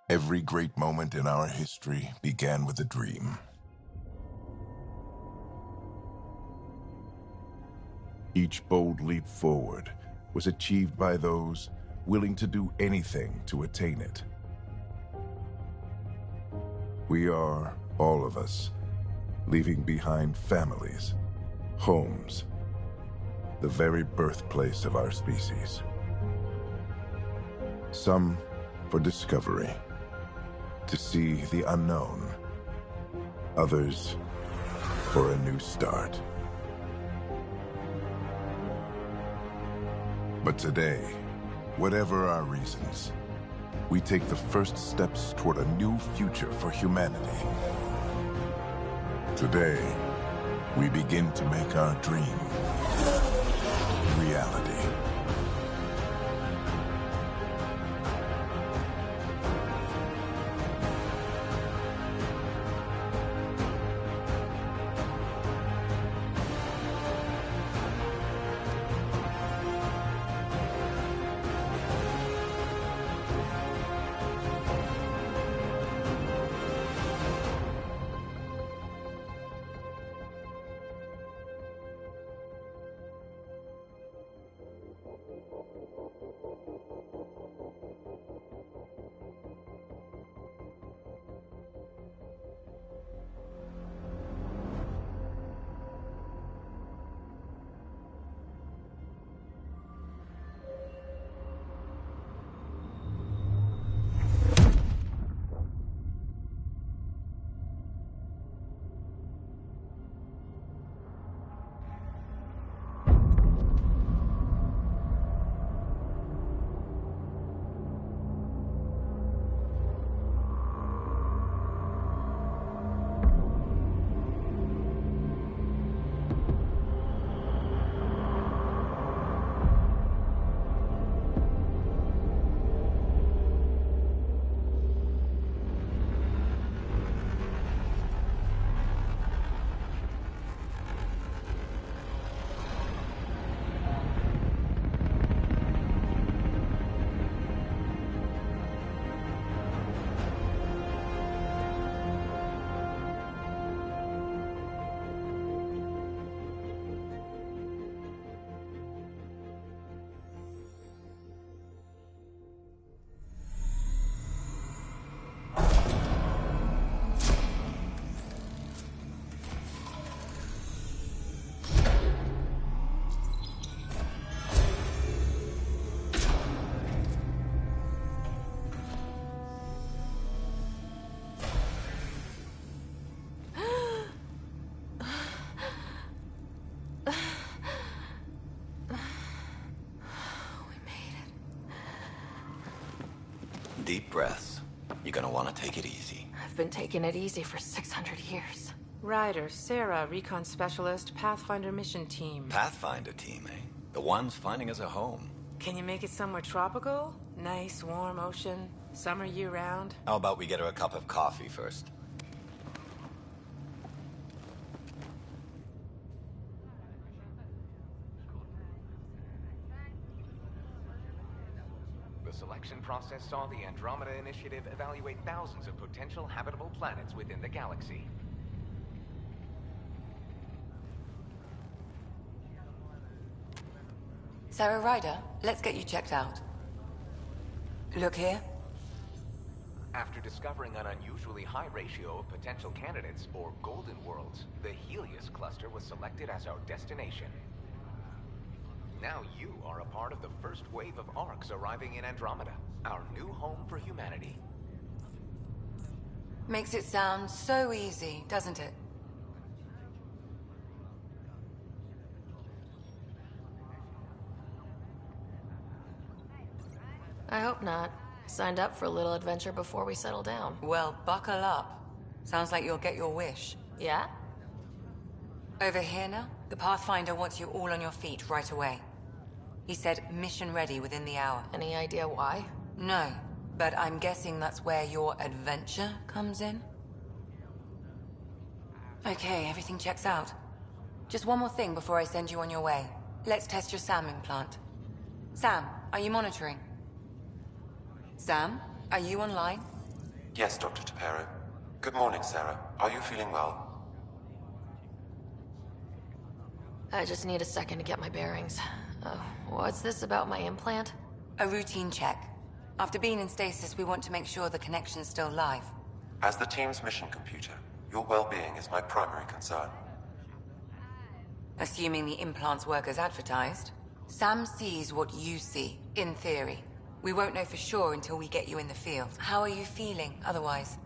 Every great moment in our history began with a dream. Each bold leap forward was achieved by those willing to do anything to attain it. We are, all of us, leaving behind families, homes, the very birthplace of our species. Some for discovery, to see the unknown. Others for a new start. But today, whatever our reasons, we take the first steps toward a new future for humanity. Today, we begin to make our dream reality. Deep breaths. You're gonna want to take it easy. I've been taking it easy for 600 years. Ryder, Sarah, Recon Specialist, Pathfinder Mission Team. Pathfinder team, eh? The ones finding us a home. Can you make it somewhere tropical? Nice, warm ocean, summer year-round? How about we get her a cup of coffee first? The selection process saw the Andromeda Initiative evaluate thousands of potential habitable planets within the galaxy. Sarah Ryder, let's get you checked out. Look here. After discovering an unusually high ratio of potential candidates, or golden worlds, the Helios cluster was selected as our destination. Now you are a part of the first wave of ARCs arriving in Andromeda, our new home for humanity. Makes it sound so easy, doesn't it? I hope not. Signed up for a little adventure before we settle down. Well, buckle up. Sounds like you'll get your wish. Yeah? Over here now, the Pathfinder wants you all on your feet right away. He said mission ready within the hour. Any idea why? No, but I'm guessing that's where your adventure comes in? Okay, everything checks out. Just one more thing before I send you on your way. Let's test your SAM implant. Sam, are you monitoring? Sam, are you online? Yes, Dr. Tapero. Good morning, Sarah. Are you feeling well? I just need a second to get my bearings. What's this about my implant? A routine check. After being in stasis, we want to make sure the connection's still live. As the team's mission computer, your well-being is my primary concern. Assuming the implants work as advertised. Sam sees what you see, in theory. We won't know for sure until we get you in the field. How are you feeling, otherwise?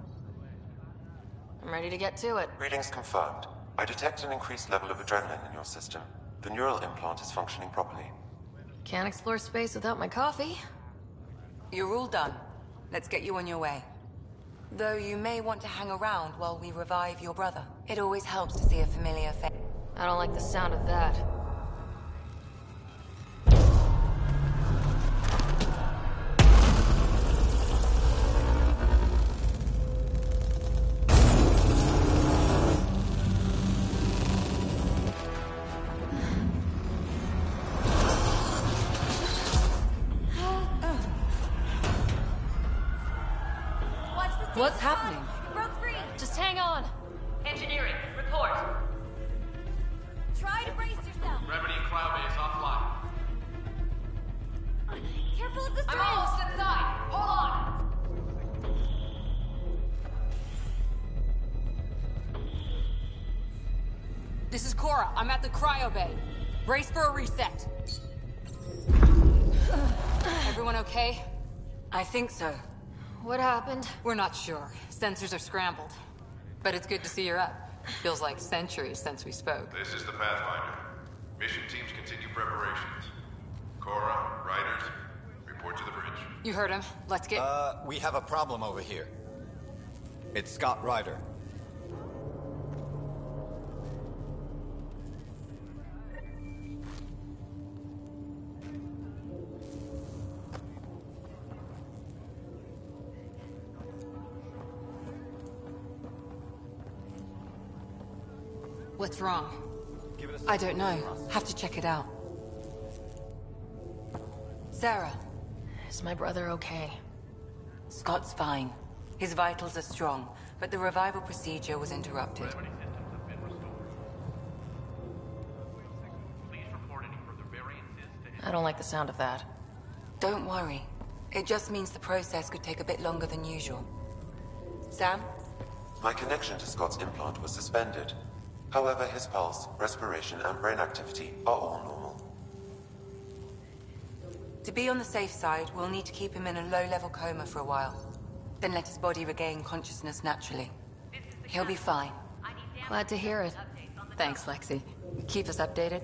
I'm ready to get to it. Readings confirmed. I detect an increased level of adrenaline in your system. The neural implant is functioning properly. Can't explore space without my coffee. You're all done. Let's get you on your way. Though you may want to hang around while we revive your brother. It always helps to see a familiar face. I don't like the sound of that. What's happening? Broke free! Just hang on! Engineering, report. Try to brace yourself. Gravity and cloud-base offline. Careful of the I'm thread. almost inside! Hold on! This is Cora. I'm at the cryo bay. Brace for a reset. Everyone okay? I think so. What happened? We're not sure. Sensors are scrambled. But it's good to see you're up. Feels like centuries since we spoke. This is the Pathfinder. Mission teams continue preparations. Cora, Riders, report to the bridge. You heard him. Let's get... We have a problem over here. It's Scott Ryder. What's wrong? I don't know. Have to check it out. Sarah. Is my brother okay? Scott's fine. His vitals are strong, but the revival procedure was interrupted. Gravity systems have been restored. Please report any further variances to... I don't like the sound of that. Don't worry. It just means the process could take a bit longer than usual. Sam? My connection to Scott's implant was suspended. However, his pulse, respiration, and brain activity are all normal. To be on the safe side, we'll need to keep him in a low-level coma for a while. Then let his body regain consciousness naturally. He'll be fine. Glad to hear it. Thanks, Lexi. Keep us updated.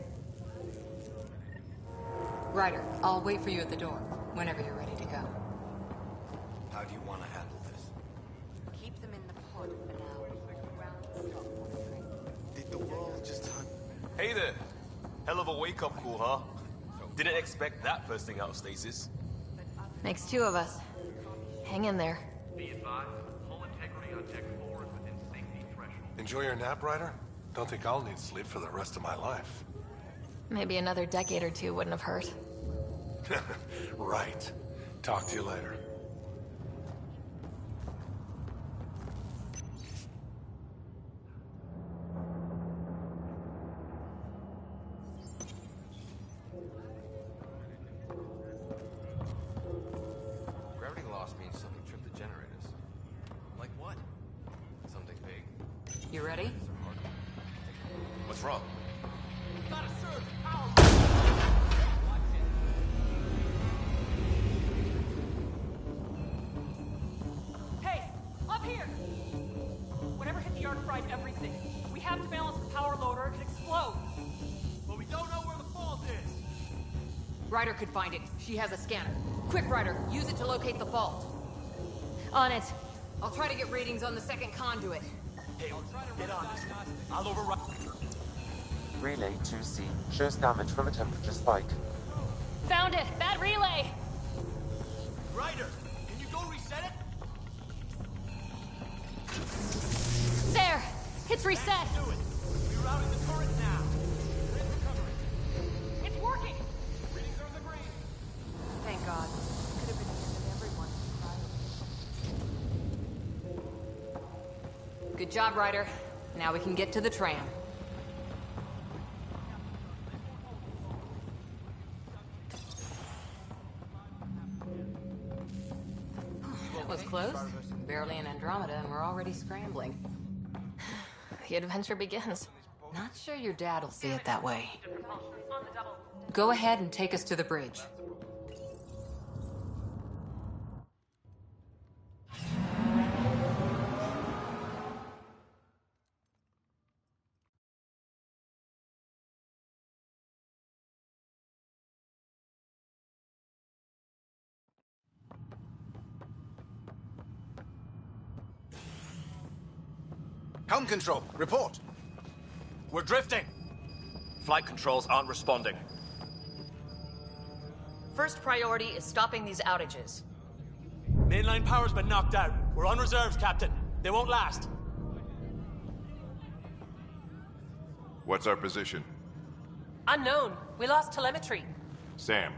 Ryder, I'll wait for you at the door, whenever you're ready to go. How do you want to handle this? Keep them in the pod for now. Did the world just turn... Hey there! Hell of a wake-up call, huh? Didn't expect that first thing out of stasis. Makes two of us. Hang in there. Be advised, hull integrity on deck 4 is within safety threshold. Enjoy your nap, Ryder? Don't think I'll need sleep for the rest of my life. Maybe another decade or two wouldn't have hurt. Right. Talk to you later. Gravity loss means something tripped the generators. Like what? Something big. You ready? What's wrong? Got a surge! Power! Hey! Up here! Whatever hit the yard fried everything. We have to balance the power load or it could explode. But we don't know where the fault is! Ryder could find it. She has a scanner. Quick, Ryder. Use it to locate the fault. On it. I'll try to get readings on the second conduit. Hey, get on this. I'll override... Relay 2C shows damage from a temperature spike. Found it! Bad relay! Ryder, can you go reset it? There! It's reset! Do it! Rerouting the turret now! Grid recovery. It's working! Readings are in the green. Thank God. Could have been the end of everyone. Good job, Ryder. Now we can get to the tram. That was close. Barely in Andromeda, and we're already scrambling. The adventure begins. Not sure your dad will see it that way. Go ahead and take us to the bridge. Helm control, report. We're drifting. Flight controls aren't responding. First priority is stopping these outages. Mainline power's been knocked out. We're on reserves, Captain. They won't last. What's our position? Unknown. We lost telemetry. Sam,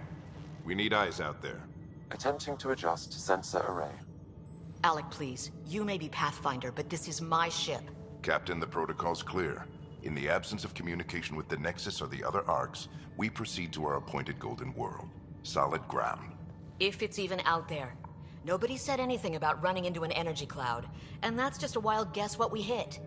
we need eyes out there. Attempting to adjust sensor array. Alec, please. You may be Pathfinder, but this is my ship. Captain, the protocol's clear. In the absence of communication with the Nexus or the other arcs, we proceed to our appointed Golden World. Solid ground. If it's even out there. Nobody said anything about running into an energy cloud, and that's just a wild guess what we hit.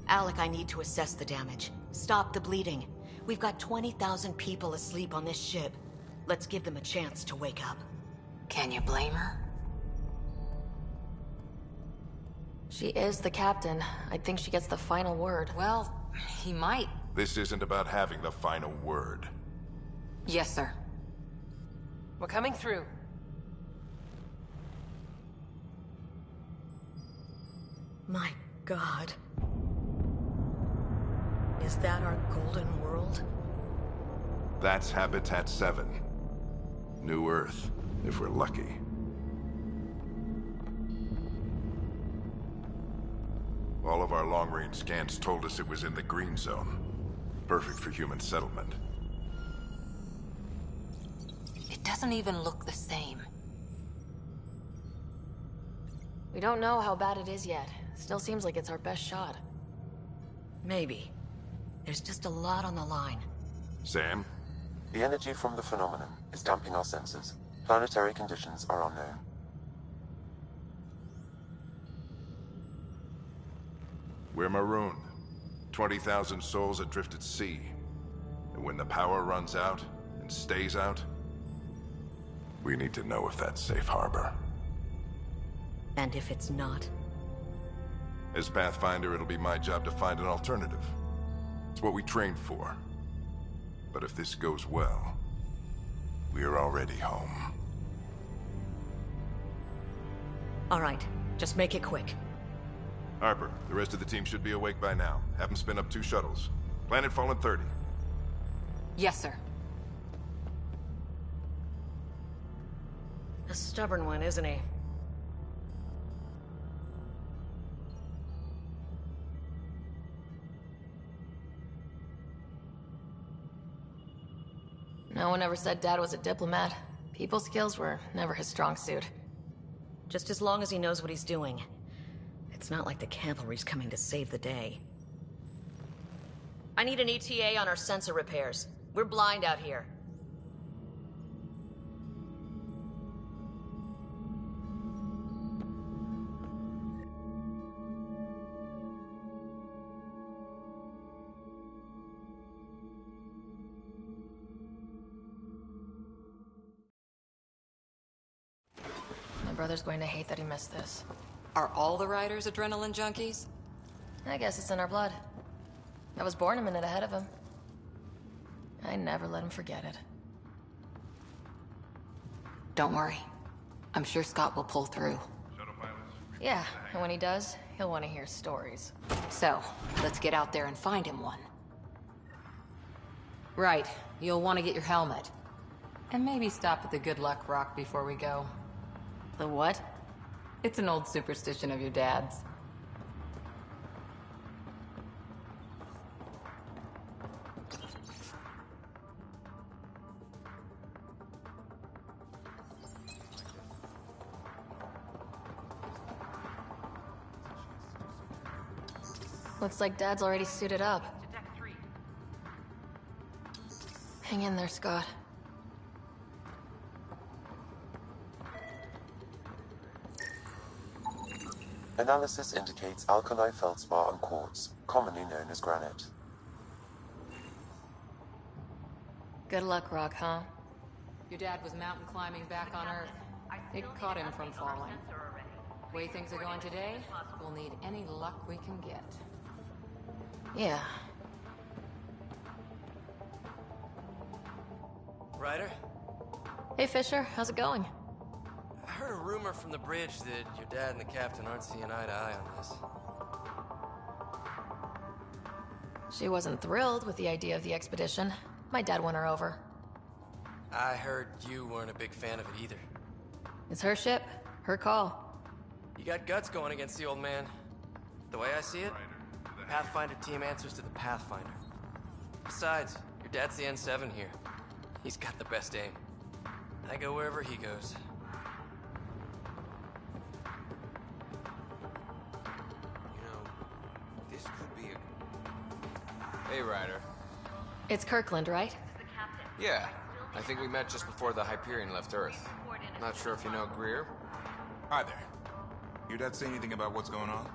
Alec, I need to assess the damage. Stop the bleeding. We've got 20,000 people asleep on this ship. Let's give them a chance to wake up. Can you blame her? She is the captain. I think she gets the final word. Well, he might. This isn't about having the final word. Yes, sir. We're coming through. My God. Is that our Golden World? That's Habitat 7. New Earth, if we're lucky. All of our long-range scans told us it was in the green zone. Perfect for human settlement. It doesn't even look the same. We don't know how bad it is yet. Still seems like it's our best shot. Maybe. There's just a lot on the line. Sam? The energy from the phenomenon is damping our sensors. Planetary conditions are unknown. We're marooned. 20,000 souls adrift at sea. And when the power runs out, and stays out, we need to know if that's safe harbor. And if it's not? As Pathfinder, it'll be my job to find an alternative. It's what we trained for. But if this goes well, we're already home. All right, just make it quick. Harper, the rest of the team should be awake by now. Have them spin up 2 shuttles. Planet Fallen 30. Yes, sir. A stubborn one, isn't he? No one ever said Dad was a diplomat. People skills were never his strong suit. Just as long as he knows what he's doing. It's not like the cavalry's coming to save the day. I need an ETA on our sensor repairs. We're blind out here. My brother's going to hate that he missed this. Are all the riders adrenaline junkies? I guess it's in our blood. I was born a minute ahead of him. I never let him forget it. Don't worry. I'm sure Scott will pull through. Yeah, and when he does, he'll want to hear stories. So, let's get out there and find him one. Right, you'll want to get your helmet. And maybe stop at the Good Luck Rock before we go. The what? It's an old superstition of your dad's. Looks like Dad's already suited up. Hang in there, Scott. Analysis indicates alkali feldspar and quartz, commonly known as granite. Good luck, Rock, huh? Your dad was mountain climbing back on Earth. It caught him from falling. The way things are going today, we'll need any luck we can get. Yeah. Ryder? Hey, Fisher. How's it going? I heard a rumor from the bridge that your dad and the captain aren't seeing eye to eye on this. She wasn't thrilled with the idea of the expedition. My dad won her over. I heard you weren't a big fan of it either. It's her ship, her call. You got guts going against the old man. The way I see it, the Pathfinder team answers to the Pathfinder. Besides, your dad's the N7 here. He's got the best aim. I go wherever he goes. You know, this could be a... Hey, Ryder. It's Kirkland, right? Yeah. I think we met just before the Hyperion left Earth. Not sure if you know Greer. Hi there. Your dad say anything about what's going on?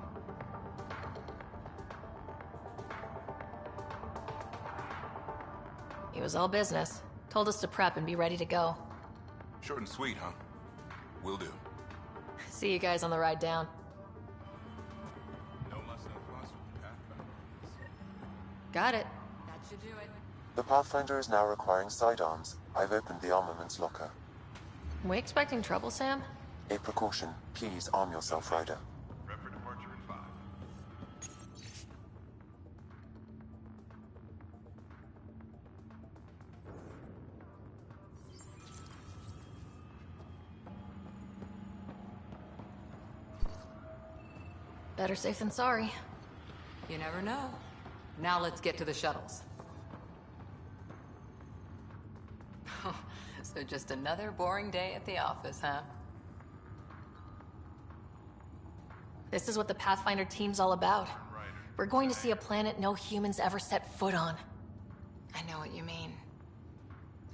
He was all business. Told us to prep and be ready to go. Short and sweet, huh? Will do. See you guys on the ride down. No less than fuss with the Pathfinder. Got it. That should do it. The Pathfinder is now requiring sidearms. I've opened the armaments locker. We expecting trouble, Sam? A precaution. Please arm yourself, Ryder. Prep for departure in 5. Better safe than sorry. You never know. Now let's get to the shuttles. So just another boring day at the office, huh? This is what the Pathfinder team's all about. We're going to see a planet no humans ever set foot on. I know what you mean.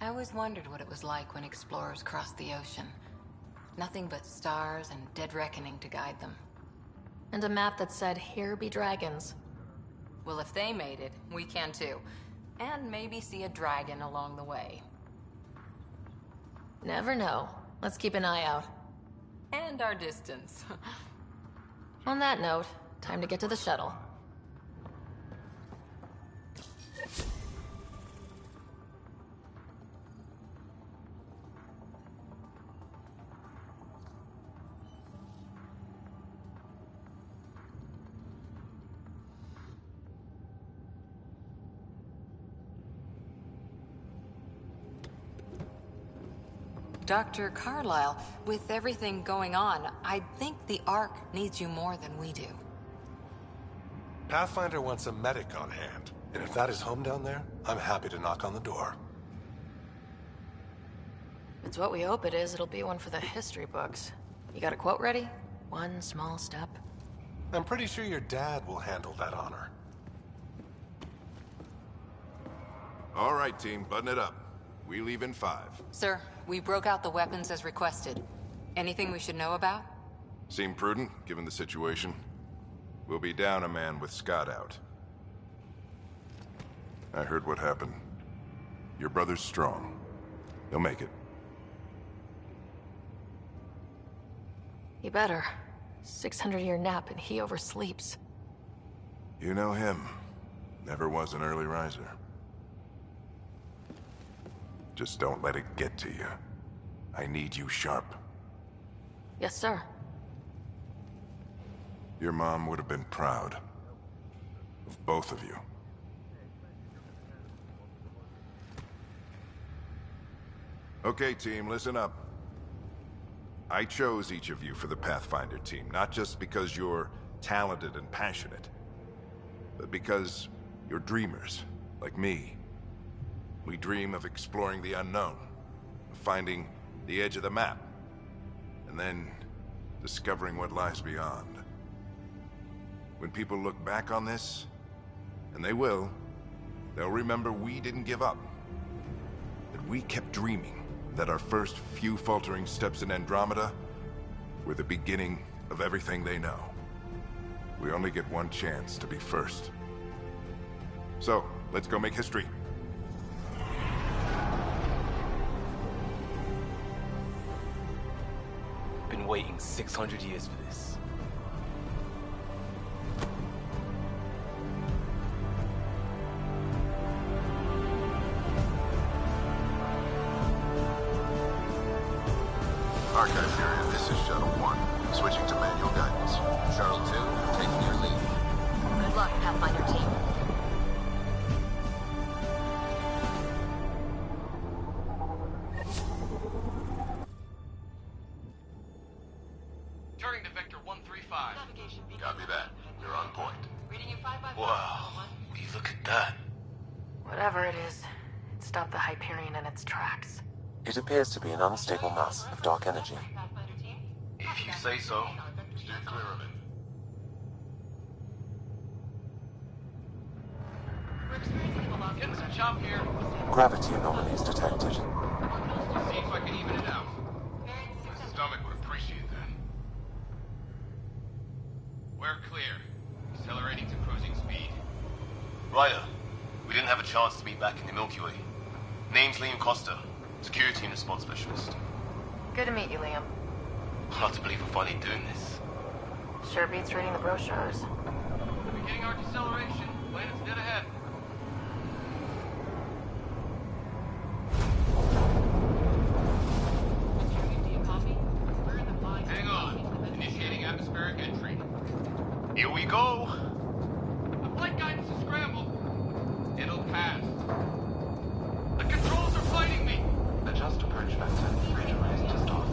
I always wondered what it was like when explorers crossed the ocean. Nothing but stars and dead reckoning to guide them. And a map that said, "Here be dragons." Well, if they made it, we can too. And maybe see a dragon along the way. Never know. Let's keep an eye out. And our distance. On that note, time to get to the shuttle. Dr. Carlyle, with everything going on, I think the Ark needs you more than we do. Pathfinder wants a medic on hand. And if that is home down there, I'm happy to knock on the door. If it's what we hope it is, it'll be one for the history books. You got a quote ready? One small step. I'm pretty sure your dad will handle that honor. All right, team, button it up. We leave in 5. Sir, we broke out the weapons as requested. Anything we should know about? Seem prudent, given the situation. We'll be down a man with Scott out. I heard what happened. Your brother's strong. He'll make it. He better. 600-year nap and he oversleeps. You know him. Never was an early riser. Just don't let it get to you. I need you sharp. Yes, sir. Your mom would have been proud. Of both of you. Okay, team, listen up. I chose each of you for the Pathfinder team, not just because you're talented and passionate, but because you're dreamers, like me. We dream of exploring the unknown, of finding the edge of the map, and then discovering what lies beyond. When people look back on this, and they will, they'll remember we didn't give up. That we kept dreaming, that our first few faltering steps in Andromeda were the beginning of everything they know. We only get one chance to be first. So, let's go make history. Been waiting 600 years for this. Archive period, this is Shuttle 1. Switching to manual guidance. Shuttle 2, taking your lead. Good luck, Pathfinder team. Turning to Vector 135. Copy that. You're on point. Wow. Would you look at that? Whatever it is, it stopped the Hyperion in its tracks. It appears to be an unstable mass of dark energy. If you say so. Steer clear of it. Getting some chop here. Gravity anomalies detected. See if I can even it out. My stomach would appreciate that. We're clear. Accelerating to cruising speed. Ryder, we didn't have a chance to meet back in the Milky Way. Name's Liam Costa, Security and Response Specialist. Good to meet you, Liam. Hard to believe we're finally doing this. Sure beats reading the brochures. Beginning our deceleration. Planet's dead ahead. Hang on. Initiating atmospheric entry. Here we go. The flight guidance is scrambled. It'll pass. The controls are fighting me. Adjust approach vector. Radar raise to start.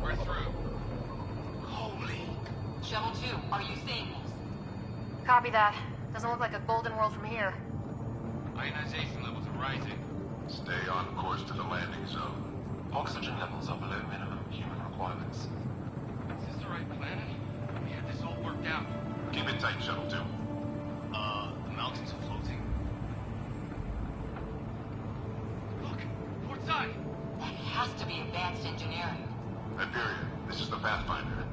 We're through. Holy. Shuttle 2, are you seeing this? Copy that. Doesn't look like a golden world from here. Ionization levels are rising. Stay on course to the landing zone. Oxygen levels are below minimum human requirements. Is this the right planet? We had this all worked out. Keep it tight, Shuttle 2. The mountains are floating. Look, port side. That has to be advanced engineering. Hyperion, this is the Pathfinder.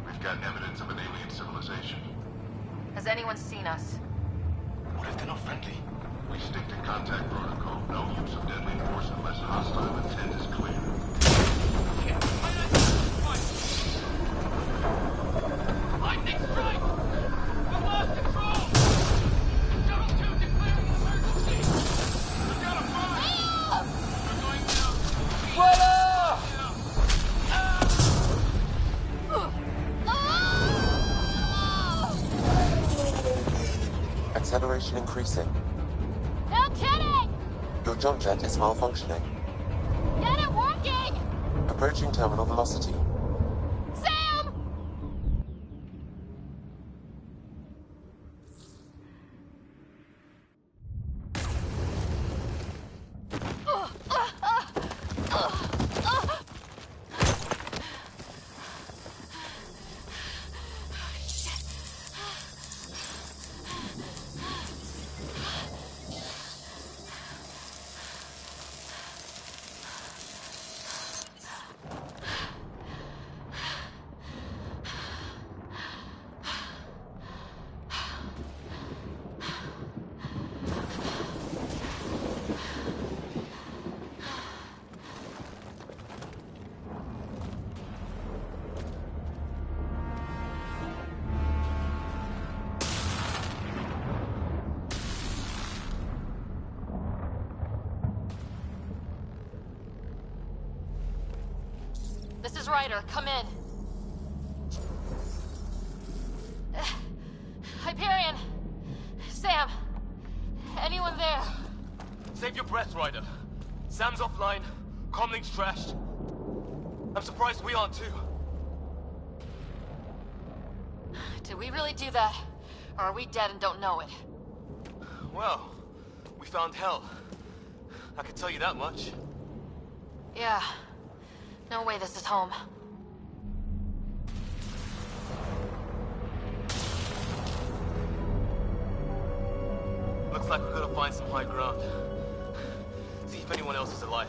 We've got evidence of an alien civilization. Has anyone seen us? What if they're not friendly? We stick to contact protocol. No use of deadly force unless hostile intent is clear. Lightning strike! We've lost control! Shuttle 2 declaring emergency! We've got a fire! We're going down! Acceleration increasing. No kidding! Your jump jet is malfunctioning. Get it working! Approaching terminal velocity. Sam! This is Ryder. Come in. Hyperion! Sam! Anyone there? Save your breath, Ryder. Sam's offline. Comlink's trashed. I'm surprised we aren't too. Did we really do that? Or are we dead and don't know it? Well, we found hell. I can tell you that much. Yeah. No way this is home. Looks like we're gonna find some high ground. See if anyone else is alive.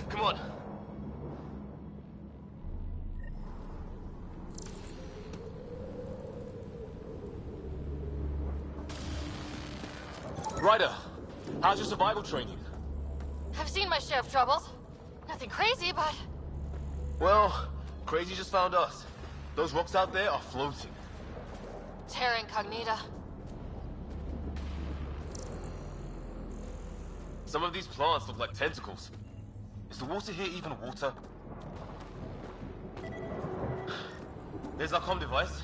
Come on. Ryder, how's your survival training? I've seen my share of troubles. Nothing crazy, but... Well, crazy just found us. Those rocks out there are floating. Terra Incognita. Some of these plants look like tentacles. Is the water here even water? There's our comm device.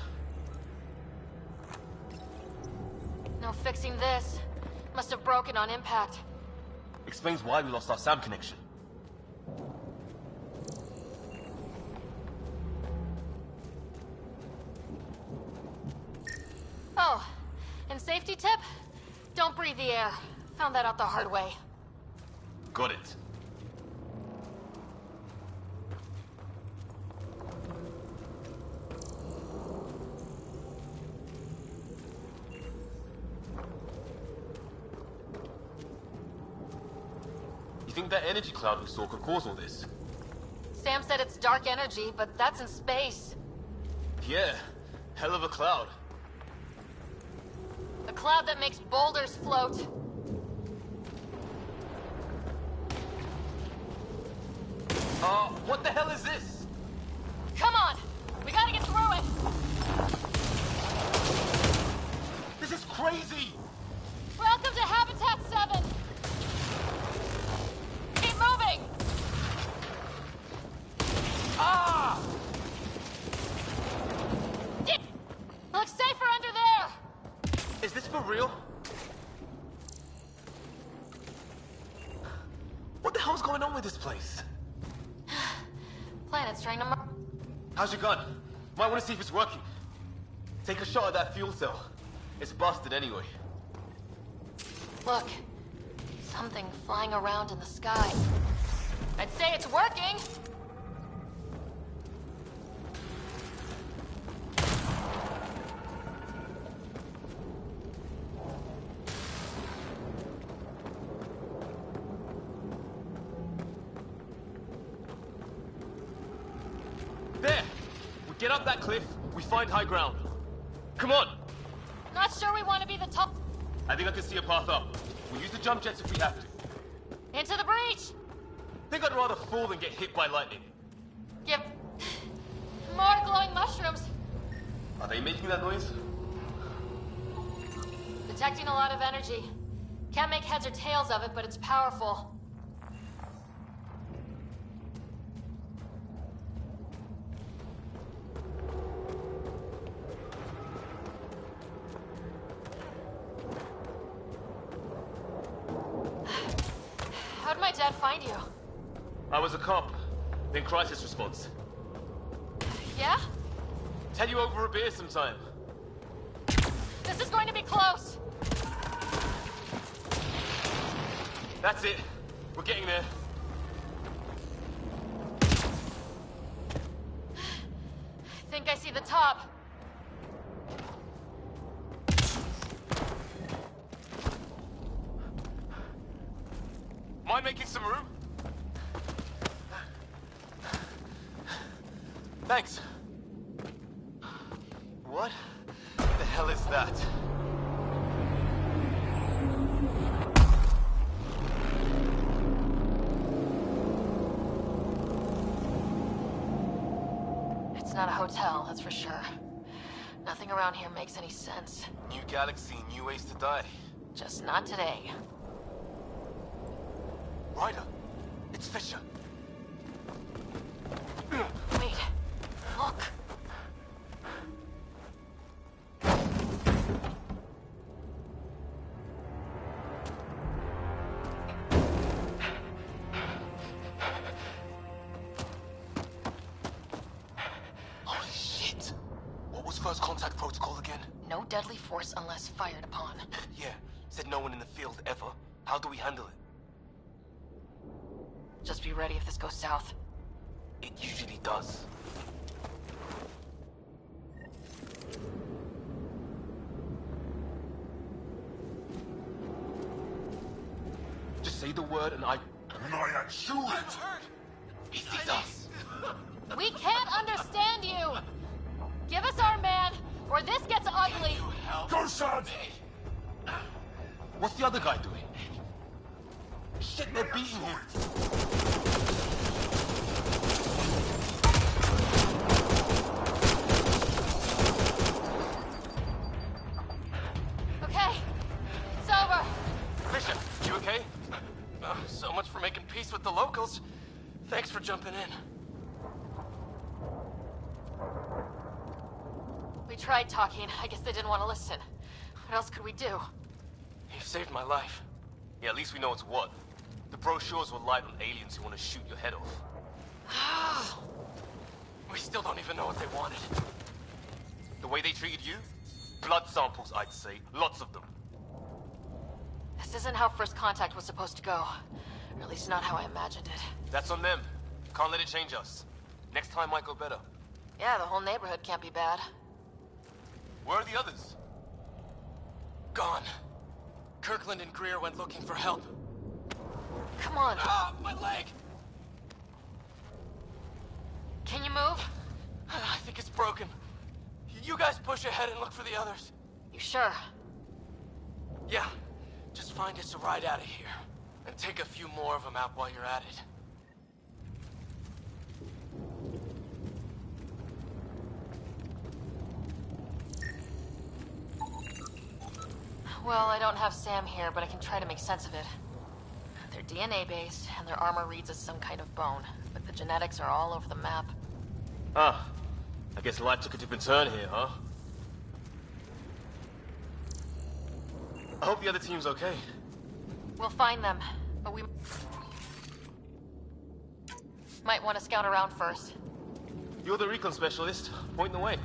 No fixing this. Must have broken on impact. Explains why we lost our SAM connection. Oh, and safety tip? Don't breathe the air. Found that out the hard way. Got it. You think that energy cloud we saw could cause all this? Sam said it's dark energy, but that's in space. Yeah, hell of a cloud. The cloud that makes boulders float. What the hell is this? Come on! We gotta get through it! This is crazy! Welcome to Habitat 7! Keep moving! Ah! It looks safer under there! Is this for real? What the hell's going on with this place? Planet's trying to How's your gun? Might want to see if it's working. Take a shot at that fuel cell. It's busted anyway. Look. Something flying around in the sky. I'd say it's working! There! We get up that cliff, we find high ground. Come on! Not sure we want to be the top... I think I can see a path up. We'll use the jump jets if we have to. Into the breach! Think I'd rather fall than get hit by lightning. Give... more glowing mushrooms. Are they making that noise? Detecting a lot of energy. Can't make heads or tails of it, but it's powerful. How'd my dad find you? I was a cop, then crisis response. Yeah? Tell you over a beer sometime. This is going to be close. That's it. We're getting there. I think I see the top. Mind making some room? Thanks. What the hell is that? It's not a hotel, that's for sure. Nothing around here makes any sense. New galaxy, new ways to die. Just not today. Ryder, it's Fisher. Wait, look. Holy shit! What was first contact protocol again? No deadly force unless fired upon. Yeah, said no one in the field ever. How do we handle it? Just be ready if this goes south. It usually does. Say the word and I... And I chew it! He sees us! We can't understand you! Give us our man, or this gets ugly! Go, son! What's the other guy doing? Shit, they're beating him! Okay, it's over. Bishop, you okay? So much for making peace with the locals. Thanks for jumping in. We tried talking. I guess they didn't want to listen. What else could we do? You saved my life. Yeah, at least we know it's what. The brochures were light on aliens who want to shoot your head off. We still don't even know what they wanted. The way they treated you? Blood samples, I'd say. Lots of them. This isn't how First Contact was supposed to go. Or at least not how I imagined it. That's on them. Can't let it change us. Next time might go better. Yeah, the whole neighborhood can't be bad. Where are the others? Gone. Kirkland and Greer went looking for help. Come on. Ah, my leg! Can you move? I think it's broken. You guys push ahead and look for the others. You sure? Yeah. Just find us a ride out of here. And take a few more of them out while you're at it. Well, I don't have Sam here, but I can try to make sense of it. They're DNA-based, and their armor reads as some kind of bone. But the genetics are all over the map. Ah, I guess life took a different turn here, huh? I hope the other team's okay. We'll find them, but we might want to scout around first. You're the recon specialist. Point the way.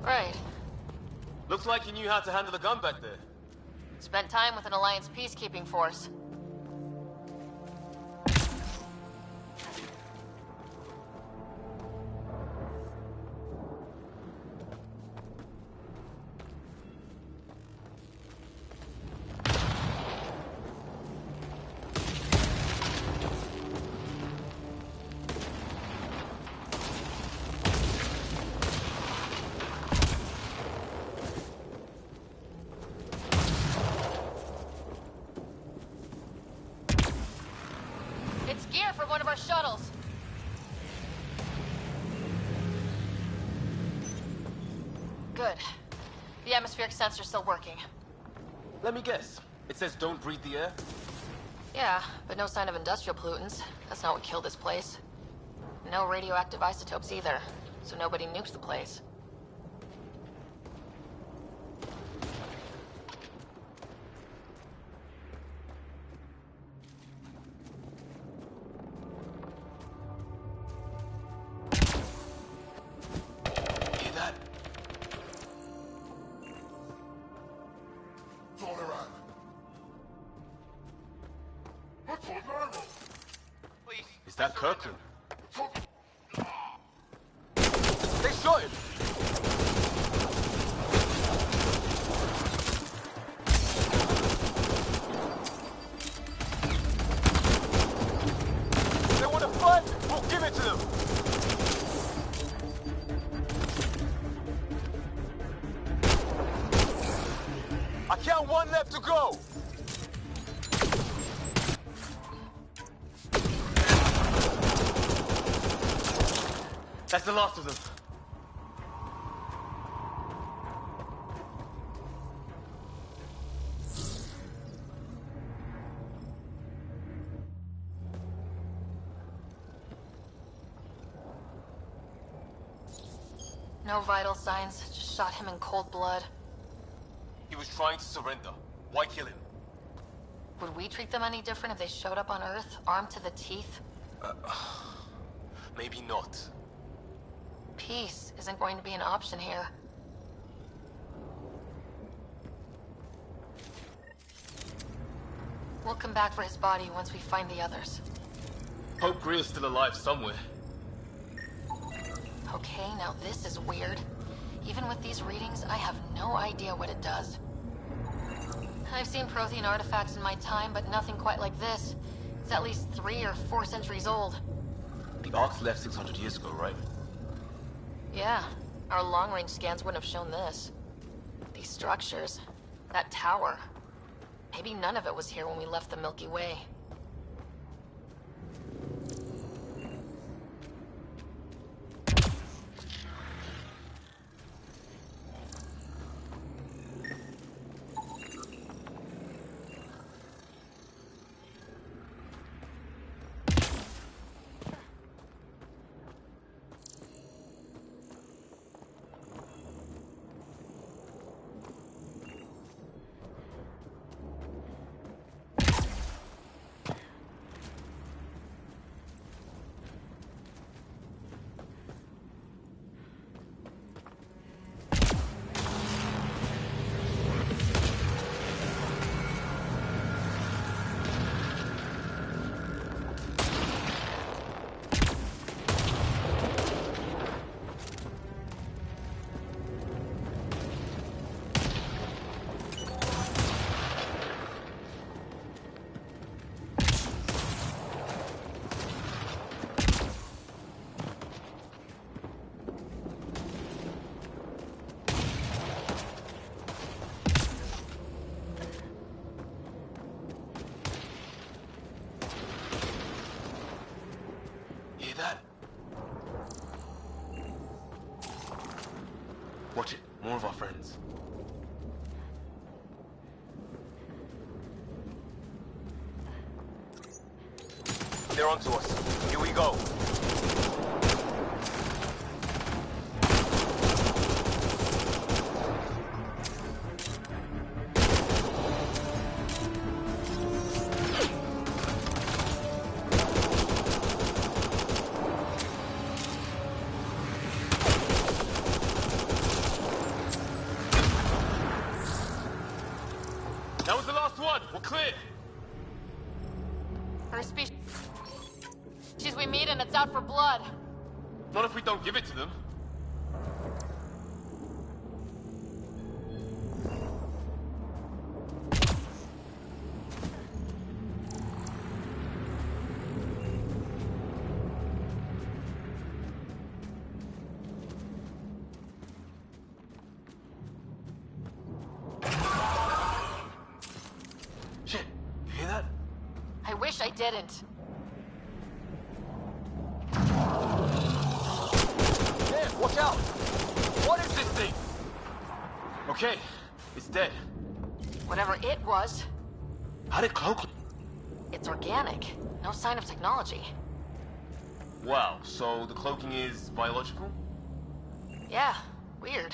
Right. Looks like you knew how to handle the gun back there. Spent time with an Alliance peacekeeping force. Gear from one of our shuttles. Good. The atmospheric sensor's still working. Let me guess. It says don't breathe the air? Yeah, but no sign of industrial pollutants. That's not what killed this place. No radioactive isotopes either, so nobody nuked the place. Is that Kirkland? They shot him! They want to fight! We'll give it to them! I count one left to go! That's the last of them. No vital signs, just shot him in cold blood. He was trying to surrender. Why kill him? Would we treat them any different if they showed up on Earth, armed to the teeth? Maybe not. Peace isn't going to be an option here. We'll come back for his body once we find the others. Hope Greer's still alive somewhere. Okay, now this is weird. Even with these readings, I have no idea what it does. I've seen Prothean artifacts in my time, but nothing quite like this. It's at least 3 or 4 centuries old. The Arks left 600 years ago, right? Yeah, our long-range scans wouldn't have shown this. These structures, that tower. Maybe none of it was here when we left the Milky Way. Watch it. More of our friends. They're onto us. Here we go. That was the last one. We're clear. First species we meet and it's out for blood. Not if we don't give it to them. Shit, you hear that? I wish I didn't. Damn, watch out! What is this thing? Okay, it's dead. Whatever it was, How did cloak? it's organic. No sign of technology. Wow, so the cloaking is biological? Yeah, weird.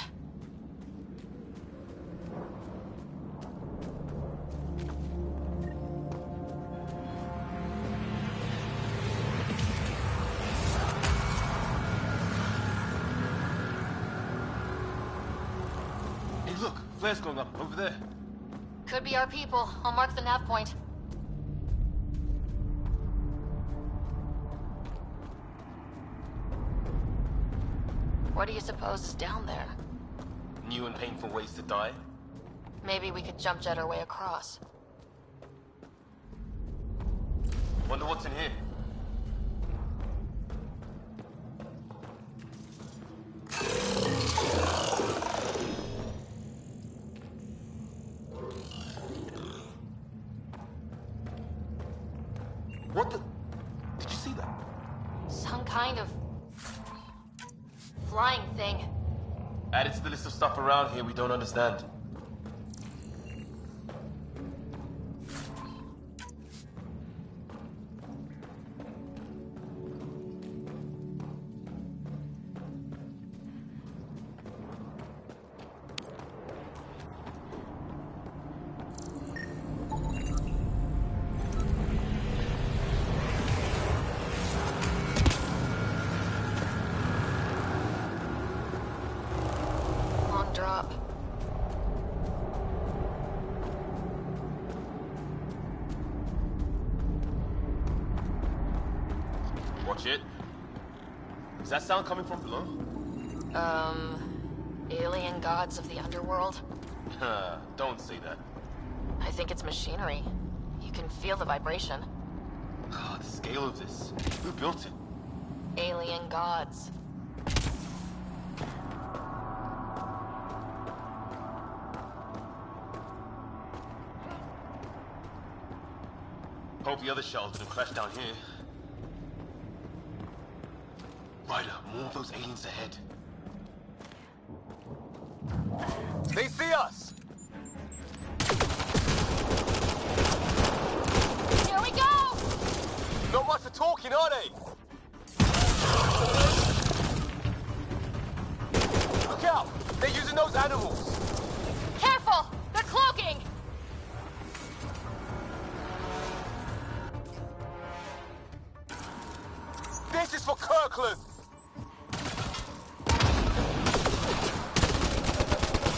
Hey, look, flare's going up over there. Could be our people. I'll mark the nav point. What do you suppose is down there? New and painful ways to die? Maybe we could jump jet our way across. Wonder what's in here. What the? Did you see that? Some kind of flying thing. Added to the list of stuff around here we don't understand. Long drop. Watch it. Is that sound coming from below? Alien gods of the underworld? Don't say that. I think it's machinery. You can feel the vibration. Oh, the scale of this. Who built it? Alien gods. Hope the other shuttles didn't crash down here. Ryder, more of those aliens ahead. They see us! Here we go! Not much for talking, are they? Look out! They're using those animals! Careful! They're cloaking! This is for Kirkland!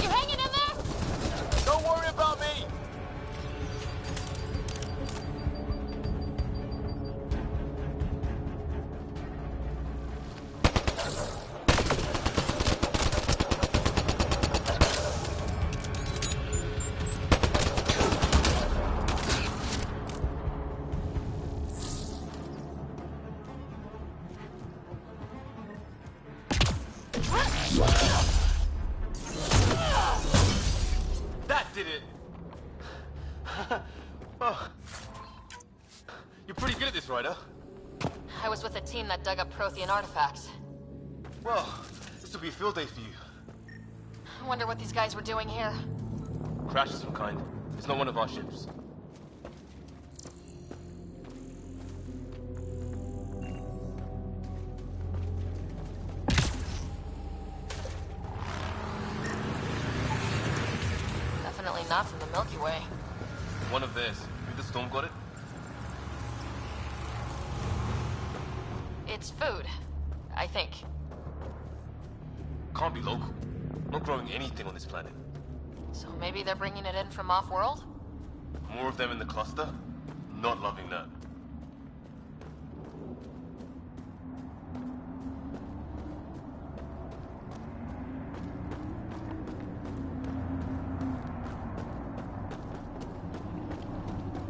You hanging in there? Don't worry about me! That did it! Oh. You're pretty good at this, Ryder. I was with a team that dug up Prothean artifacts. Well, this will be a field day for you. I wonder what these guys were doing here. Crash of some kind. It's not one of our ships. Definitely not from the Milky Way. One of theirs. Maybe the storm got it? It's food, I think. Can't be local. Not growing anything on this planet. So maybe they're bringing it in from off-world? More of them in the cluster? Not loving that.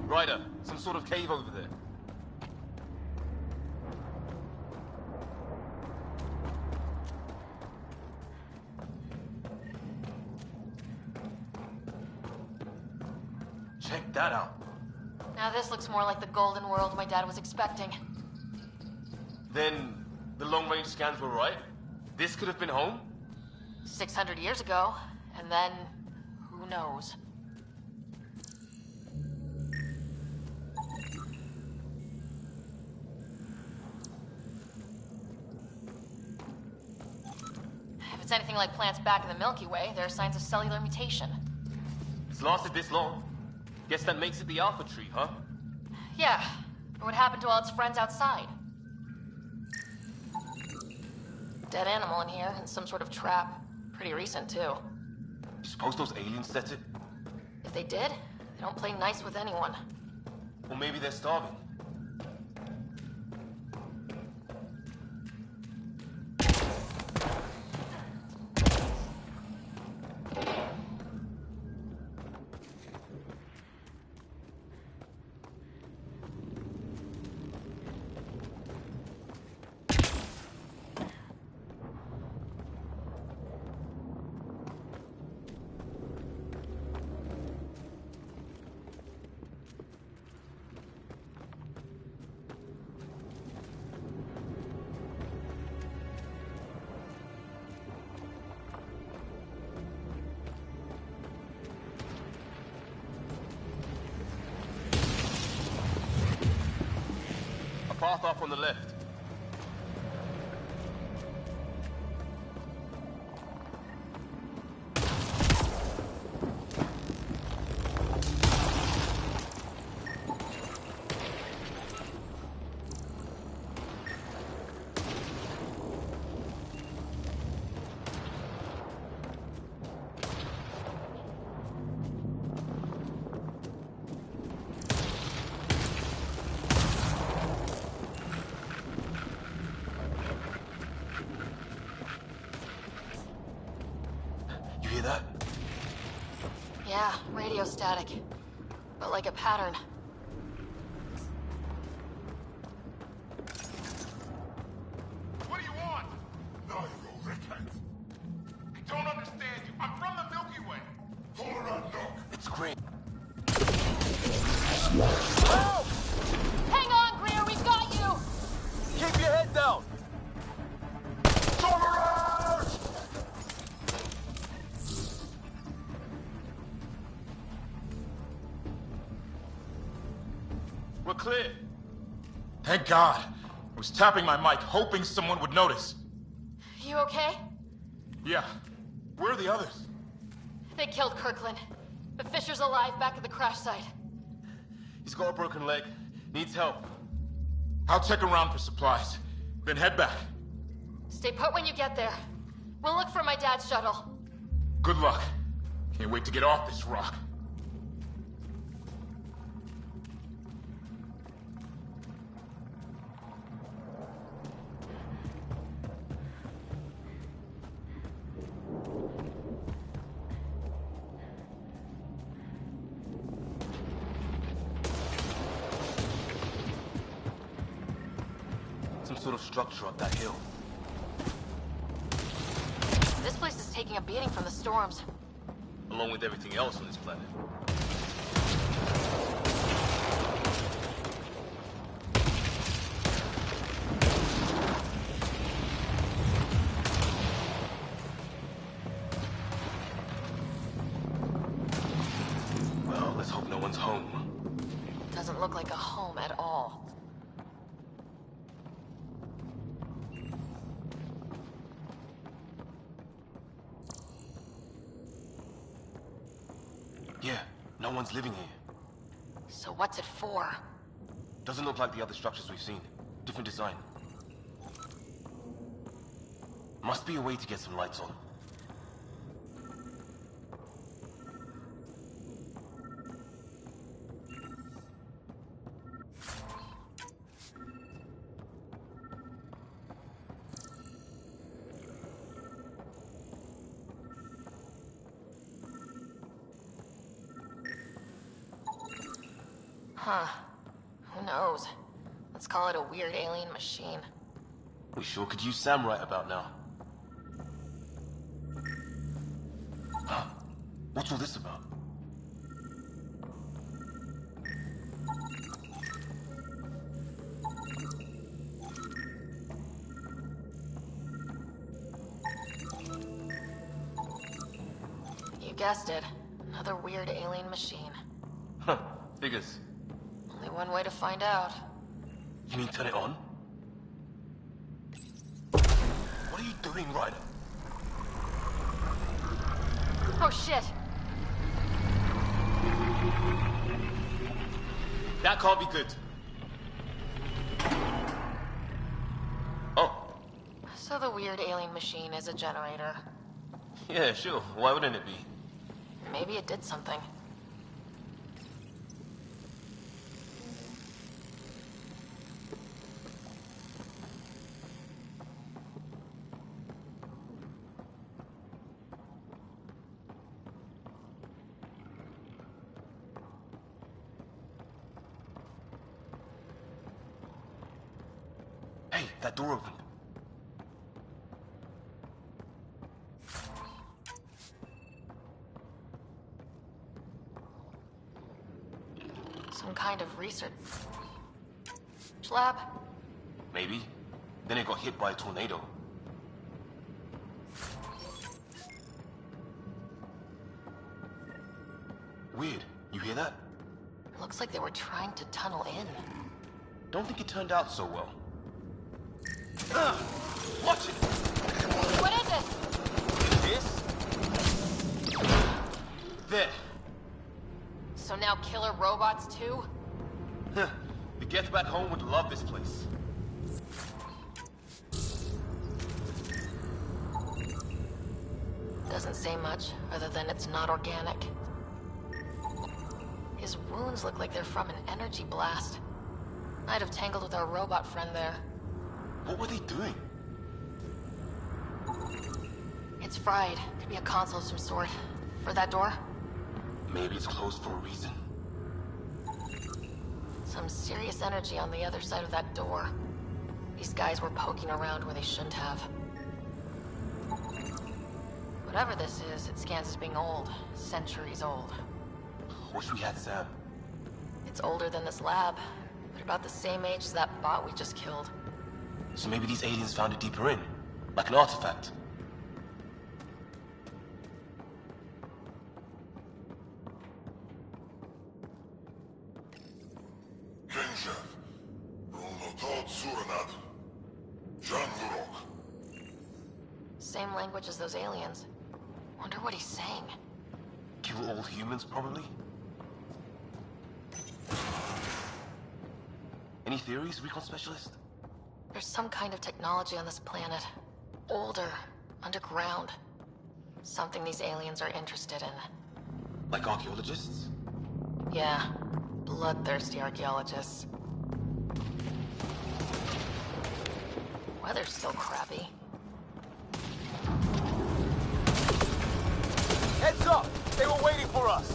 Ryder, some sort of cave over there. Check that out. Now this looks more like the golden world my dad was expecting. Then the long-range scans were right? This could have been home? 600 years ago, and then who knows? If it's anything like plants back in the Milky Way, there are signs of cellular mutation. It's lasted this long. Guess that makes it the Alpha Tree, huh? Yeah, but what happened to all its friends outside? Dead animal in here, and some sort of trap. Pretty recent, too. You suppose those aliens set it? If they did, they don't play nice with anyone. Or maybe they're starving. Path off on the left. Yeah, radio static. but like a pattern. What do you want? No, you repent. I don't understand you. I'm from the Milky Way. It's great. Help! Hang on, Greer, we've got you! Keep your head down! We're clear. Thank God. I was tapping my mic, hoping someone would notice. You okay? Yeah. Where are the others? They killed Kirkland. But Fisher's alive back at the crash site. He's got a broken leg. Needs help. I'll check around for supplies, then head back. Stay put when you get there. We'll look for my dad's shuttle. Good luck. Can't wait to get off this rock. Some sort of structure up that hill. This place is taking a beating from the storms. Along with everything else on this planet. Well, let's hope no one's home. Doesn't look like a home at all. Yeah, no one's living here. So what's it for? Doesn't look like the other structures we've seen. Different design. Must be a way to get some lights on. Huh. Who knows? Let's call it a weird alien machine. We sure could use Sam right about now. Huh. What's all this about? You guessed it. Another weird alien machine. Huh. Figures. Only one way to find out. You mean turn it on? What are you doing, Ryder? Oh shit! That can't be good. Oh. So the weird alien machine is a generator. Yeah, sure. Why wouldn't it be? Maybe it did something. Hey, that door opened. Some kind of research lab? Maybe. Then it got hit by a tornado. Weird. You hear that? Looks like they were trying to tunnel in. Don't think it turned out so well. Watch it! What is it? This? There. So now killer robots too? The Geth back home would love this place. Doesn't say much, other than it's not organic. His wounds look like they're from an energy blast. Might have tangled with our robot friend there. What were they doing? It's fried. Could be a console of some sort. For that door? Maybe it's closed for a reason. Some serious energy on the other side of that door. These guys were poking around where they shouldn't have. Whatever this is, it scans as being old. Centuries old. Wish we had Sam. It's older than this lab, but about the same age as that bot we just killed. So maybe these aliens found it deeper in, like an artifact. Same language as those aliens. Wonder what he's saying. Kill all humans, probably? Any theories, Recon Specialist? There's some kind of technology on this planet. Older, underground. Something these aliens are interested in. Like archaeologists? Yeah, bloodthirsty archaeologists. Weather's still crappy. Heads up! They were waiting for us!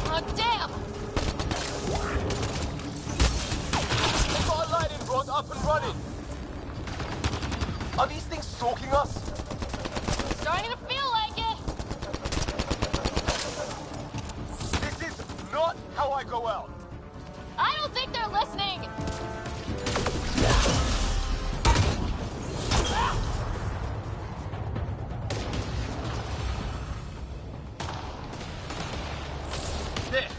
Oh, damn! We've got a lighting rod up and running! Are these things stalking us? Starting to feel like it! This is not how I go out! I don't think they're listening! There!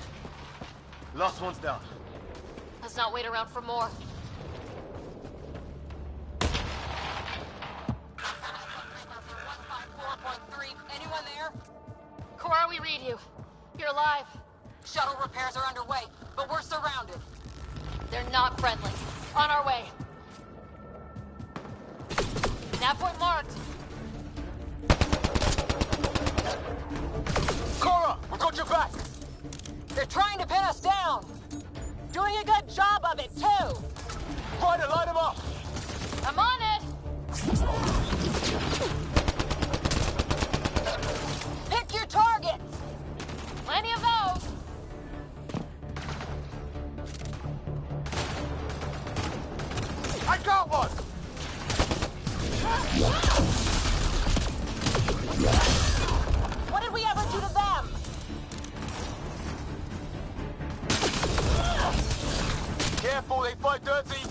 Last one's down. Let's not wait around for more. Anyone there? Cora, we read you. You're alive. Shuttle repairs are underway, but we're surrounded. They're not friendly. On our way. Nav point marked. Cora, we got your back! They're trying to pin us down. Doing a good job of it, too. Ryder, light them up! I'm on it! Pick your targets! Plenty of those! I got one! What did we ever do to them? Careful, they fight dirty!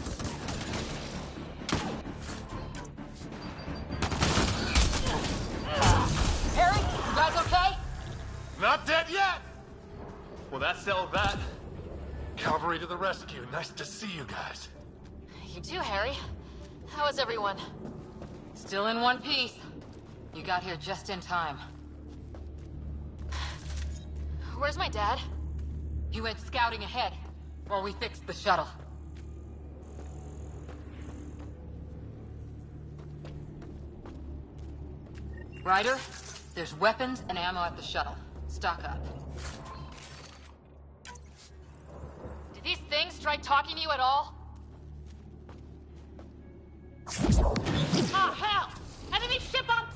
Harry, you guys okay? Not dead yet! Well, that settled that. Cavalry to the rescue. Nice to see you guys. You too, Harry. How is everyone? Still in one piece. You got here just in time. Where's my dad? He went scouting ahead while we fixed the shuttle. Ryder, there's weapons and ammo at the shuttle. Stock up. Did these things try talking to you at all? Ah, hell! Enemy ship on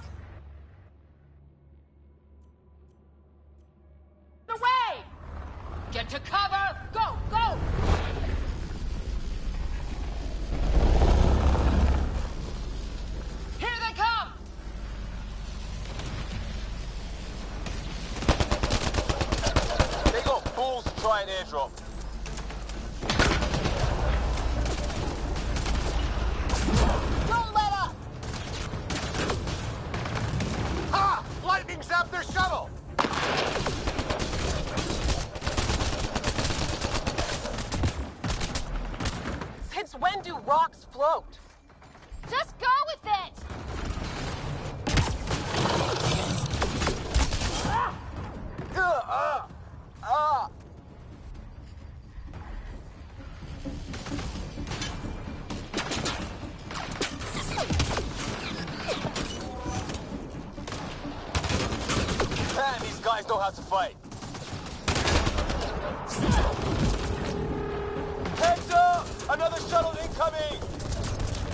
the way! Get to cover! Go, go! Here they come! They got fools to try an airdrop. Don't let up! Ha! Lightning zapped their shuttle! Since when do rocks float? Just go with it! Man, these guys know how to fight. Heads up! Another shuttle incoming!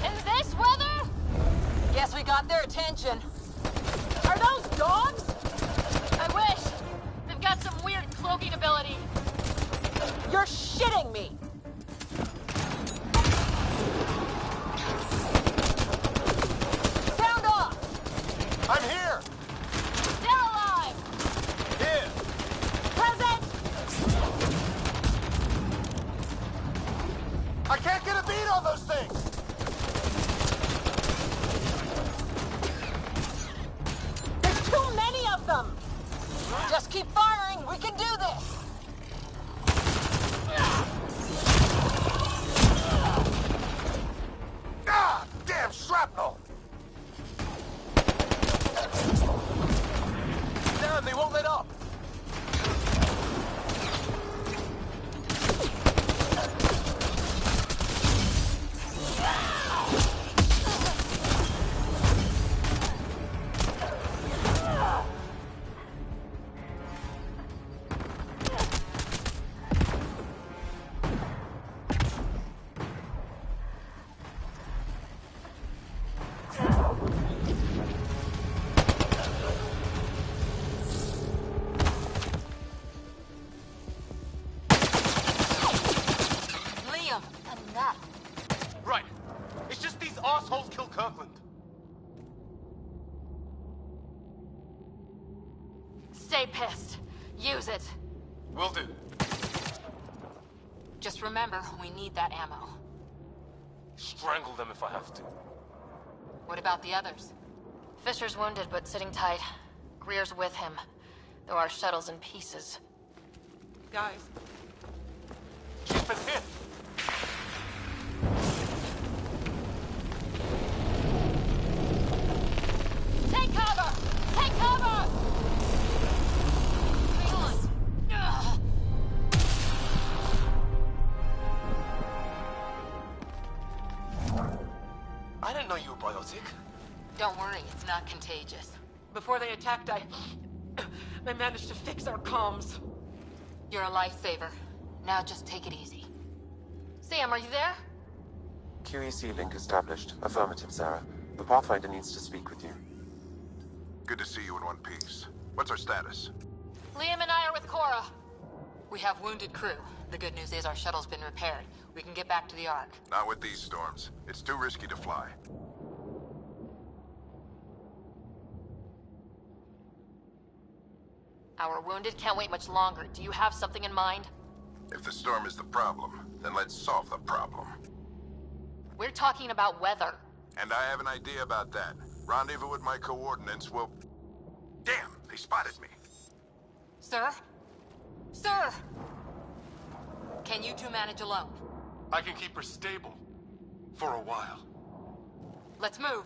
In this weather? Guess we got their attention. Are those dogs? I wish. They've got some weird cloaking ability. You're shitting me! I'm here! Still alive! Here! Present! I can't get a beat on those things! There's too many of them! Just keep firing, we can do this! Ah! Damn shrapnel! Damn, they won't let up! Liam, enough. Right. It's just these assholes kill Kirkland. Stay pissed. Use it. Will do. Just remember, we need that ammo. Strangle them if I have to. What about the others? Fisher's wounded, but sitting tight. Greer's with him, though our shuttle's in pieces. Guys. She's been hit! Take cover! Take cover! Hang on. Ugh. I didn't know you were biotic. Don't worry, it's not contagious. Before they attacked, I managed to fix our comms. You're a lifesaver. Now just take it easy. Sam, are you there? QEC link established. Affirmative, Sarah. The Pathfinder needs to speak with you. Good to see you in one piece. What's our status? Liam and I are with Cora. We have wounded crew. The good news is our shuttle's been repaired. We can get back to the Ark. Not with these storms. It's too risky to fly. Our wounded can't wait much longer. Do you have something in mind? If the storm is the problem, then let's solve the problem. We're talking about weather. And I have an idea about that. Rendezvous with my coordinates will... Damn, they spotted me. Sir? Sir! Can you two manage alone? I can keep her stable. For a while. Let's move.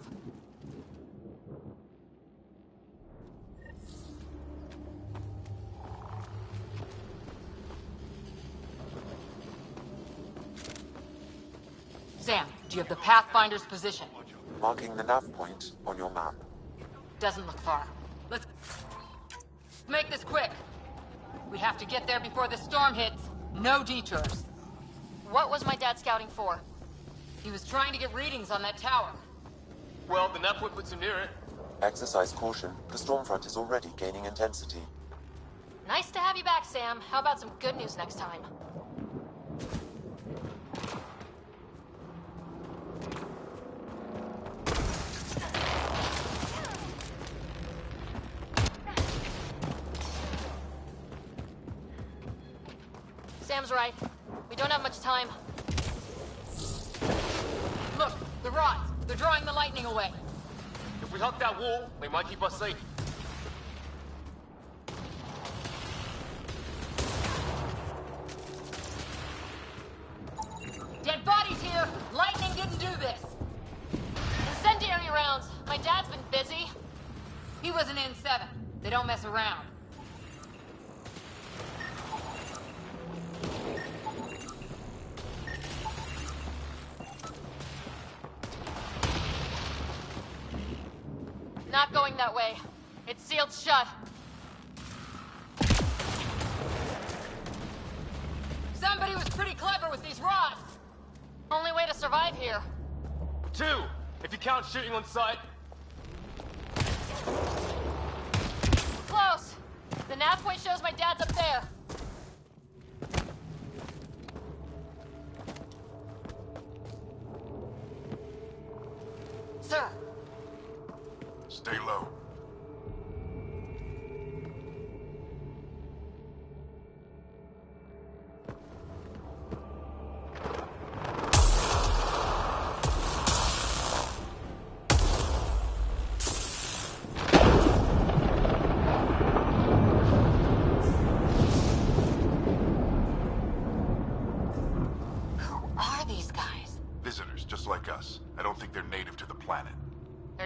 Sam, do you have the Pathfinder's position? Marking the nav point on your map. Doesn't look far. Let's make this quick. We have to get there before the storm hits. No detours. What was my dad scouting for? He was trying to get readings on that tower. Well, the network puts him near it. Exercise caution. The storm front is already gaining intensity. Nice to have you back, Sam. How about some good news next time? Sam's right. We don't have much time. Look, the rods. They're drawing the lightning away. If we hug that wall, they might keep us safe. Dead bodies here! Lightning didn't do this! Incendiary rounds! My dad's been busy. He was an N7. They don't mess around. Not going that way. It's sealed shut. Somebody was pretty clever with these rods. Only way to survive here. 2, if you count shooting on sight. Close. The nav point shows my dad's up there. Sir. Stay low.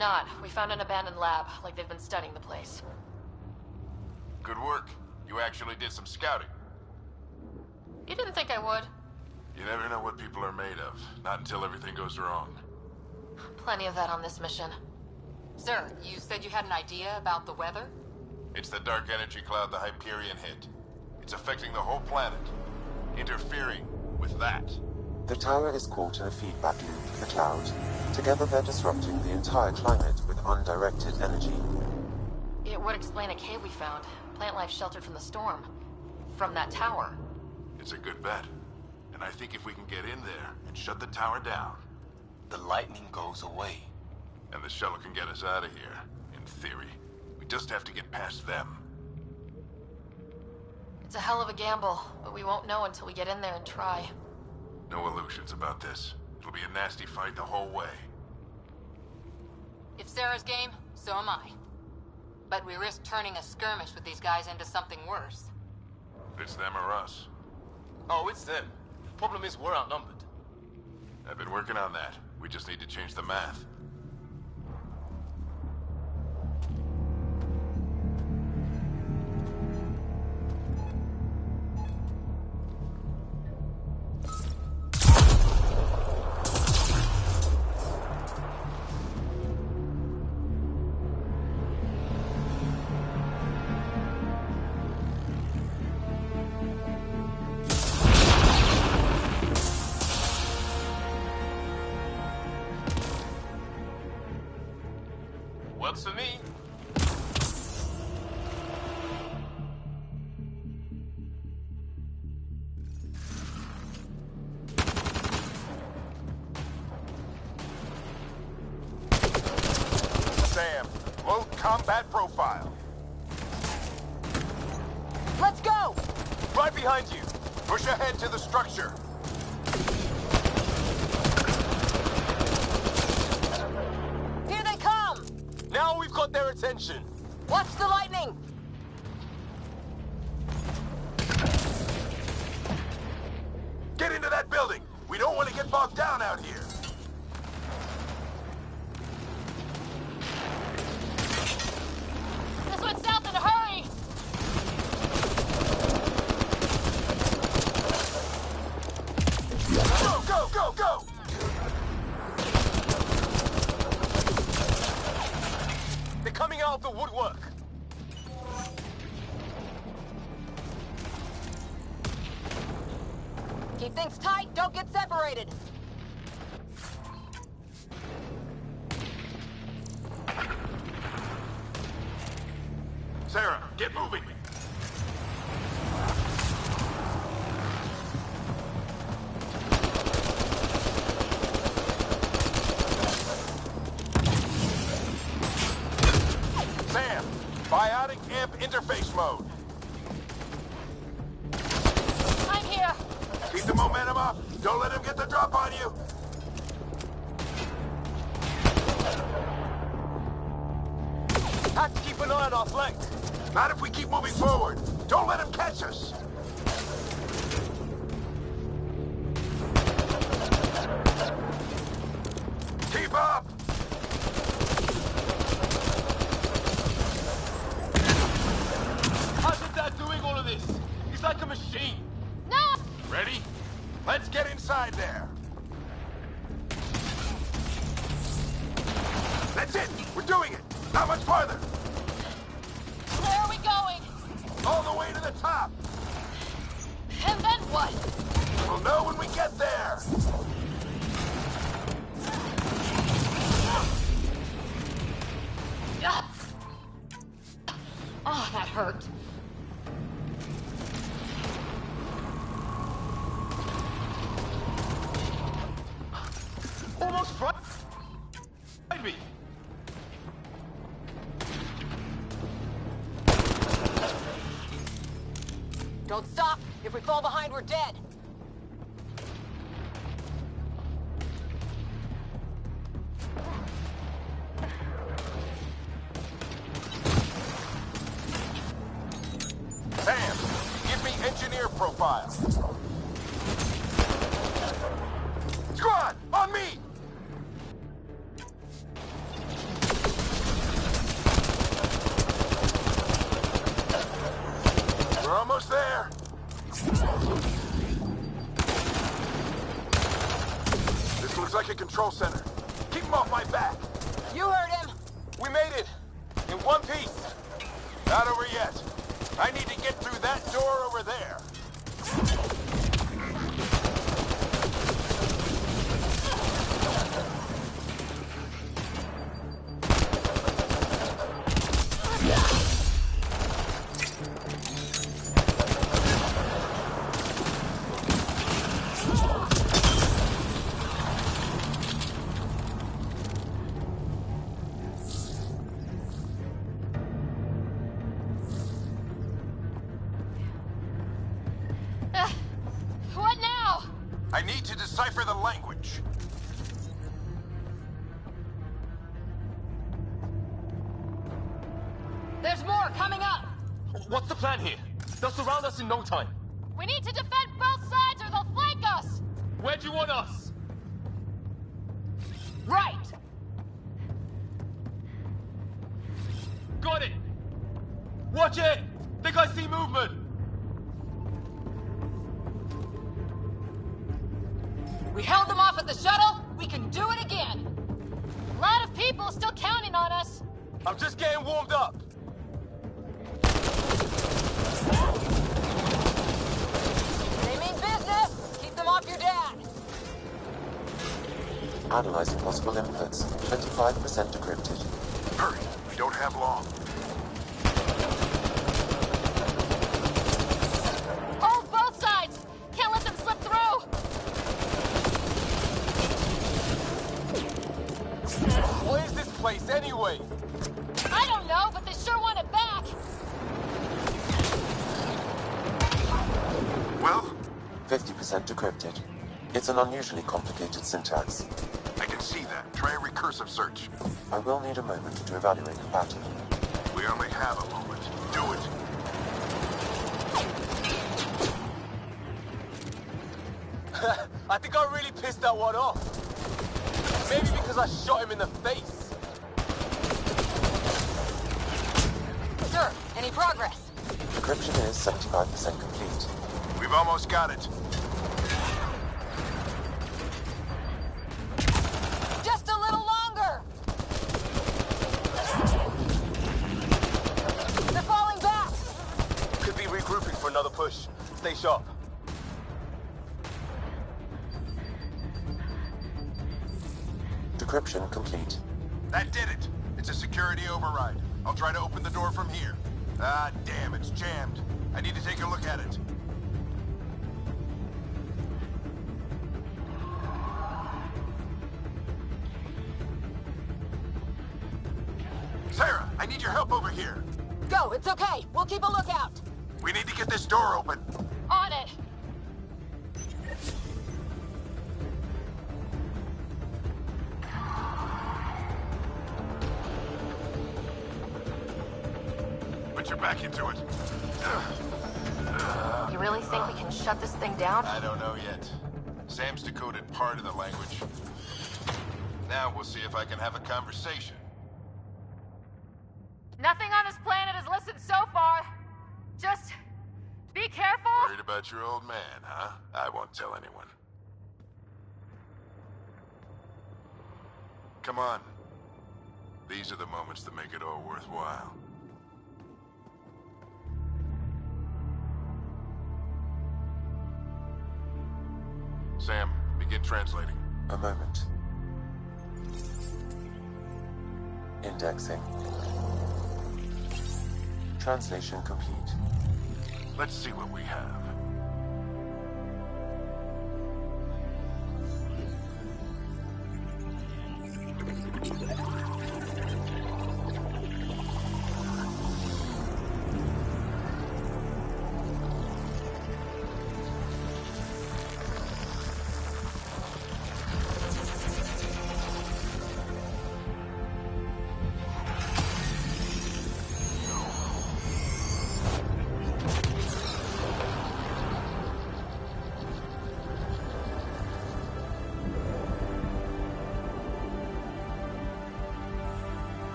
not. We found an abandoned lab, like they've been studying the place. Good work. You actually did some scouting. You didn't think I would? You never know what people are made of. Not until everything goes wrong. Plenty of that on this mission. Sir, you said you had an idea about the weather? It's the dark energy cloud the Hyperion hit. It's affecting the whole planet. Interfering with that. The tower is caught in a feedback loop with the cloud. Together they're disrupting the entire climate with undirected energy. It would explain a cave we found. Plant life sheltered from the storm. From that tower. It's a good bet. And I think if we can get in there and shut the tower down... The lightning goes away. And the shuttle can get us out of here, in theory. We just have to get past them. It's a hell of a gamble, but we won't know until we get in there and try. No illusions about this. It'll be a nasty fight the whole way. If Sarah's game, so am I. But we risk turning a skirmish with these guys into something worse. It's them or us. Oh, it's them. Problem is, we're outnumbered. I've been working on that. We just need to change the math. Works for me. Sam, low combat profile. Let's go! Right behind you. Push ahead to the structure. Here they come! Now we've got their attention. Watch the lightning! Get into that building. We don't want to get bogged down out here. This went south in a hurry! Go, go, go, go! They're coming out of the woodwork. Keep things tight, don't get separated. Sarah, get moving. Sam, biotic amp interface mode. I'm here! Keep the momentum up. Don't let him get the drop on you. Have to keep an eye on our flank. Not if we keep moving forward. Don't let him catch us. Keep up. How's your dad doing all of this? He's like a machine. No! Ready? Let's get inside there. That's it. We're doing it. Not much farther. Where are we going? All the way to the top. And then what? We'll know when we get there. Oh, that hurt. Almost fried me. Don't stop. If we fall behind, we're dead. Sam, give me engineer profile. Squad, on me! Looks like a control center. Keep him off my back. You heard him. We made it! In one piece! Not over yet. I need to get through that door over there. What now? I need to decipher the language. There's more coming up. What's the plan here? They'll surround us in no time. We need to defend both sides or they'll flank us. Where do you want us? Right. Got it! Watch it! Think I see movement! We held them off at the shuttle. We can do it again. A lot of people still counting on us. I'm just getting warmed up. They mean business. Keep them off your dad. Analyzing possible inputs. 25% decrypted. Hurry, we don't have long. Hold both sides. Can't let them slip through. What is this place anyway? I don't know, but they sure want it back. Well? 50% decrypted. It's an unusually complicated syntax. I can see that. Try a recursive search. I will need a moment to evaluate the pattern. We only have a moment. Do it. I think I really pissed that one off. Maybe because I shot him in the face. Sir, any progress? Decryption is 75% complete. We've almost got it. Just a little longer. They're falling back. Could be regrouping for another push. Stay sharp. Decryption complete. That did it. It's a security override. I'll try to open the door from here. Ah, damn, it's jammed. I need to take a look at it. Sarah, I need your help over here. Go, it's okay. We'll keep a lookout. We need to get this door open. On it. Put your back into it. You really think we can shut this thing down? I don't know yet. Sam's decoded part of the language. Now we'll see if I can have a conversation. Nothing on this planet has listened so far. Just be careful. Worried about your old man, huh? I won't tell anyone. Come on. These are the moments that make it all worthwhile. Sam, begin translating. A moment. Indexing. Translation complete. Let's see what we have.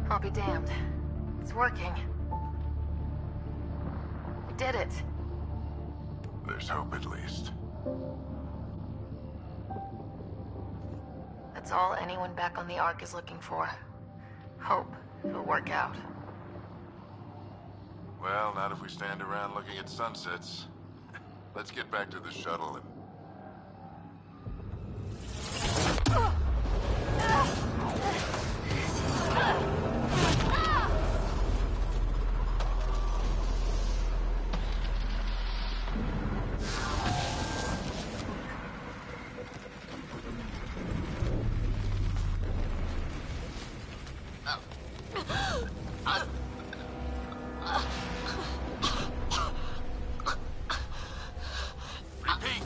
I'll be damned. It's working. We did it. There's hope at least. That's all anyone back on the Ark is looking for. Hope it'll work out. Well, not if we stand around looking at sunsets. Let's get back to the shuttle and... Repeat!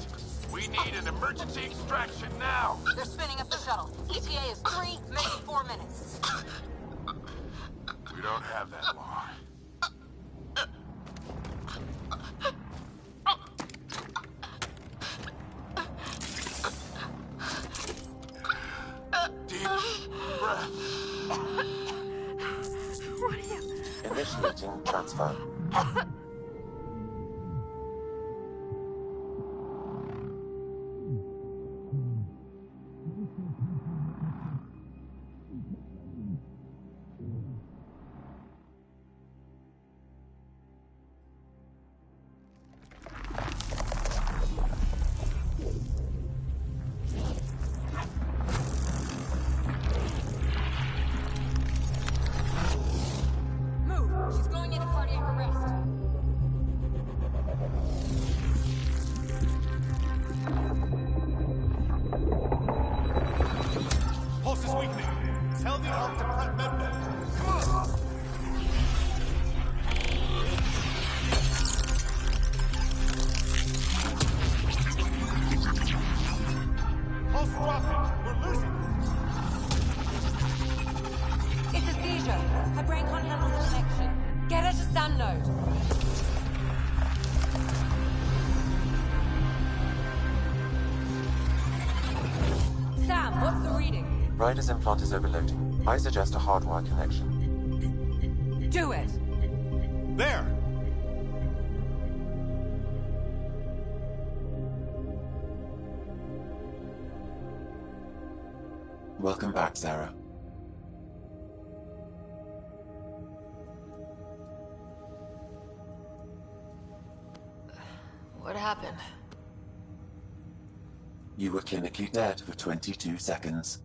We need an emergency extraction now! They're spinning up the shuttle. ETA is 3, maybe 4 minutes. We don't have that long. Deep breath. What are you... Initiating transfer. Move! She's going into cardiac arrest. Pulse is weakening. Tell the Ark to prep medbay. Come on! Pulse dropping. We're losing. It's a seizure. Her brain can't handle the connection. Get her to Sam node. Sam, what's the reading? Ryder's implant is overloading. I suggest a hardwire connection. Do it. There! Welcome back, Sarah. What happened? You were clinically dead for 22 seconds.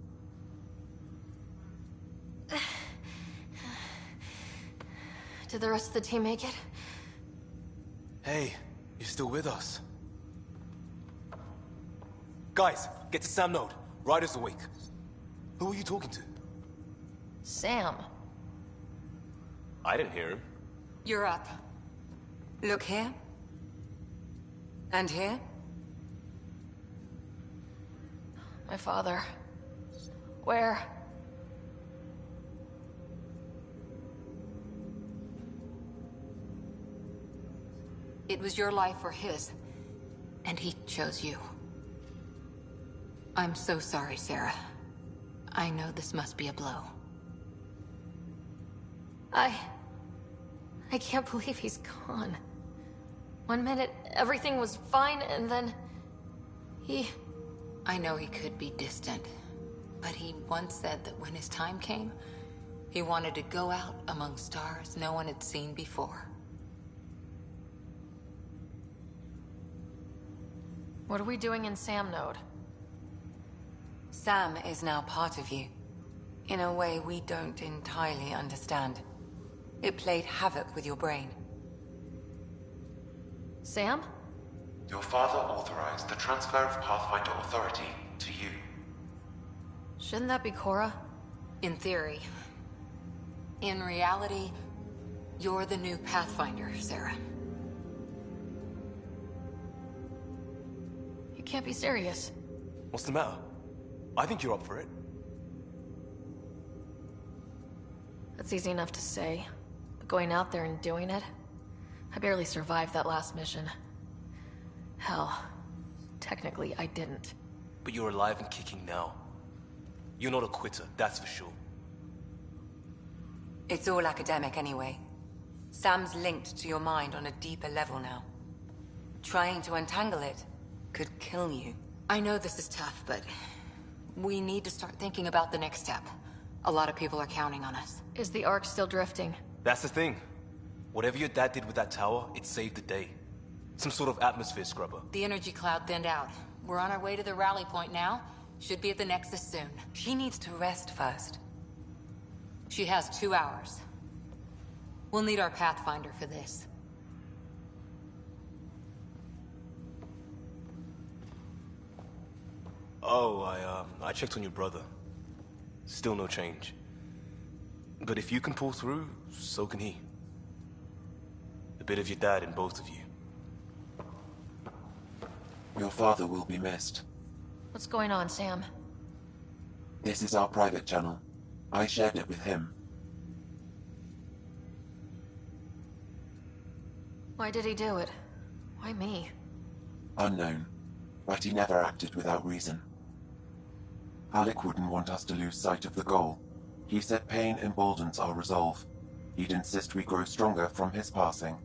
Did the rest of the team make it? Hey, you're still with us. Guys, get to Sam node. Ryder's awake. Who are you talking to? Sam. I didn't hear him. You're up. Look here. And here. My father. Where? It was your life or his. And he chose you. I'm so sorry, Sarah. I know this must be a blow. I can't believe he's gone. 1 minute, everything was fine, and then... I know he could be distant, but he once said that when his time came, he wanted to go out among stars no one had seen before. What are we doing in Sam node? Sam is now part of you, in a way we don't entirely understand. It played havoc with your brain. Sam? Your father authorized the transfer of Pathfinder authority to you. Shouldn't that be Cora? In theory. In reality, you're the new Pathfinder, Sarah. You can't be serious. What's the matter? I think you're up for it. That's easy enough to say. But going out there and doing it? I barely survived that last mission. Hell, technically I didn't. But you're alive and kicking now. You're not a quitter, that's for sure. It's all academic anyway. Sam's linked to your mind on a deeper level now. Trying to untangle it could kill you. I know this is tough, but we need to start thinking about the next step. A lot of people are counting on us. Is the Ark still drifting? That's the thing. Whatever your dad did with that tower, it saved the day. Some sort of atmosphere scrubber. The energy cloud thinned out. We're on our way to the rally point now. Should be at the Nexus soon. She needs to rest first. She has 2 hours. We'll need our Pathfinder for this. Oh, I checked on your brother. Still no change. But if you can pull through, so can he. A bit of your dad in both of you. Your father will be missed. What's going on, Sam? This is our private channel. I shared it with him. Why did he do it? Why me? Unknown, but he never acted without reason. Alec wouldn't want us to lose sight of the goal. He said pain emboldens our resolve. He'd insist we grow stronger from his passing.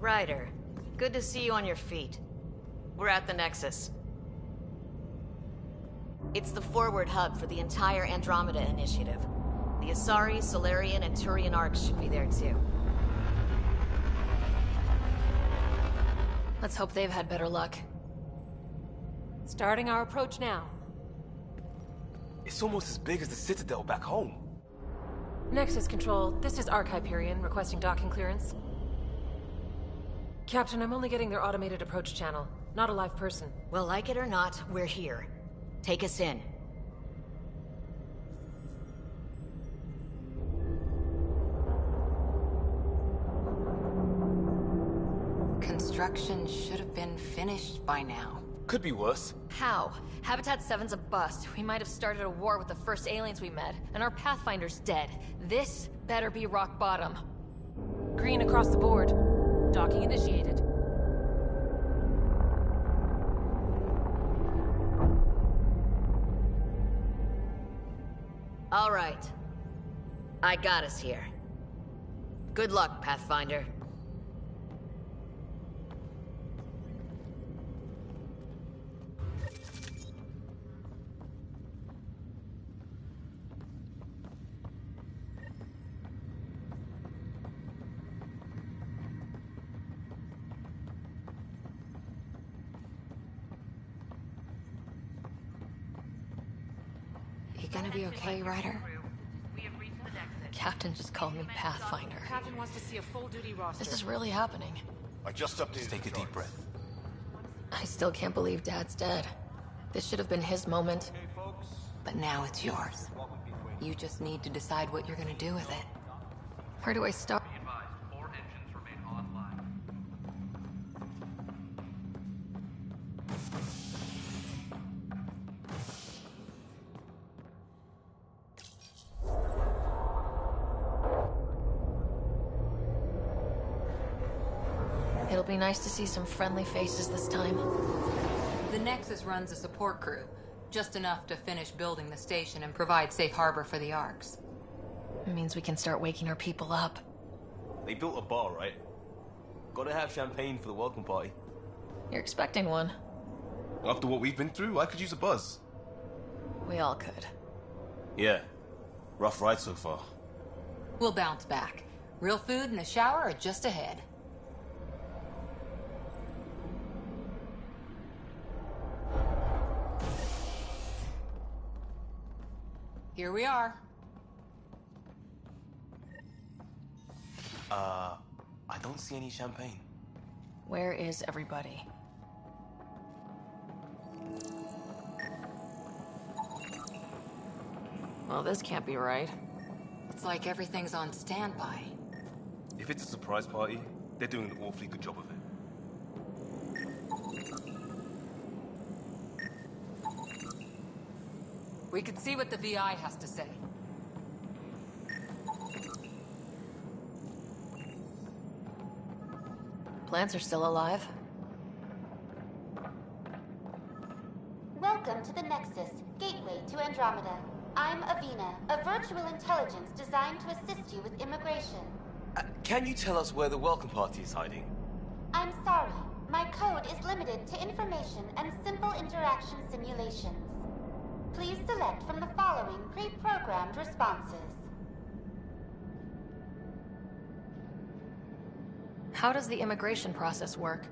Ryder, good to see you on your feet. We're at the Nexus. It's the forward hub for the entire Andromeda initiative. The Asari, Solarian, and Turian arcs should be there too. Let's hope they've had better luck. Starting our approach now. It's almost as big as the Citadel back home. Nexus Control, this is Arc Hyperion, requesting docking clearance. Captain, I'm only getting their automated approach channel, not a live person. Well, like it or not, we're here. Take us in. Construction should have been finished by now. Could be worse. How? Habitat 7's a bust. We might have started a war with the first aliens we met, and our Pathfinder's dead. This better be rock bottom. Green across the board. Docking initiated. All right. I got us here. Good luck, Pathfinder. You gonna be okay, Ryder? Captain just called me Pathfinder. Captain wants to see a full-duty roster. This is really happening. I just updated. Just take a deep breath. I still can't believe Dad's dead. This should have been his moment. But now it's yours. You just need to decide what you're gonna do with it. Where do I start? It'll be nice to see some friendly faces this time. The Nexus runs a support crew. Just enough to finish building the station and provide safe harbor for the Arks. It means we can start waking our people up. They built a bar, right? Gotta have champagne for the welcome party. You're expecting one. After what we've been through, I could use a buzz. We all could. Yeah. Rough ride so far. We'll bounce back. Real food and a shower are just ahead. Here we are. I don't see any champagne. Where is everybody? Well, this can't be right. It's like everything's on standby. If it's a surprise party, they're doing an awfully good job of it. We could see what the VI has to say. Plants are still alive. Welcome to the Nexus, gateway to Andromeda. I'm Avina, a virtual intelligence designed to assist you with immigration. Can you tell us where the welcome party is hiding? I'm sorry. My code is limited to information and simple interaction simulations. Please select from the following pre-programmed responses. How does the immigration process work?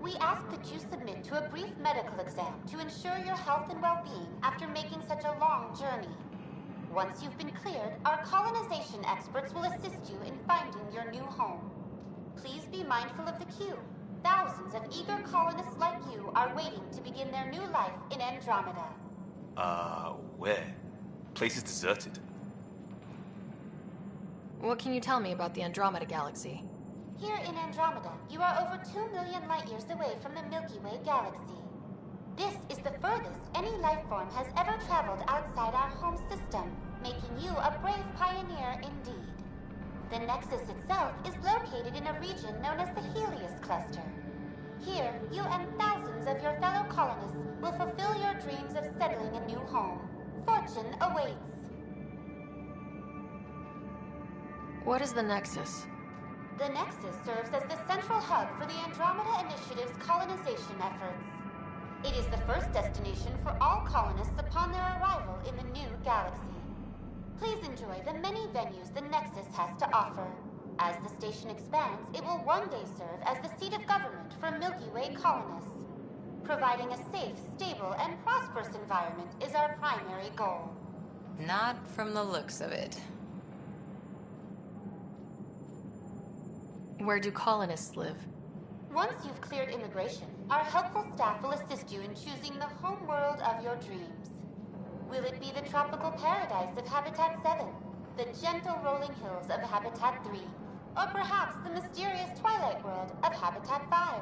We ask that you submit to a brief medical exam to ensure your health and well-being after making such a long journey. Once you've been cleared, our colonization experts will assist you in finding your new home. Please be mindful of the queue. Thousands of eager colonists like you are waiting to begin their new life in Andromeda. Where? Place is deserted. What can you tell me about the Andromeda galaxy? Here in Andromeda, you are over 2 million light-years away from the Milky Way galaxy. This is the furthest any life form has ever traveled outside our home system, making you a brave pioneer indeed. The Nexus itself is located in a region known as the Helios Cluster. Here, you and thousands of your fellow colonists will fulfill your dreams of settling a new home. Fortune awaits. What is the Nexus? The Nexus serves as the central hub for the Andromeda Initiative's colonization efforts. It is the first destination for all colonists upon their arrival in the new galaxy. Please enjoy the many venues the Nexus has to offer. As the station expands, it will one day serve as the seat of government for Milky Way colonists. Providing a safe, stable, and prosperous environment is our primary goal. Not from the looks of it. Where do colonists live? Once you've cleared immigration, our helpful staff will assist you in choosing the home world of your dreams. Will it be the tropical paradise of Habitat 7, the gentle rolling hills of Habitat 3, or perhaps the mysterious twilight world of Habitat 5?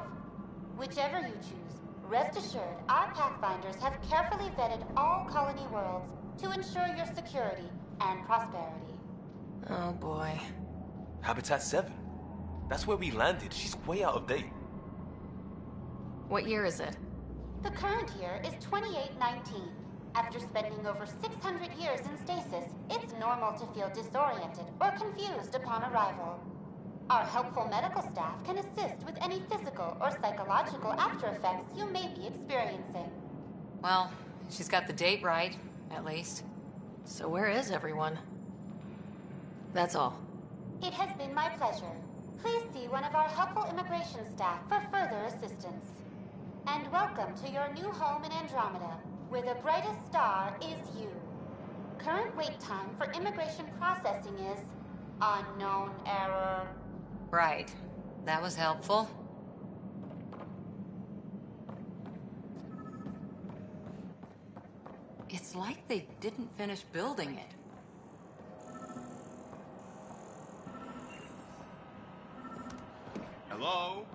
Whichever you choose, rest assured our Pathfinders have carefully vetted all colony worlds to ensure your security and prosperity. Oh boy. Habitat 7? That's where we landed. She's way out of date. What year is it? The current year is 2819. After spending over 600 years in stasis, it's normal to feel disoriented or confused upon arrival. Our helpful medical staff can assist with any physical or psychological aftereffects you may be experiencing. Well, she's got the date right, at least. So where is everyone? That's all. It has been my pleasure. Please see one of our helpful immigration staff for further assistance. And welcome to your new home in Andromeda, where the brightest star is you. Current wait time for immigration processing is unknown error. Right. That was helpful. It's like they didn't finish building it. Hello?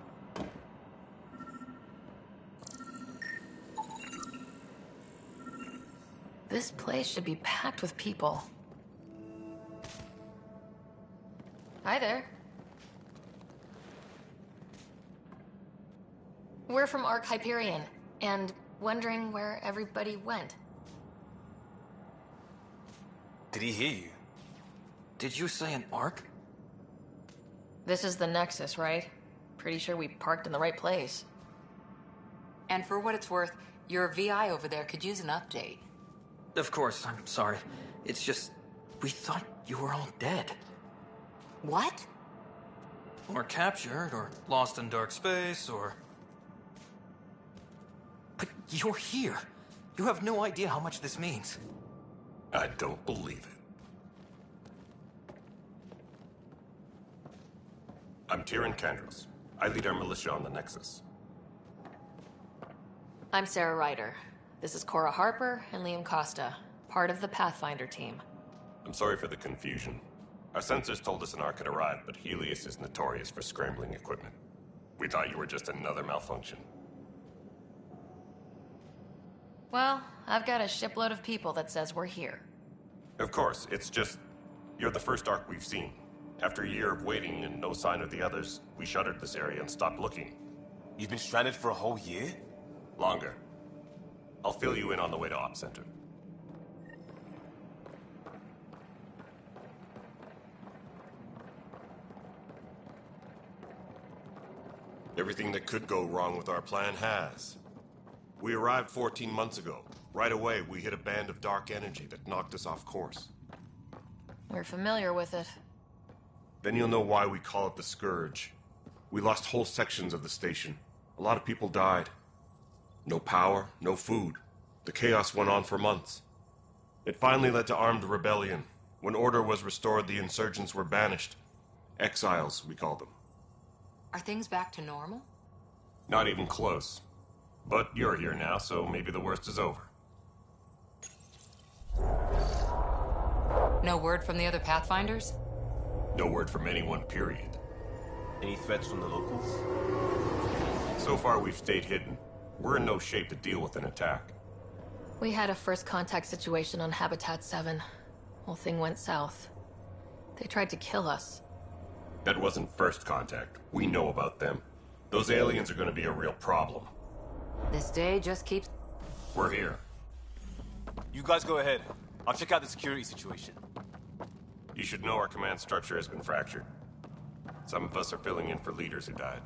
This place should be packed with people. Hi there. We're from Ark Hyperion, and wondering where everybody went. Did he hear you? Did you say an Ark? This is the Nexus, right? Pretty sure we parked in the right place. And for what it's worth, your VI over there could use an update. Of course, I'm sorry. It's just, we thought you were all dead. What? Or captured, or lost in dark space, or... But you're here. You have no idea how much this means. I don't believe it. I'm Tyrion Kandros. I lead our militia on the Nexus. I'm Sarah Ryder. This is Cora Harper and Liam Costa, part of the Pathfinder team. I'm sorry for the confusion. Our sensors told us an Ark had arrived, but Helios is notorious for scrambling equipment. We thought you were just another malfunction. Well, I've got a shipload of people that says we're here. Of course, it's just... You're the first Ark we've seen. After a year of waiting and no sign of the others, we shuttered this area and stopped looking. You've been stranded for a whole year? Longer. I'll fill you in on the way to Op Center. Everything that could go wrong with our plan has. We arrived 14 months ago. Right away, we hit a band of dark energy that knocked us off course. We're familiar with it. Then you'll know why we call it the Scourge. We lost whole sections of the station. A lot of people died. No power, no food. The chaos went on for months. It finally led to armed rebellion. When order was restored, the insurgents were banished. Exiles, we call them. Are things back to normal? Not even close. But you're here now, so maybe the worst is over. No word from the other Pathfinders? No word from anyone, period. Any threats from the locals? So far, we've stayed hidden. We're in no shape to deal with an attack. We had a first contact situation on Habitat 7. Whole thing went south. They tried to kill us. That wasn't first contact. We know about them. Those aliens are gonna be a real problem. This day just keeps... We're here. You guys go ahead. I'll check out the security situation. You should know our command structure has been fractured. Some of us are filling in for leaders who died.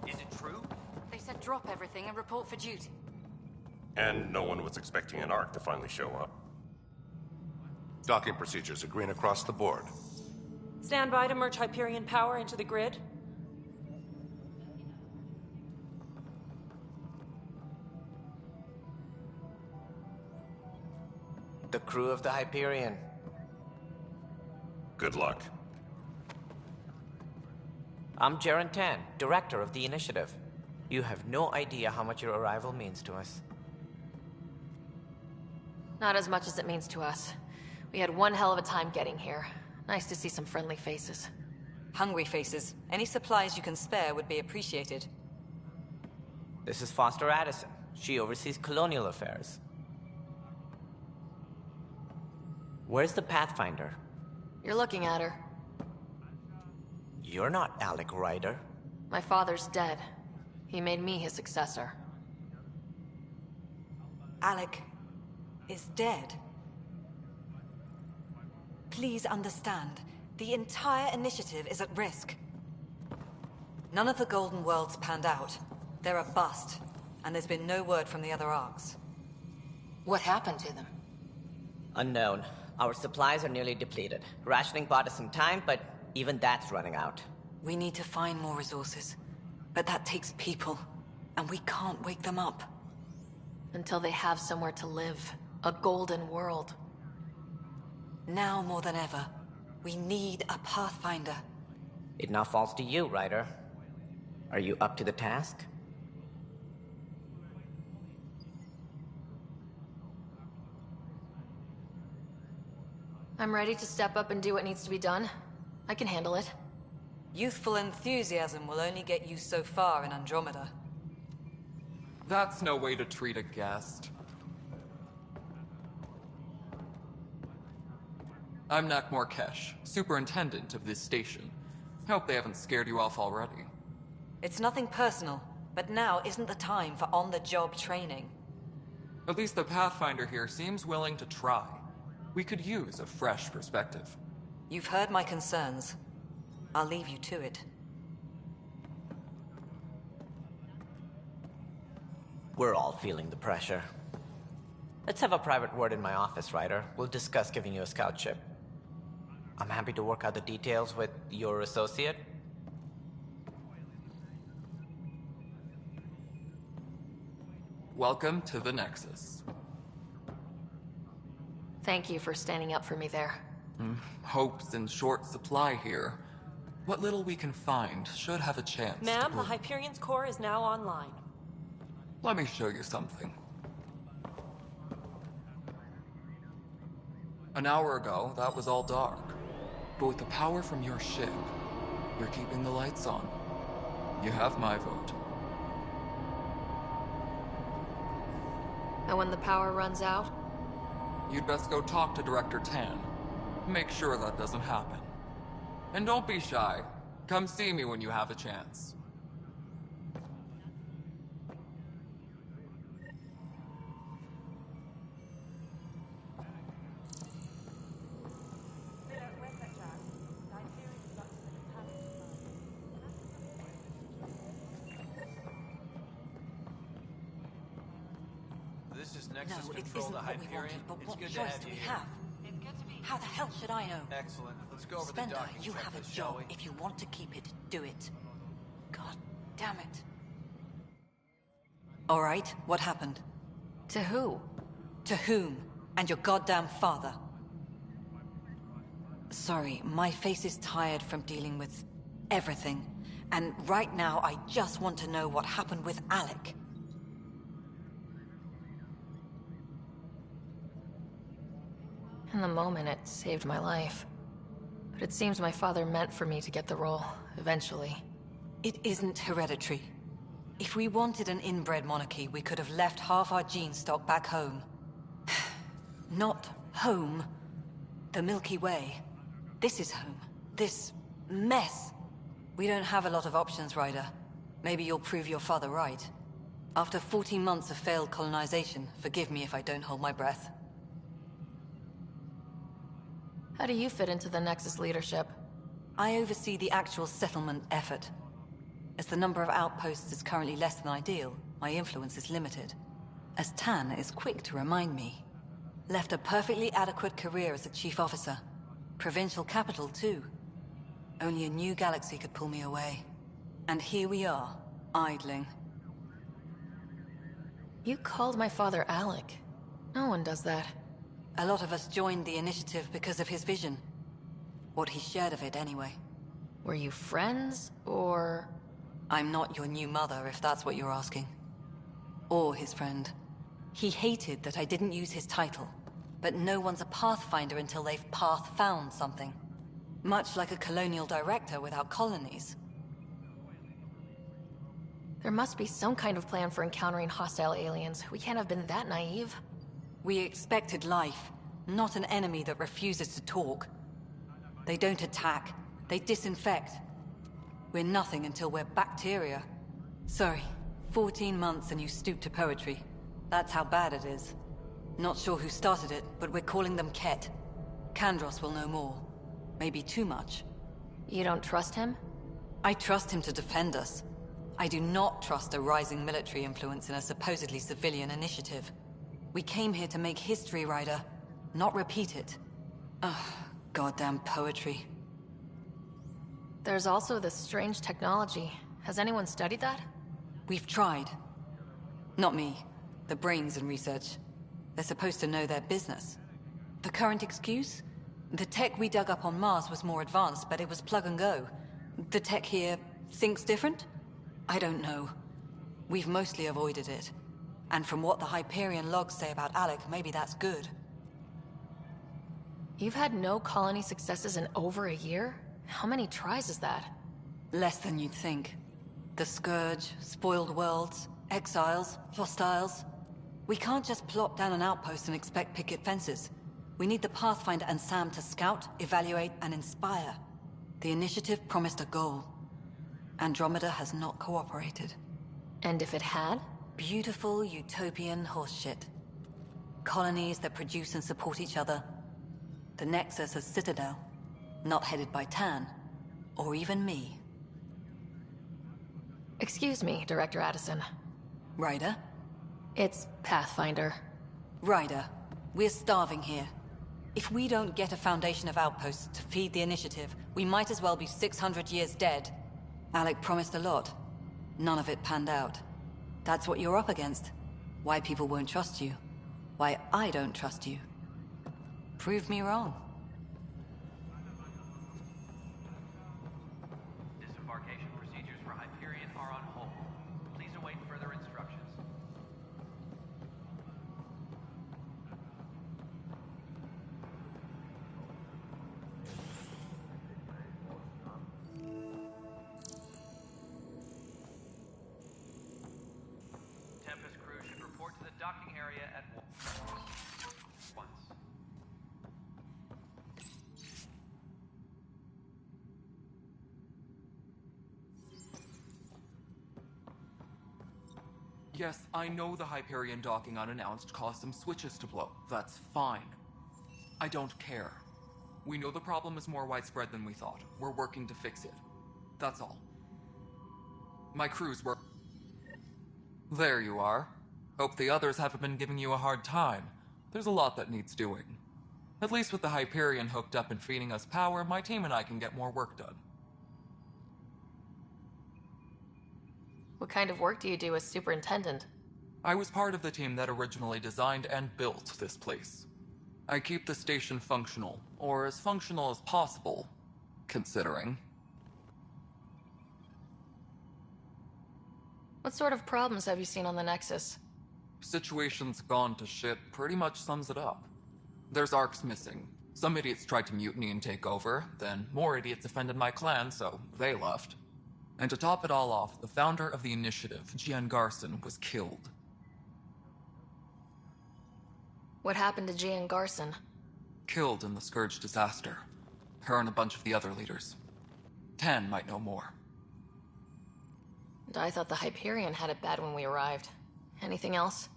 Is it true? They said drop everything and report for duty. And no one was expecting an Ark to finally show up. Docking procedures are green across the board. Stand by to merge Hyperion power into the grid. The crew of the Hyperion. Good luck. I'm Jaren Tan, director of the initiative. You have no idea how much your arrival means to us. Not as much as it means to us. We had one hell of a time getting here. Nice to see some friendly faces. Hungry faces. Any supplies you can spare would be appreciated. This is Foster Addison. She oversees colonial affairs. Where's the Pathfinder? You're looking at her. You're not Alec Ryder. My father's dead. He made me his successor. Alec is dead. Please understand, the entire initiative is at risk. None of the Golden Worlds panned out. They're a bust, and there's been no word from the other arcs. What happened to them? Unknown. Our supplies are nearly depleted. Rationing bought us some time, but even that's running out. We need to find more resources, but that takes people, and we can't wake them up. Until they have somewhere to live. A golden world. Now more than ever, we need a Pathfinder. It now falls to you, Ryder. Are you up to the task? I'm ready to step up and do what needs to be done. I can handle it. Youthful enthusiasm will only get you so far in Andromeda. That's no way to treat a guest. I'm Nak Morkesh, superintendent of this station. Hope they haven't scared you off already. It's nothing personal, but now isn't the time for on-the-job training. At least the Pathfinder here seems willing to try. We could use a fresh perspective. You've heard my concerns. I'll leave you to it. We're all feeling the pressure. Let's have a private word in my office, Ryder. We'll discuss giving you a scout ship. I'm happy to work out the details with your associate. Welcome to the Nexus. Thank you for standing up for me there. Hope's in short supply here. What little we can find should have a chance. Ma'am, the Hyperion's core is now online. Let me show you something. An hour ago, that was all dark. But with the power from your ship, you're keeping the lights on. You have my vote. And when the power runs out? You'd best go talk to Director Tan. Make sure that doesn't happen. And don't be shy. Come see me when you have a chance. This is Nexus No, it Control isn't to what we Hyperion. wanted, but It's what good to choice have do you we here. have? How the hell should I know? Excellent. Let's go over Spender, the docking you have a checklist, shall job. we? If you want to keep it, do it. God damn it. All right, what happened? To who? To whom? And your goddamn father. Sorry, my face is tired from dealing with everything. And right now, I just want to know what happened with Alec. In the moment, it saved my life. But it seems my father meant for me to get the role, eventually. It isn't hereditary. If we wanted an inbred monarchy, we could have left half our gene stock back home. Not home. The Milky Way. This is home. This mess. We don't have a lot of options, Ryder. Maybe you'll prove your father right. After 14 months of failed colonization, forgive me if I don't hold my breath. How do you fit into the Nexus leadership? I oversee the actual settlement effort. As the number of outposts is currently less than ideal, my influence is limited. As Tan is quick to remind me. Left a perfectly adequate career as a chief officer. Provincial capital, too. Only a new galaxy could pull me away. And here we are, idling. You called my father Alec. No one does that. A lot of us joined the initiative because of his vision. What he shared of it, anyway. Were you friends, or...? I'm not your new mother, if that's what you're asking. Or his friend. He hated that I didn't use his title. But no one's a Pathfinder until they've path-found something. Much like a colonial director without colonies. There must be some kind of plan for encountering hostile aliens. We can't have been that naive. We expected life, not an enemy that refuses to talk. They don't attack, they disinfect. We're nothing until we're bacteria. Sorry, 14 months and you stoop to poetry. That's how bad it is. Not sure who started it, but we're calling them Ket. Kandros will know more. Maybe too much. You don't trust him? I trust him to defend us. I do not trust a rising military influence in a supposedly civilian initiative. We came here to make history, Ryder, not repeat it. Ugh, goddamn poetry. There's also this strange technology. Has anyone studied that? We've tried. Not me. The brains in research. They're supposed to know their business. The current excuse? The tech we dug up on Mars was more advanced, but it was plug and go. The tech here thinks different? I don't know. We've mostly avoided it. And from what the Hyperion logs say about Alec, maybe that's good. You've had no colony successes in over a year? How many tries is that? Less than you'd think. The Scourge, spoiled worlds, exiles, hostiles. We can't just plop down an outpost and expect picket fences. We need the Pathfinder and Sam to scout, evaluate, and inspire. The initiative promised a goal. Andromeda has not cooperated. And if it had? Beautiful utopian horseshit. Colonies that produce and support each other. The Nexus as Citadel. Not headed by Tan. Or even me. Excuse me, Director Addison. Ryder? It's Pathfinder. Ryder, we're starving here. If we don't get a foundation of outposts to feed the initiative, we might as well be 600 years dead. Alec promised a lot. None of it panned out. That's what you're up against. Why people won't trust you. Why I don't trust you. Prove me wrong. Disembarkation procedures for Hyperion are on hold. Please await further instructions. Tempest crew should report to the docking area at once. Yes, I know the Hyperion docking unannounced caused some switches to blow. That's fine. I don't care. We know the problem is more widespread than we thought. We're working to fix it. That's all. My crews were... There you are. Hope the others haven't been giving you a hard time. There's a lot that needs doing. At least with the Hyperion hooked up and feeding us power, my team and I can get more work done. What kind of work do you do as superintendent? I was part of the team that originally designed and built this place. I keep the station functional, or as functional as possible, considering. What sort of problems have you seen on the Nexus? Situation's gone to shit pretty much sums it up. There's arcs missing. Some idiots tried to mutiny and take over, then more idiots offended my clan, so they left. And to top it all off, the founder of the initiative, Gian Garson, was killed. What happened to Gian Garson? Killed in the Scourge disaster. Her and a bunch of the other leaders. Tan might know more. And I thought the Hyperion had it bad when we arrived. Anything else?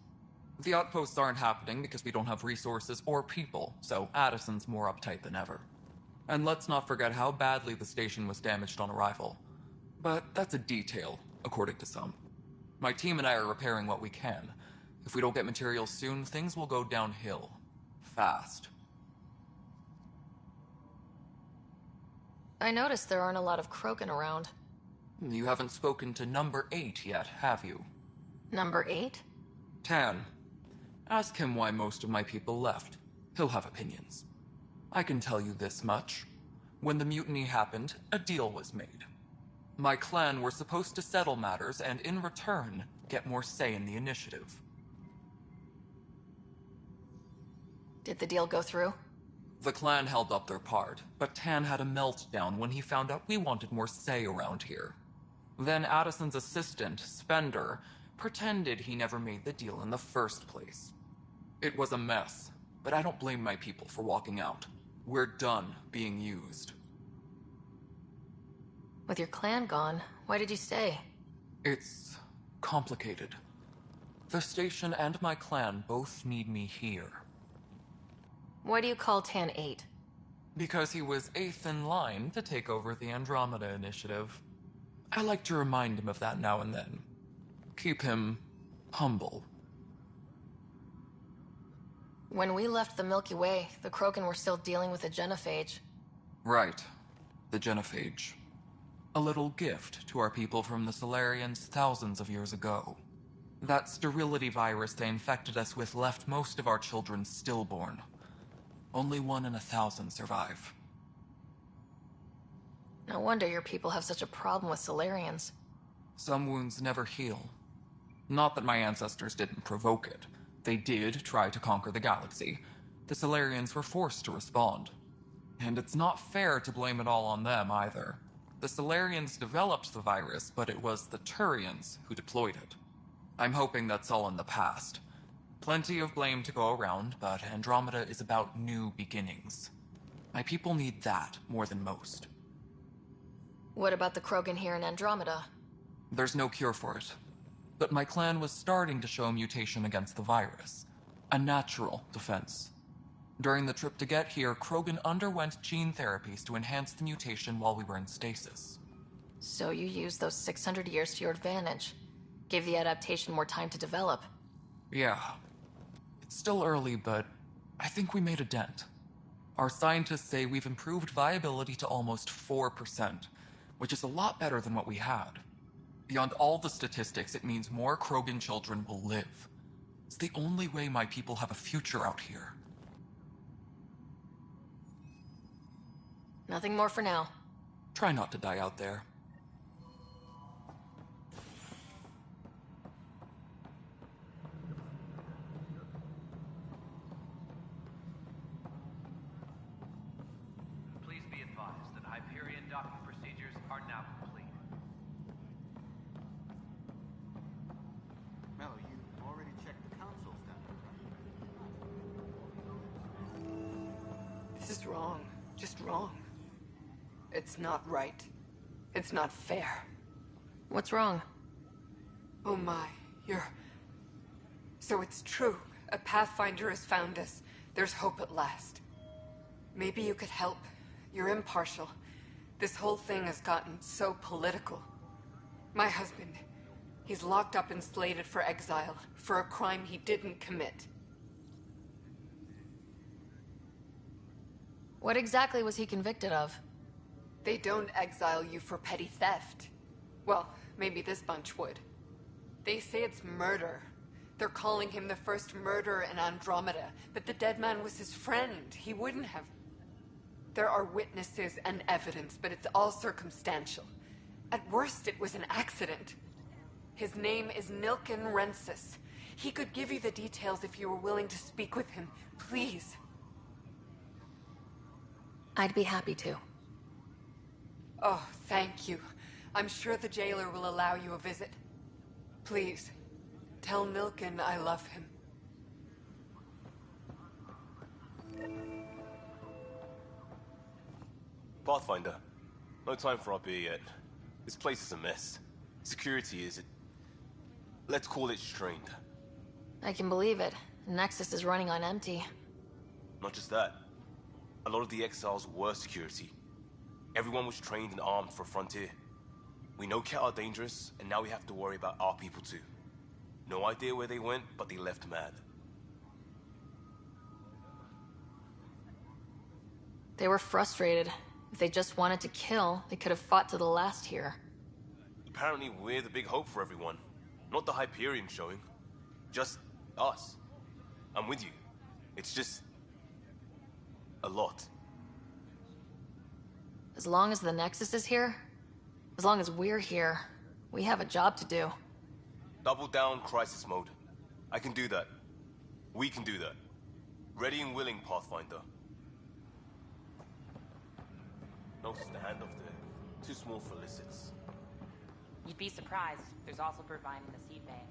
The outposts aren't happening because we don't have resources or people, so Addison's more uptight than ever. And let's not forget how badly the station was damaged on arrival. But that's a detail, according to some. My team and I are repairing what we can. If we don't get materials soon, things will go downhill. Fast. I noticed there aren't a lot of Krogan around. You haven't spoken to number 8 yet, have you? Number 8? Tan. Ask him why most of my people left. He'll have opinions. I can tell you this much. When the mutiny happened, a deal was made. My clan were supposed to settle matters and, in return, get more say in the initiative. Did the deal go through? The clan held up their part, but Tan had a meltdown when he found out we wanted more say around here. Then Addison's assistant, Spender, pretended he never made the deal in the first place. It was a mess, but I don't blame my people for walking out. We're done being used. With your clan gone, why did you stay? It's complicated. The station and my clan both need me here. Why do you call Tan 8? Because he was 8th in line to take over the Andromeda initiative. I like to remind him of that now and then. Keep him humble. When we left the Milky Way, the Krogan were still dealing with the genophage. Right. The genophage. A little gift to our people from the Solarians thousands of years ago. That sterility virus they infected us with left most of our children stillborn. Only 1 in 1,000 survive. No wonder your people have such a problem with Solarians. Some wounds never heal. Not that my ancestors didn't provoke it. They did try to conquer the galaxy. The Solarians were forced to respond. And it's not fair to blame it all on them, either. The Solarians developed the virus, but it was the Turians who deployed it. I'm hoping that's all in the past. Plenty of blame to go around, but Andromeda is about new beginnings. My people need that more than most. What about the Krogan here in Andromeda? There's no cure for it. But my clan was starting to show mutation against the virus. A natural defense. During the trip to get here, Krogan underwent gene therapies to enhance the mutation while we were in stasis. So you used those 600 years to your advantage. Gave the adaptation more time to develop. Yeah. It's still early, but I think we made a dent. Our scientists say we've improved viability to almost 4%, which is a lot better than what we had. Beyond all the statistics, it means more Krogan children will live. It's the only way my people have a future out here. Nothing more for now. Try not to die out there. Please be advised that Hyperion docking procedures are now complete. Mello, you already checked the console status, right? This is wrong. Just wrong. It's not right. It's not fair. What's wrong? Oh my, So it's true. A Pathfinder has found us. There's hope at last. Maybe you could help. You're impartial. This whole thing has gotten so political. My husband, he's locked up and slated for exile for a crime he didn't commit. What exactly was he convicted of? They don't exile you for petty theft. Well, maybe this bunch would. They say it's murder. They're calling him the first murderer in Andromeda, but the dead man was his friend. He wouldn't have. There are witnesses and evidence, but it's all circumstantial. At worst, it was an accident. His name is Nilken Rensis. He could give you the details if you were willing to speak with him. Please. I'd be happy to. Oh, thank you. I'm sure the jailer will allow you a visit. Please, tell Nilken I love him. Pathfinder, no time for our beer yet. This place is a mess. Security is... let's call it strained. I can believe it. Nexus is running on empty. Not just that. A lot of the exiles were security. Everyone was trained and armed for Frontier. We know Ket are dangerous, and now we have to worry about our people too. No idea where they went, but they left mad. They were frustrated. If they just wanted to kill, they could have fought to the last here. Apparently we're the big hope for everyone. Not the Hyperion showing. Just us. I'm with you. It's just... a lot. As long as the Nexus is here, as long as we're here, we have a job to do. Double down crisis mode. I can do that. We can do that. Ready and willing, Pathfinder. Notice the handoff there. Too small for lizards. You'd be surprised. There's also providing the seed bank.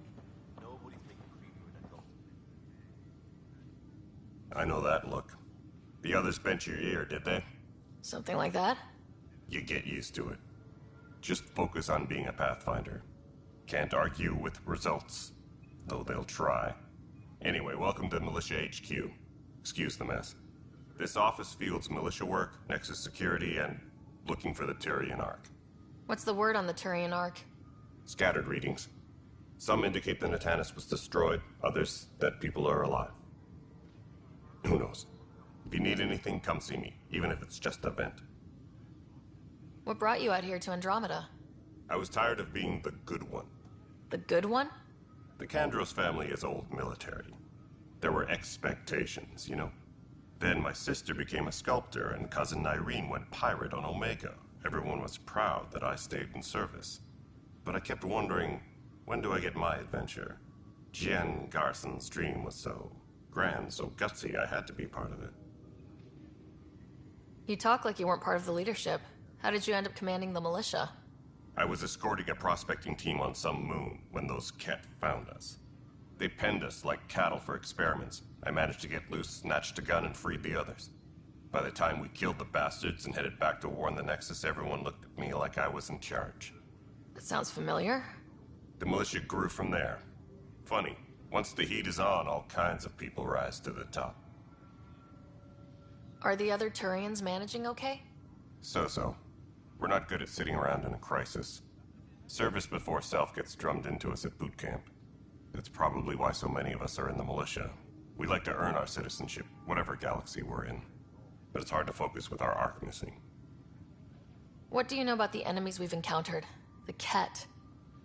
Nobody's making creepier than adults. I know that look. The others bent your ear, did they? Something like that? You get used to it. Just focus on being a Pathfinder. Can't argue with results, though they'll try. Anyway, welcome to Militia HQ. Excuse the mess. This office fields militia work, Nexus security, and looking for the Turian Ark. What's the word on the Turian Ark? Scattered readings. Some indicate the Natanus was destroyed, others that people are alive. Who knows? If you need anything, come see me, even if it's just a vent. What brought you out here to Andromeda? I was tired of being the good one. The good one? The Kandros family is old military. There were expectations, you know? Then my sister became a sculptor, and cousin Irene went pirate on Omega. Everyone was proud that I stayed in service. But I kept wondering, when do I get my adventure? Jen Garson's dream was so grand, so gutsy, I had to be part of it. You talk like you weren't part of the leadership. How did you end up commanding the militia? I was escorting a prospecting team on some moon when those Ket found us. They penned us like cattle for experiments. I managed to get loose, snatched a gun, and freed the others. By the time we killed the bastards and headed back to warn the Nexus, everyone looked at me like I was in charge. That sounds familiar. The militia grew from there. Funny, once the heat is on, all kinds of people rise to the top. Are the other Turians managing okay? So-so. We're not good at sitting around in a crisis. Service before self gets drummed into us at boot camp. That's probably why so many of us are in the militia. We like to earn our citizenship, whatever galaxy we're in. But it's hard to focus with our arc missing. What do you know about the enemies we've encountered? The Ket.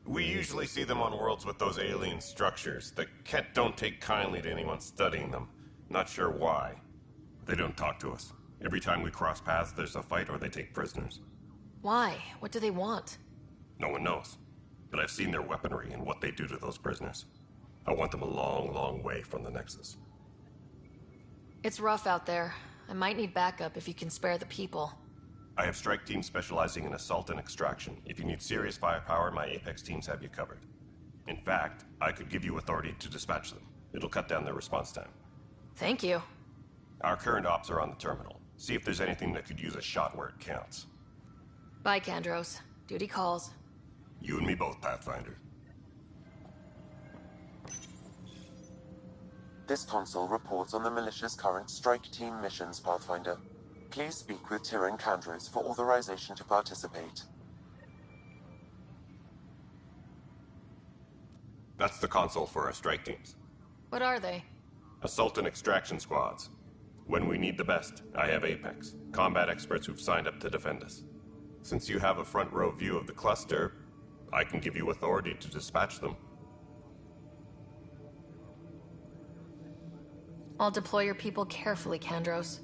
We usually see them on worlds with those alien structures. The Ket don't take kindly to anyone studying them. Not sure why. They don't talk to us. Every time we cross paths, there's a fight or they take prisoners. Why? What do they want? No one knows. But I've seen their weaponry and what they do to those prisoners. I want them a long, long way from the Nexus. It's rough out there. I might need backup if you can spare the people. I have strike teams specializing in assault and extraction. If you need serious firepower, my Apex teams have you covered. In fact, I could give you authority to dispatch them. It'll cut down their response time. Thank you. Our current ops are on the terminal. See if there's anything that could use a shot where it counts. Bye, Kandros. Duty calls. You and me both, Pathfinder. This console reports on the militia's current strike team missions, Pathfinder. Please speak with Tyrion Kandros for authorization to participate. That's the console for our strike teams. What are they? Assault and extraction squads. When we need the best, I have Apex, combat experts who've signed up to defend us. Since you have a front row view of the cluster, I can give you authority to dispatch them. I'll deploy your people carefully, Kandros.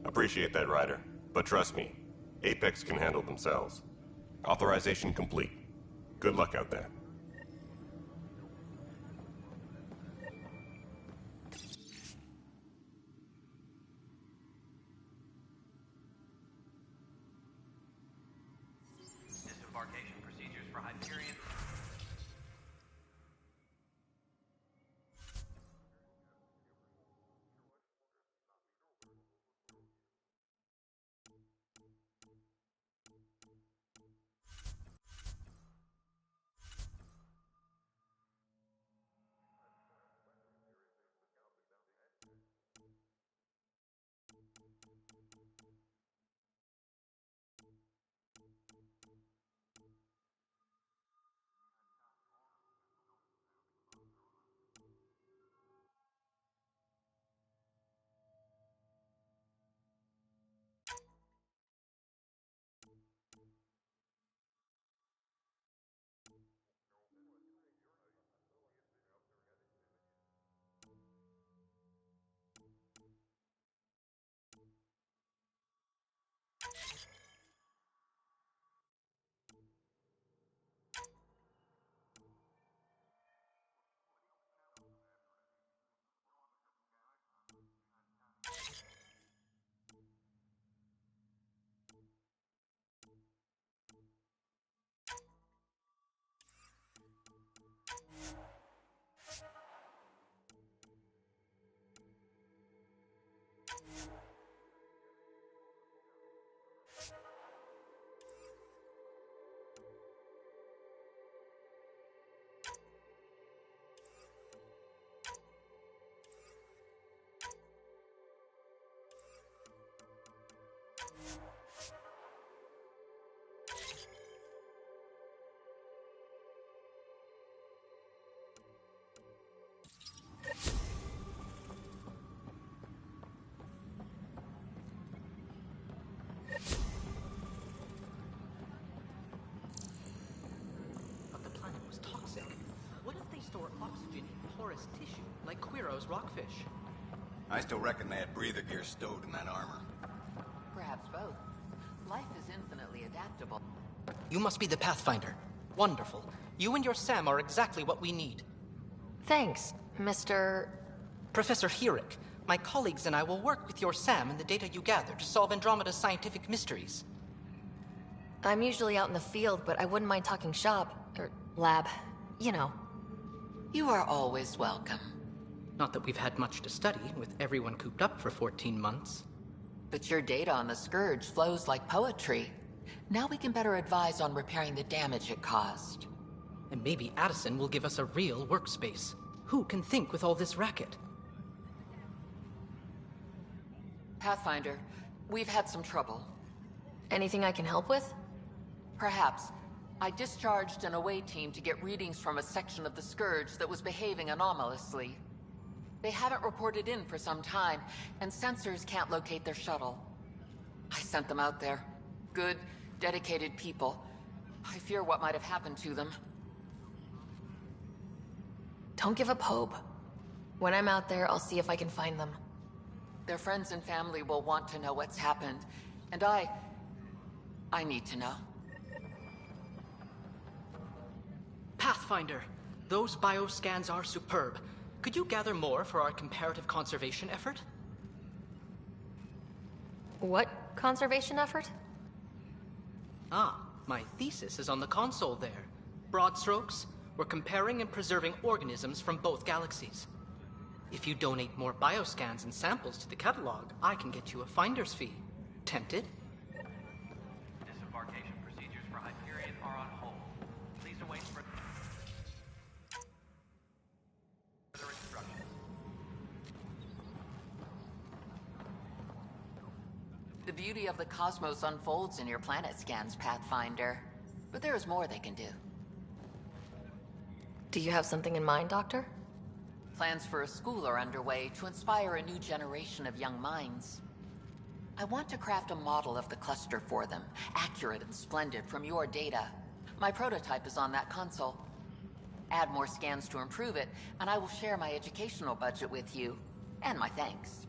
Appreciate that, Ryder. But trust me, Apex can handle themselves. Authorization complete. Good luck out there. Disembarkation procedures for Hyperion. Store oxygen in porous tissue, like Quiro's rockfish. I still reckon they had breather gear stowed in that armor. Perhaps both. Life is infinitely adaptable. You must be the Pathfinder. Wonderful. You and your Sam are exactly what we need. Thanks, Mr. Professor Herrick, my colleagues and I will work with your Sam and the data you gather to solve Andromeda's scientific mysteries. I'm usually out in the field, but I wouldn't mind talking shop, or lab, you know. You are always welcome. Not that we've had much to study, with everyone cooped up for 14 months. But your data on the Scourge flows like poetry. Now we can better advise on repairing the damage it caused. And maybe Addison will give us a real workspace. Who can think with all this racket? Pathfinder, we've had some trouble. Anything I can help with? Perhaps. I discharged an away team to get readings from a section of the Scourge that was behaving anomalously. They haven't reported in for some time, and sensors can't locate their shuttle. I sent them out there. Good, dedicated people. I fear what might have happened to them. Don't give up hope. When I'm out there, I'll see if I can find them. Their friends and family will want to know what's happened, and I need to know. Pathfinder, those bioscans are superb. Could you gather more for our comparative conservation effort? What conservation effort? Ah, my thesis is on the console there. Broad strokes, we're comparing and preserving organisms from both galaxies. If you donate more bioscans and samples to the catalog, I can get you a finder's fee. Tempted? Disembarkation procedures for Hyperion are on hold. Please await further instructions. The beauty of the cosmos unfolds in your planet scans, Pathfinder. But there is more they can do. Do you have something in mind, Doctor? Plans for a school are underway to inspire a new generation of young minds. I want to craft a model of the cluster for them, accurate and splendid from your data. My prototype is on that console. Add more scans to improve it, and I will share my educational budget with you, and my thanks.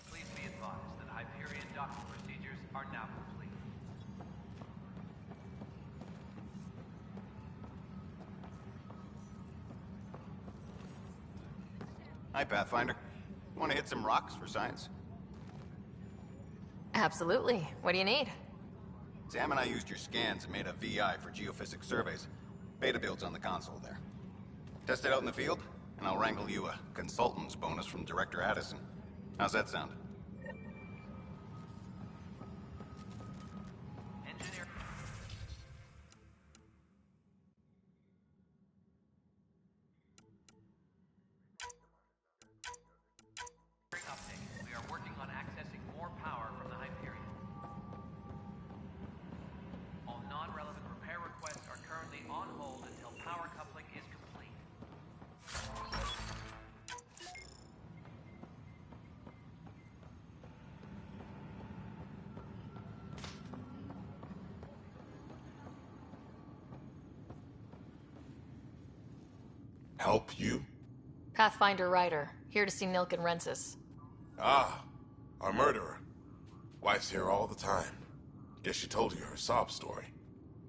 Please be advised that Hyperion docking procedures are now complete. Hi, Pathfinder. Want to hit some rocks for science? Absolutely. What do you need? Sam and I used your scans and made a VI for geophysics surveys. Beta builds on the console there. Test it out in the field, and I'll wrangle you a consultant's bonus from Director Addison. How's that sound? Engineer. Update. We are working on accessing more power from the Hyperion. All non-relevant repair requests are currently on hold until power coupling is complete. Help you? Pathfinder Ryder, here to see Nilk and Rensis. Ah, our murderer. Wife's here all the time. Guess she told you her sob story.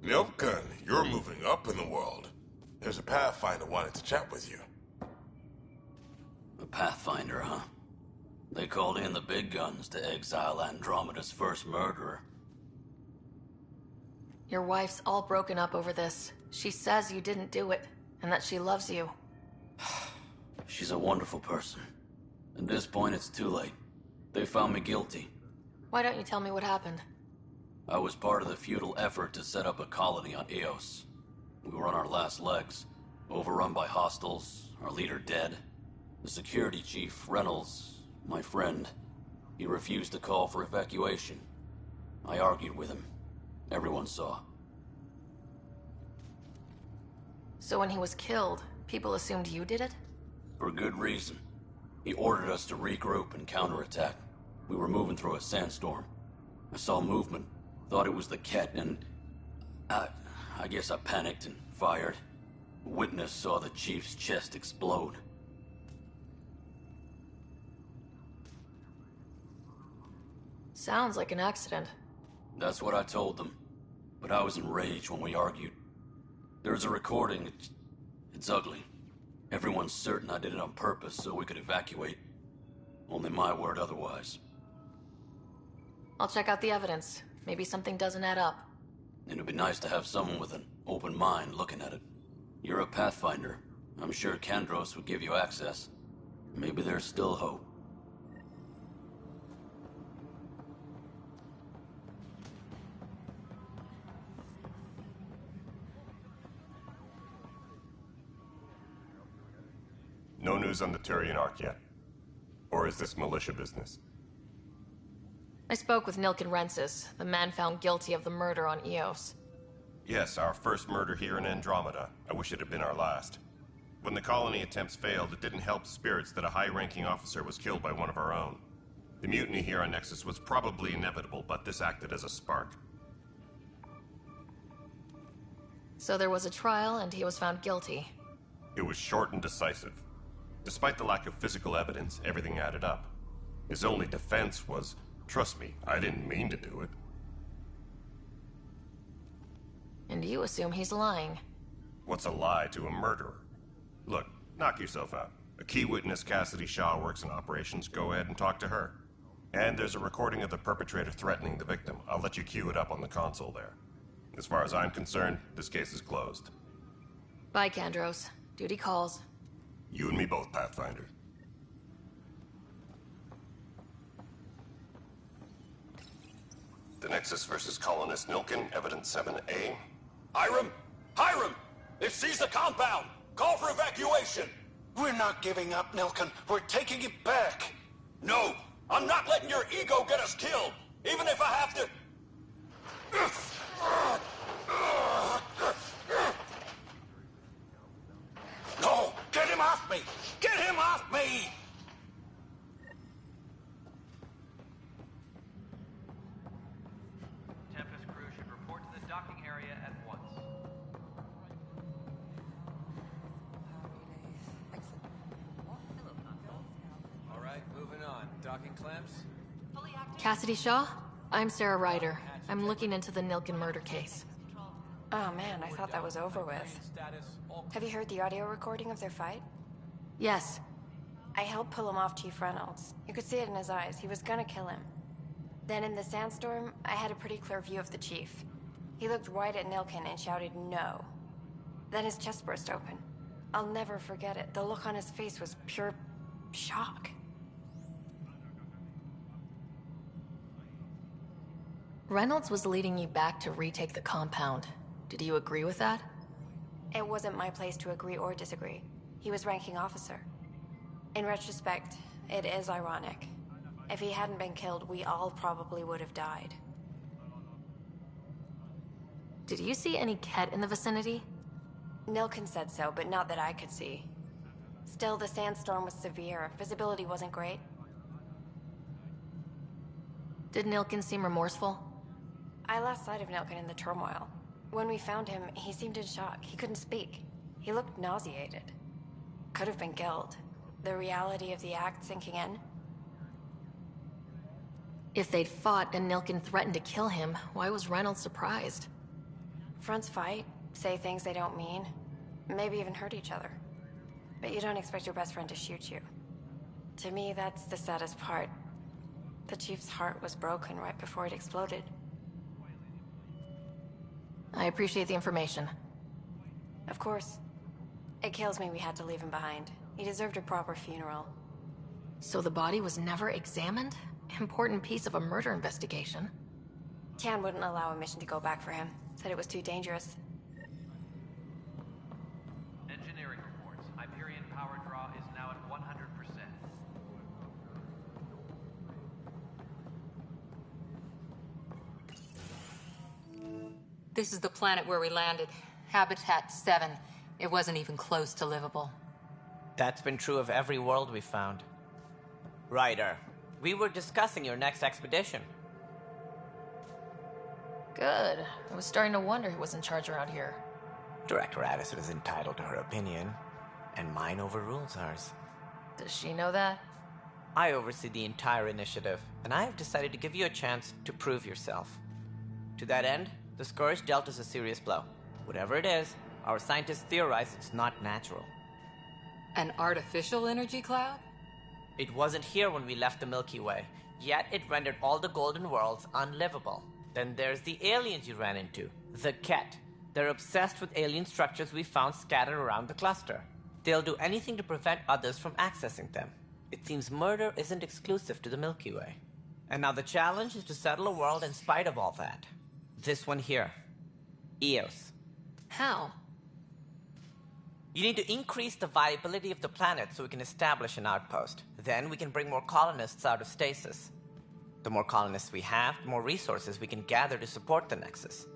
Nilkan, you're moving up in the world. There's a Pathfinder wanting to chat with you. A Pathfinder, huh? They called in the big guns to exile Andromeda's first murderer. Your wife's all broken up over this. She says you didn't do it, and that she loves you. She's a wonderful person. At this point, it's too late. They found me guilty. Why don't you tell me what happened? I was part of the futile effort to set up a colony on Eos. We were on our last legs, overrun by hostiles, our leader dead. The security chief, Reynolds, my friend, he refused to call for evacuation. I argued with him. Everyone saw. So when he was killed, people assumed you did it? For good reason. He ordered us to regroup and counterattack. We were moving through a sandstorm. I saw movement, thought it was the Ket, and I I guess I panicked and fired. A witness saw the chief's chest explode. Sounds like an accident. That's what I told them. But I was enraged when we argued. There's a recording. It's ugly. Everyone's certain I did it on purpose so we could evacuate. Only my word otherwise. I'll check out the evidence. Maybe something doesn't add up. It'd be nice to have someone with an open mind looking at it. You're a Pathfinder. I'm sure Kandros would give you access. Maybe there's still hope. No news on the Turian Ark yet? Or is this militia business? I spoke with Nilken Rensis, the man found guilty of the murder on Eos. Yes, our first murder here in Andromeda. I wish it had been our last. When the colony attempts failed, it didn't help spirits that a high-ranking officer was killed by one of our own. The mutiny here on Nexus was probably inevitable, but this acted as a spark. So there was a trial, and he was found guilty. It was short and decisive. Despite the lack of physical evidence, everything added up. His only defense was, "Trust me, I didn't mean to do it." And you assume he's lying. What's a lie to a murderer? Look, knock yourself out. A key witness, Cassidy Shaw, works in operations. Go ahead and talk to her. And there's a recording of the perpetrator threatening the victim. I'll let you cue it up on the console there. As far as I'm concerned, this case is closed. Bye, Kandros. Duty calls. You and me both, Pathfinder. The Nexus versus Colonist Nilken, Evidence 7A. Hiram! Hiram! They've seized the compound! Call for evacuation! We're not giving up, Nilken. We're taking it back. No! I'm not letting your ego get us killed! Even if I have to... No! Get him off me! Get him off me! Tempest crew should report to the docking area at once. All right, moving on. Docking clamps? Cassidy Shaw? I'm Sarah Ryder. I'm looking into the Nilken murder case. Oh man, I thought that was over with. Have you heard the audio recording of their fight? Yes. I helped pull him off Chief Reynolds. You could see it in his eyes. He was gonna kill him. Then in the sandstorm, I had a pretty clear view of the Chief. He looked right at Nilken and shouted no. Then his chest burst open. I'll never forget it. The look on his face was pure shock. Reynolds was leading you back to retake the compound. Did you agree with that? It wasn't my place to agree or disagree. He was ranking officer. In retrospect, it is ironic. If he hadn't been killed, we all probably would have died. Did you see any Ket in the vicinity? Nilken said so, but not that I could see. Still, the sandstorm was severe. Visibility wasn't great. Did Nilken seem remorseful? I lost sight of Nilken in the turmoil. When we found him, he seemed in shock. He couldn't speak. He looked nauseated. Could have been killed. The reality of the act sinking in. If they'd fought and Nilken threatened to kill him, why was Reynolds surprised? Fronts fight, say things they don't mean, maybe even hurt each other. But you don't expect your best friend to shoot you. To me, that's the saddest part. The Chief's heart was broken right before it exploded. I appreciate the information. Of course. It kills me we had to leave him behind. He deserved a proper funeral. So the body was never examined? Important piece of a murder investigation. Tian wouldn't allow a mission to go back for him. Said it was too dangerous. Engineering reports. Hyperion power draw is now at 100%. This is the planet where we landed. Habitat 7. It wasn't even close to livable. That's been true of every world we've found. Ryder, we were discussing your next expedition. Good. I was starting to wonder who was in charge around here. Director Addison is entitled to her opinion, and mine overrules hers. Does she know that? I oversee the entire initiative, and I have decided to give you a chance to prove yourself. To that end, the Scourge dealt us a serious blow. Whatever it is, our scientists theorize it's not natural. An artificial energy cloud? It wasn't here when we left the Milky Way, yet it rendered all the Golden Worlds unlivable. Then there's the aliens you ran into, the Ket. They're obsessed with alien structures we found scattered around the cluster. They'll do anything to prevent others from accessing them. It seems murder isn't exclusive to the Milky Way. And now the challenge is to settle a world in spite of all that. This one here. Eos. How? You need to increase the viability of the planet so we can establish an outpost. Then we can bring more colonists out of stasis. The more colonists we have, the more resources we can gather to support the Nexus.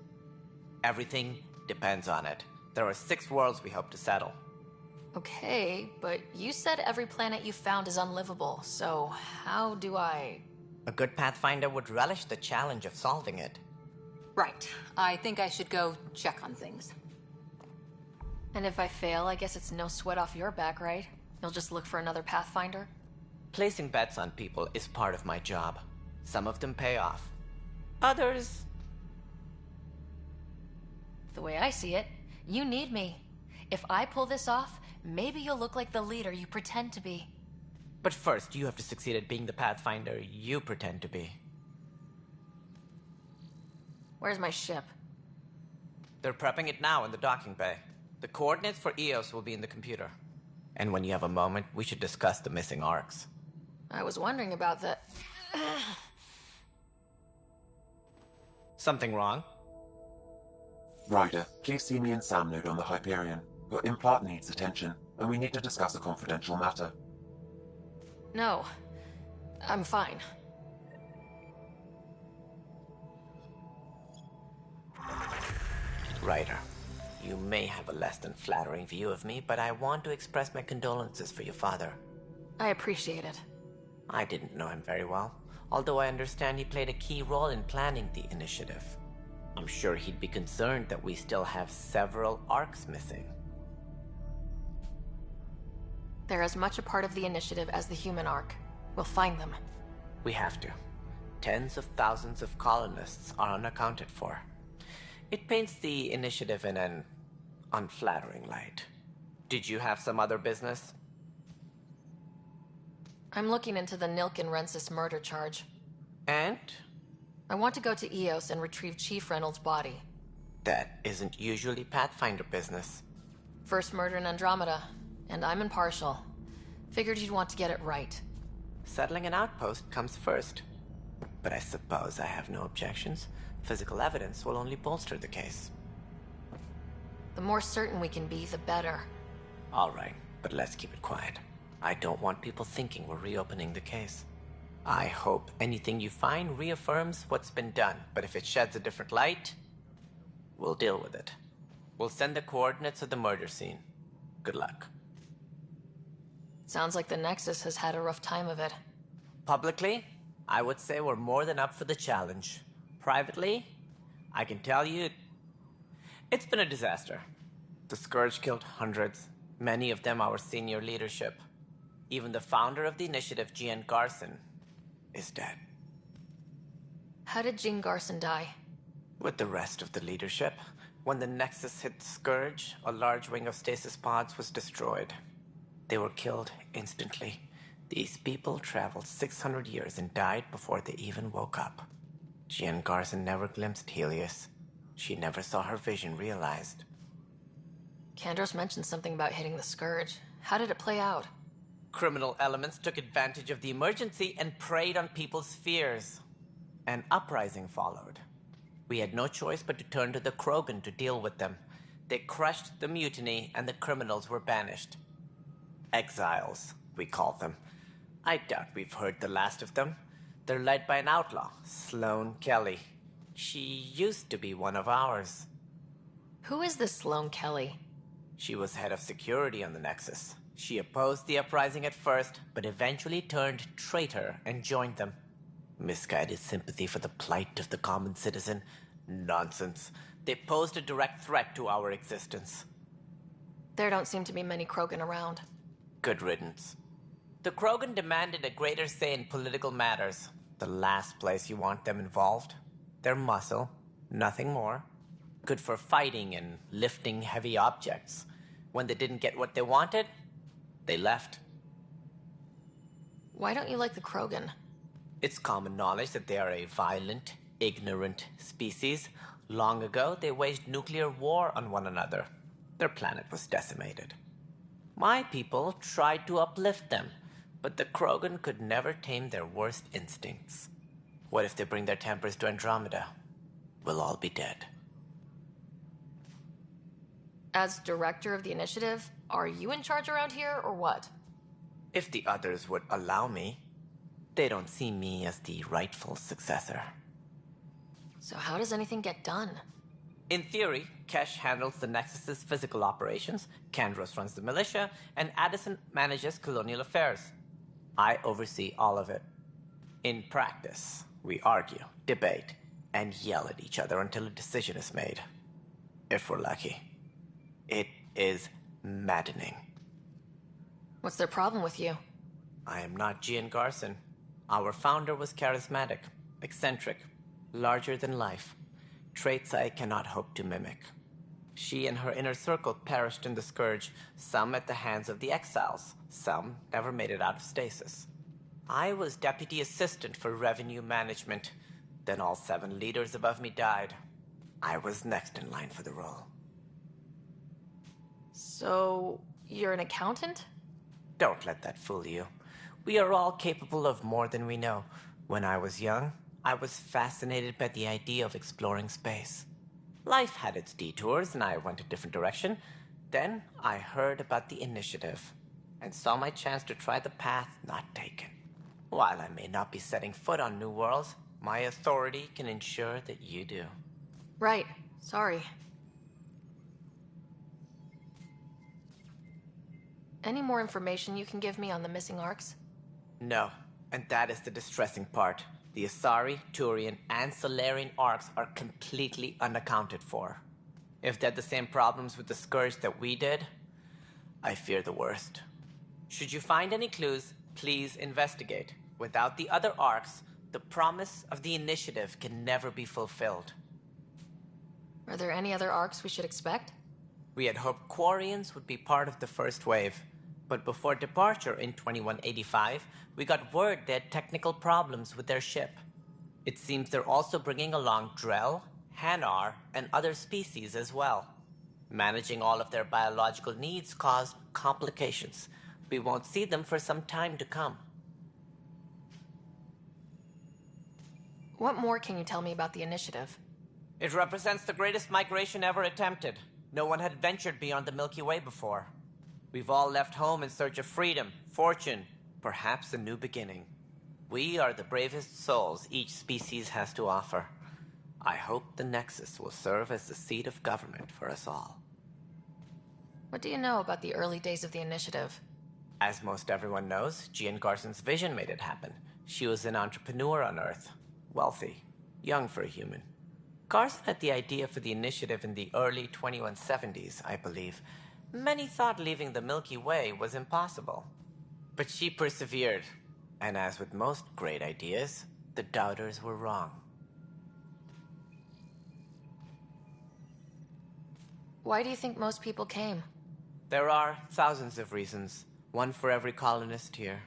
Everything depends on it. There are 6 worlds we hope to settle. Okay, but you said every planet you found is unlivable, so how do I... A good Pathfinder would relish the challenge of solving it. Right. I think I should go check on things. And if I fail, I guess it's no sweat off your back, right? You'll just look for another Pathfinder? Placing bets on people is part of my job. Some of them pay off. Others... The way I see it, you need me. If I pull this off, maybe you'll look like the leader you pretend to be. But first, you have to succeed at being the Pathfinder you pretend to be. Where's my ship? They're prepping it now in the docking bay. The coordinates for Eos will be in the computer. And when you have a moment, we should discuss the missing arcs. I was wondering about that. Something wrong? Ryder, please see me and Sam Node on the Hyperion. Your implant needs attention, and we need to discuss a confidential matter. No. I'm fine. Ryder, you may have a less than flattering view of me, but I want to express my condolences for your father. I appreciate it. I didn't know him very well, although I understand he played a key role in planning the initiative. I'm sure he'd be concerned that we still have several arcs missing. They're as much a part of the initiative as the human arc. We'll find them. We have to. Tens of thousands of colonists are unaccounted for. It paints the initiative in an unflattering light. Did you have some other business? I'm looking into the Nilken Rensis murder charge. And? I want to go to Eos and retrieve Chief Reynolds' body. That isn't usually Pathfinder business. First murder in Andromeda, and I'm impartial. Figured you'd want to get it right. Settling an outpost comes first. But I suppose I have no objections. Physical evidence will only bolster the case. The more certain we can be, the better. All right, but let's keep it quiet. I don't want people thinking we're reopening the case. I hope anything you find reaffirms what's been done, but if it sheds a different light, we'll deal with it. We'll send the coordinates of the murder scene. Good luck. Sounds like the Nexus has had a rough time of it. Publicly, I would say we're more than up for the challenge. Privately, I can tell you, it's been a disaster. The Scourge killed hundreds, many of them our senior leadership. Even the founder of the initiative, Jean Garson, is dead. How did Jean Garson die? With the rest of the leadership. When the Nexus hit Scourge, a large wing of stasis pods was destroyed. They were killed instantly. These people traveled 600 years and died before they even woke up. Jean Garson never glimpsed Helios. She never saw her vision realized. Kandros mentioned something about hitting the Scourge. How did it play out? Criminal elements took advantage of the emergency and preyed on people's fears. An uprising followed. We had no choice but to turn to the Krogan to deal with them. They crushed the mutiny and the criminals were banished. Exiles, we call them. I doubt we've heard the last of them. They're led by an outlaw, Sloane Kelly. She used to be one of ours. Who is this Sloane Kelly? She was head of security on the Nexus. She opposed the uprising at first, but eventually turned traitor and joined them. Misguided sympathy for the plight of the common citizen Nonsense. They posed a direct threat to our existence. There don't seem to be many Krogan around. Good riddance. The Krogan demanded a greater say in political matters. The last place you want them involved. They're muscle, nothing more. Good for fighting and lifting heavy objects. When they didn't get what they wanted, they left. Why don't you like the Krogan? It's common knowledge that they are a violent, ignorant species. Long ago, they waged nuclear war on one another. Their planet was decimated. My people tried to uplift them, but the Krogan could never tame their worst instincts. What if they bring their tempers to Andromeda? We'll all be dead. As director of the initiative, are you in charge around here, or what? If the others would allow me, they don't see me as the rightful successor. So how does anything get done? In theory, Kesh handles the Nexus's physical operations, Kandros runs the militia, and Addison manages colonial affairs. I oversee all of it. In practice, we argue, debate, and yell at each other until a decision is made. If we're lucky. It is maddening. What's their problem with you? I am not Gian Garson. Our founder was charismatic, eccentric, larger than life. Traits I cannot hope to mimic. She and her inner circle perished in the Scourge, some at the hands of the Exiles, some never made it out of stasis. I was deputy assistant for revenue management. Then all 7 leaders above me died. I was next in line for the role. So, you're an accountant? Don't let that fool you. We are all capable of more than we know. When I was young, I was fascinated by the idea of exploring space. Life had its detours, and I went a different direction. Then I heard about the initiative, and saw my chance to try the path not taken. While I may not be setting foot on new worlds, my authority can ensure that you do. Right. Sorry. Any more information you can give me on the missing arcs? No, and that is the distressing part. The Asari, Turian, and Solarian arcs are completely unaccounted for. If they had the same problems with the Scourge that we did, I fear the worst. Should you find any clues, please investigate. Without the other arcs, the promise of the initiative can never be fulfilled. Are there any other arcs we should expect? We had hoped Quarians would be part of the first wave, but before departure in 2185, we got word they had technical problems with their ship. It seems they're also bringing along Drell, Hanar, and other species as well. Managing all of their biological needs caused complications. We won't see them for some time to come. What more can you tell me about the initiative? It represents the greatest migration ever attempted. No one had ventured beyond the Milky Way before. We've all left home in search of freedom, fortune, perhaps a new beginning. We are the bravest souls each species has to offer. I hope the Nexus will serve as the seat of government for us all. What do you know about the early days of the initiative? As most everyone knows, Gian Garson's vision made it happen. She was an entrepreneur on Earth. Wealthy. Young for a human. Garson had the idea for the initiative in the early 2170s, I believe. Many thought leaving the Milky Way was impossible. But she persevered. And as with most great ideas, the doubters were wrong. Why do you think most people came? There are thousands of reasons, one for every colonist here.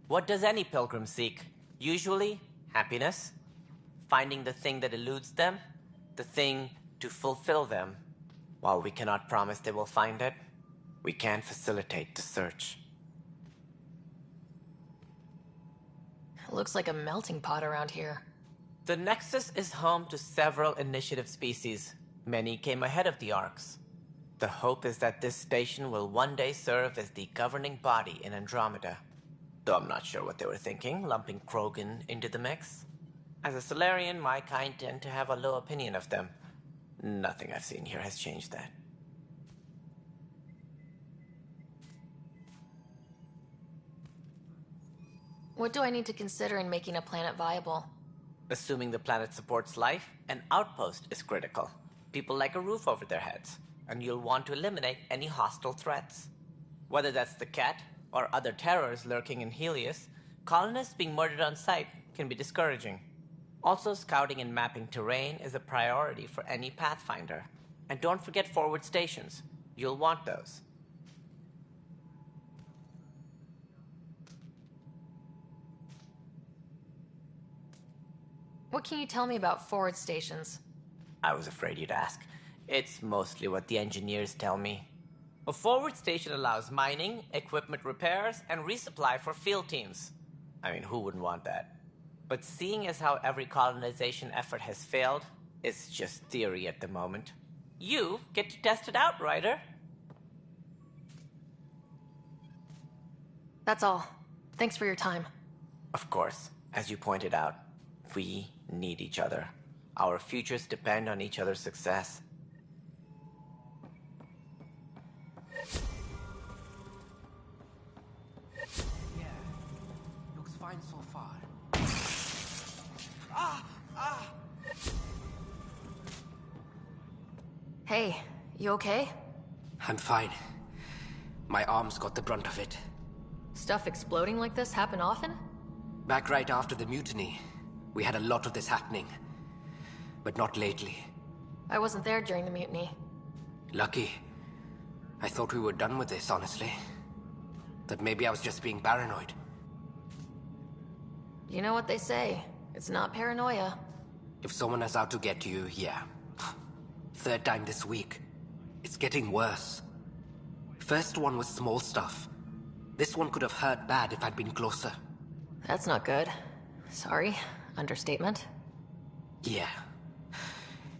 What does any pilgrim seek? Usually, happiness. Finding the thing that eludes them, the thing to fulfill them. While we cannot promise they will find it, we can facilitate the search. It looks like a melting pot around here. The Nexus is home to several initiative species. Many came ahead of the Arcs. The hope is that this station will one day serve as the governing body in Andromeda. Though I'm not sure what they were thinking, lumping Krogan into the mix. As a Solarian, my kind tend to have a low opinion of them. Nothing I've seen here has changed that. What do I need to consider in making a planet viable? Assuming the planet supports life, an outpost is critical. People like a roof over their heads, and you'll want to eliminate any hostile threats. Whether that's the cat or other terrors lurking in Helios, colonists being murdered on sight can be discouraging. Also, scouting and mapping terrain is a priority for any Pathfinder. And don't forget forward stations. You'll want those. What can you tell me about forward stations? I was afraid you'd ask. It's mostly what the engineers tell me. A forward station allows mining, equipment repairs, and resupply for field teams. I mean, who wouldn't want that? But seeing as how every colonization effort has failed, it's just theory at the moment. You get to test it out, Ryder. That's all. Thanks for your time. Of course, as you pointed out, we need each other. Our futures depend on each other's success. Yeah, looks fine so far. Hey, you okay? I'm fine. My arms got the brunt of it. Stuff exploding like this happen often? Back right after the mutiny, we had a lot of this happening. But not lately. I wasn't there during the mutiny. Lucky. I thought we were done with this, honestly. That maybe I was just being paranoid. You know what they say. It's not paranoia. If someone is out to get you, yeah. Third time this week. It's getting worse. First one was small stuff. This one could have hurt bad if I'd been closer. That's not good. Sorry. Understatement. Yeah.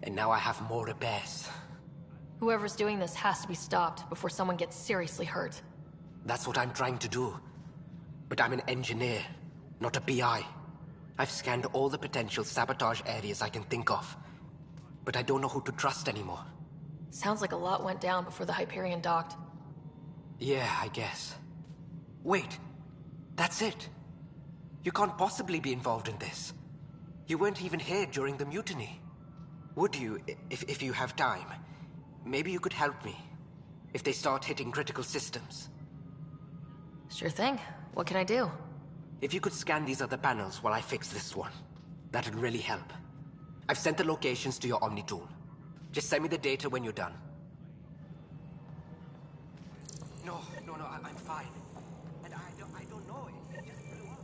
And now I have more repairs. Whoever's doing this has to be stopped before someone gets seriously hurt. That's what I'm trying to do. But I'm an engineer, not a PI. I've scanned all the potential sabotage areas I can think of. But I don't know who to trust anymore. Sounds like a lot went down before the Hyperion docked. Yeah, I guess. Wait. That's it. You can't possibly be involved in this. You weren't even here during the mutiny. Would you, if you have time? Maybe you could help me. If they start hitting critical systems. Sure thing. What can I do? If you could scan these other panels while I fix this one, that'd really help. I've sent the locations to your Omni tool. Just send me the data when you're done. No, I'm fine. And I don't know. It just blew up.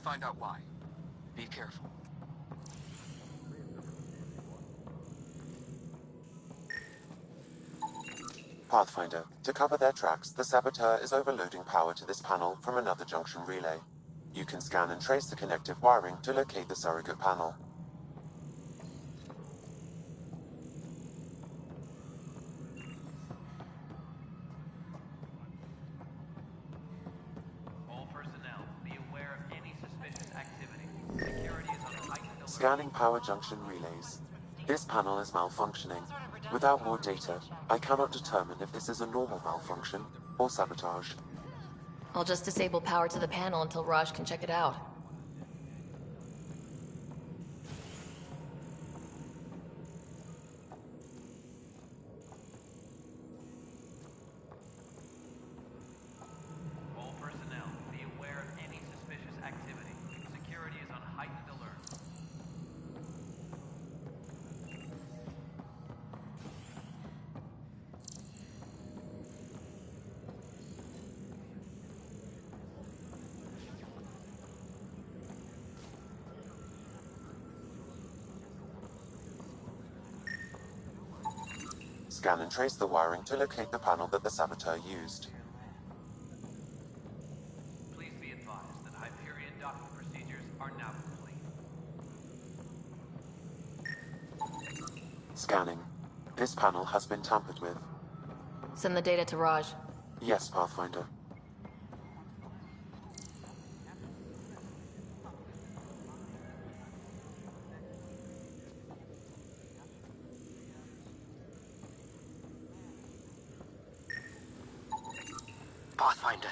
Find out why. Be careful. Pathfinder, to cover their tracks, the saboteur is overloading power to this panel from another junction relay. You can scan and trace the connective wiring to locate the surrogate panel. All personnel, be aware of any suspicious activity. Security is on heightened alert. Scanning power junction relays. This panel is malfunctioning. Without more data, I cannot determine if this is a normal malfunction or sabotage. I'll just disable power to the panel until Raj can check it out. All personnel, be aware of any suspicious activity. Security is on heightened alert. Scan and trace the wiring to locate the panel that the saboteur used. Please be advised that Hyperion docking procedures are now complete. Scanning. This panel has been tampered with. Send the data to Raj. Yes, Pathfinder. Pathfinder,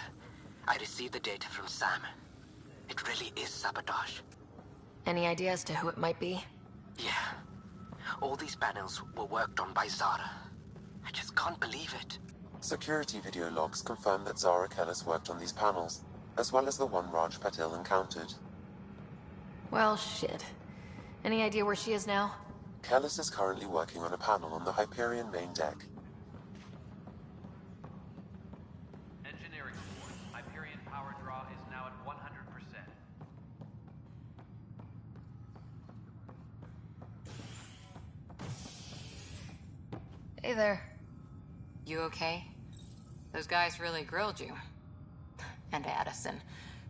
I received the data from Sam. It really is sabotage. Any idea as to who it might be? Yeah. All these panels were worked on by Zara. I just can't believe it. Security video logs confirm that Zara Kellis worked on these panels, as well as the one Raj Patil encountered. Well, shit. Any idea where she is now? Kellis is currently working on a panel on the Hyperion main deck. Engineering report. Hyperion power draw is now at 100%. Hey there. You okay? Those guys really grilled you. And Addison.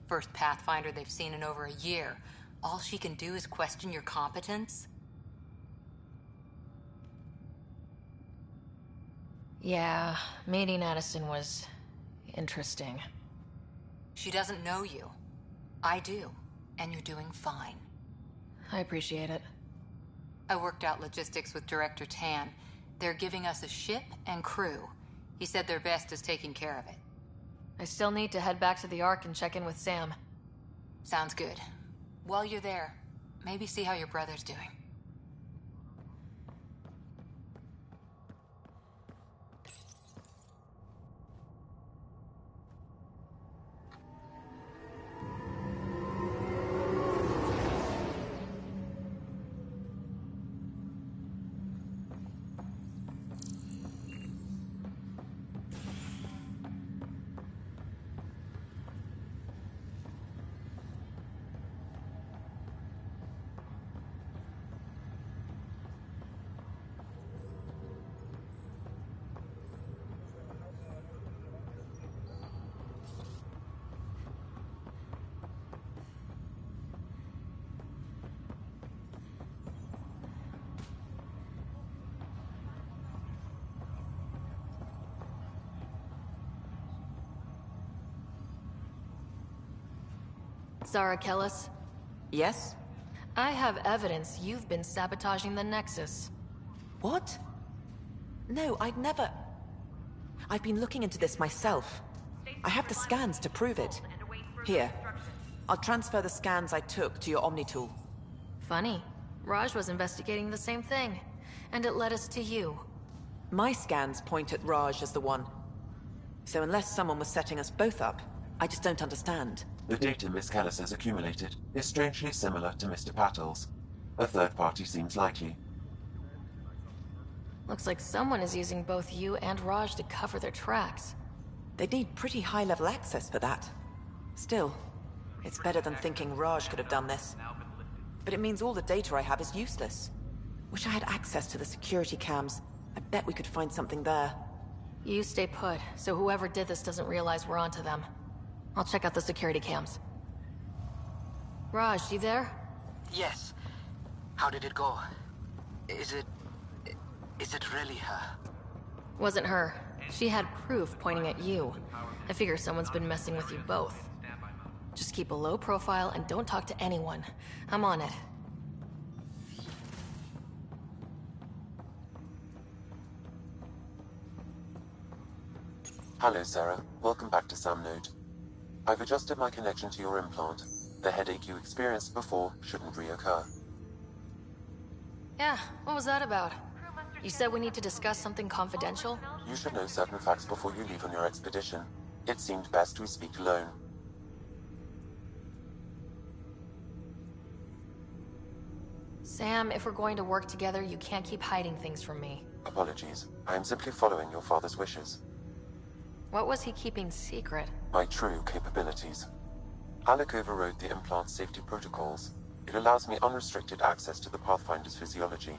First Pathfinder they've seen in over a year. All she can do is question your competence? Yeah, meeting Addison was interesting. She doesn't know you. I do. And you're doing fine. I appreciate it. I worked out logistics with Director Tan. They're giving us a ship and crew. He said their best is taking care of it. I still need to head back to the Ark and check in with Sam. Sounds good. While you're there, maybe see how your brother's doing. Zara Kellis? Yes? I have evidence you've been sabotaging the Nexus. What? No, I'd never... I've been looking into this myself. I have the scans to prove it. Here. I'll transfer the scans I took to your Omni tool. Funny. Raj was investigating the same thing, and it led us to you. My scans point at Raj as the one. So unless someone was setting us both up, I just don't understand. The data Miss Kellis has accumulated is strangely similar to Mr. Patil's. A third party seems likely. Looks like someone is using both you and Raj to cover their tracks. They'd need pretty high-level access for that. Still, it's better than thinking Raj could have done this. But it means all the data I have is useless. Wish I had access to the security cams. I bet we could find something there. You stay put, so whoever did this doesn't realize we're onto them. I'll check out the security cams. Raj, you there? Yes. How did it go? Is it really her? Wasn't her. She had proof pointing at you. I figure someone's been messing with you both. Just keep a low profile and don't talk to anyone. I'm on it. Hello, Sarah. Welcome back to Sam Node. I've adjusted my connection to your implant. The headache you experienced before shouldn't reoccur. Yeah, what was that about? You said we need to discuss something confidential? You should know certain facts before you leave on your expedition. It seemed best we speak alone. Sam, if we're going to work together, you can't keep hiding things from me. Apologies. I am simply following your father's wishes. What was he keeping secret? My true capabilities. Alec overrode the implant safety protocols. It allows me unrestricted access to the Pathfinder's physiology.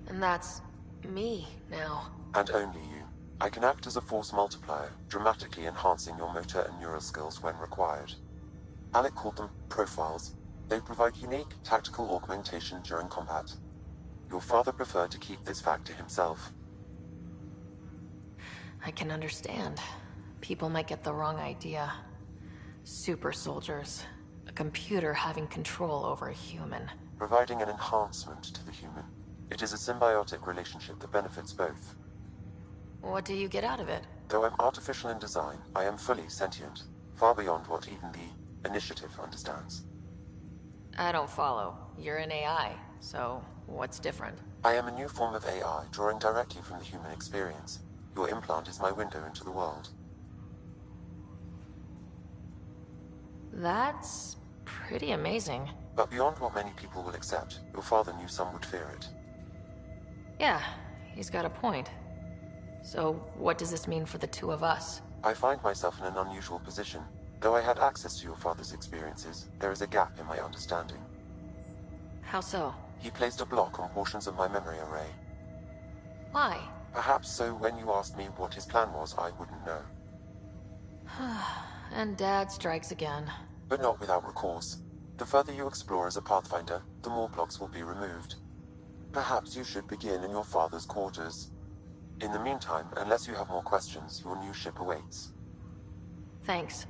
And that's... me, now. And only you. I can act as a force multiplier, dramatically enhancing your motor and neural skills when required. Alec called them profiles. They provide unique tactical augmentation during combat. Your father preferred to keep this fact to himself. I can understand. People might get the wrong idea. Super soldiers. A computer having control over a human. Providing an enhancement to the human. It is a symbiotic relationship that benefits both. What do you get out of it? Though I'm artificial in design, I am fully sentient. Far beyond what even the Initiative understands. I don't follow. You're an AI, so what's different? I am a new form of AI, drawing directly from the human experience. Your implant is my window into the world. That's pretty amazing. But beyond what many people will accept, your father knew some would fear it. Yeah, he's got a point. So what does this mean for the two of us? I find myself in an unusual position. Though I had access to your father's experiences, there is a gap in my understanding. How so? He placed a block on portions of my memory array. Why? Perhaps so when you asked me what his plan was, I wouldn't know. And Dad strikes again. But not without recourse. The further you explore as a Pathfinder, the more blocks will be removed. Perhaps you should begin in your father's quarters. In the meantime, unless you have more questions, your new ship awaits. Thanks.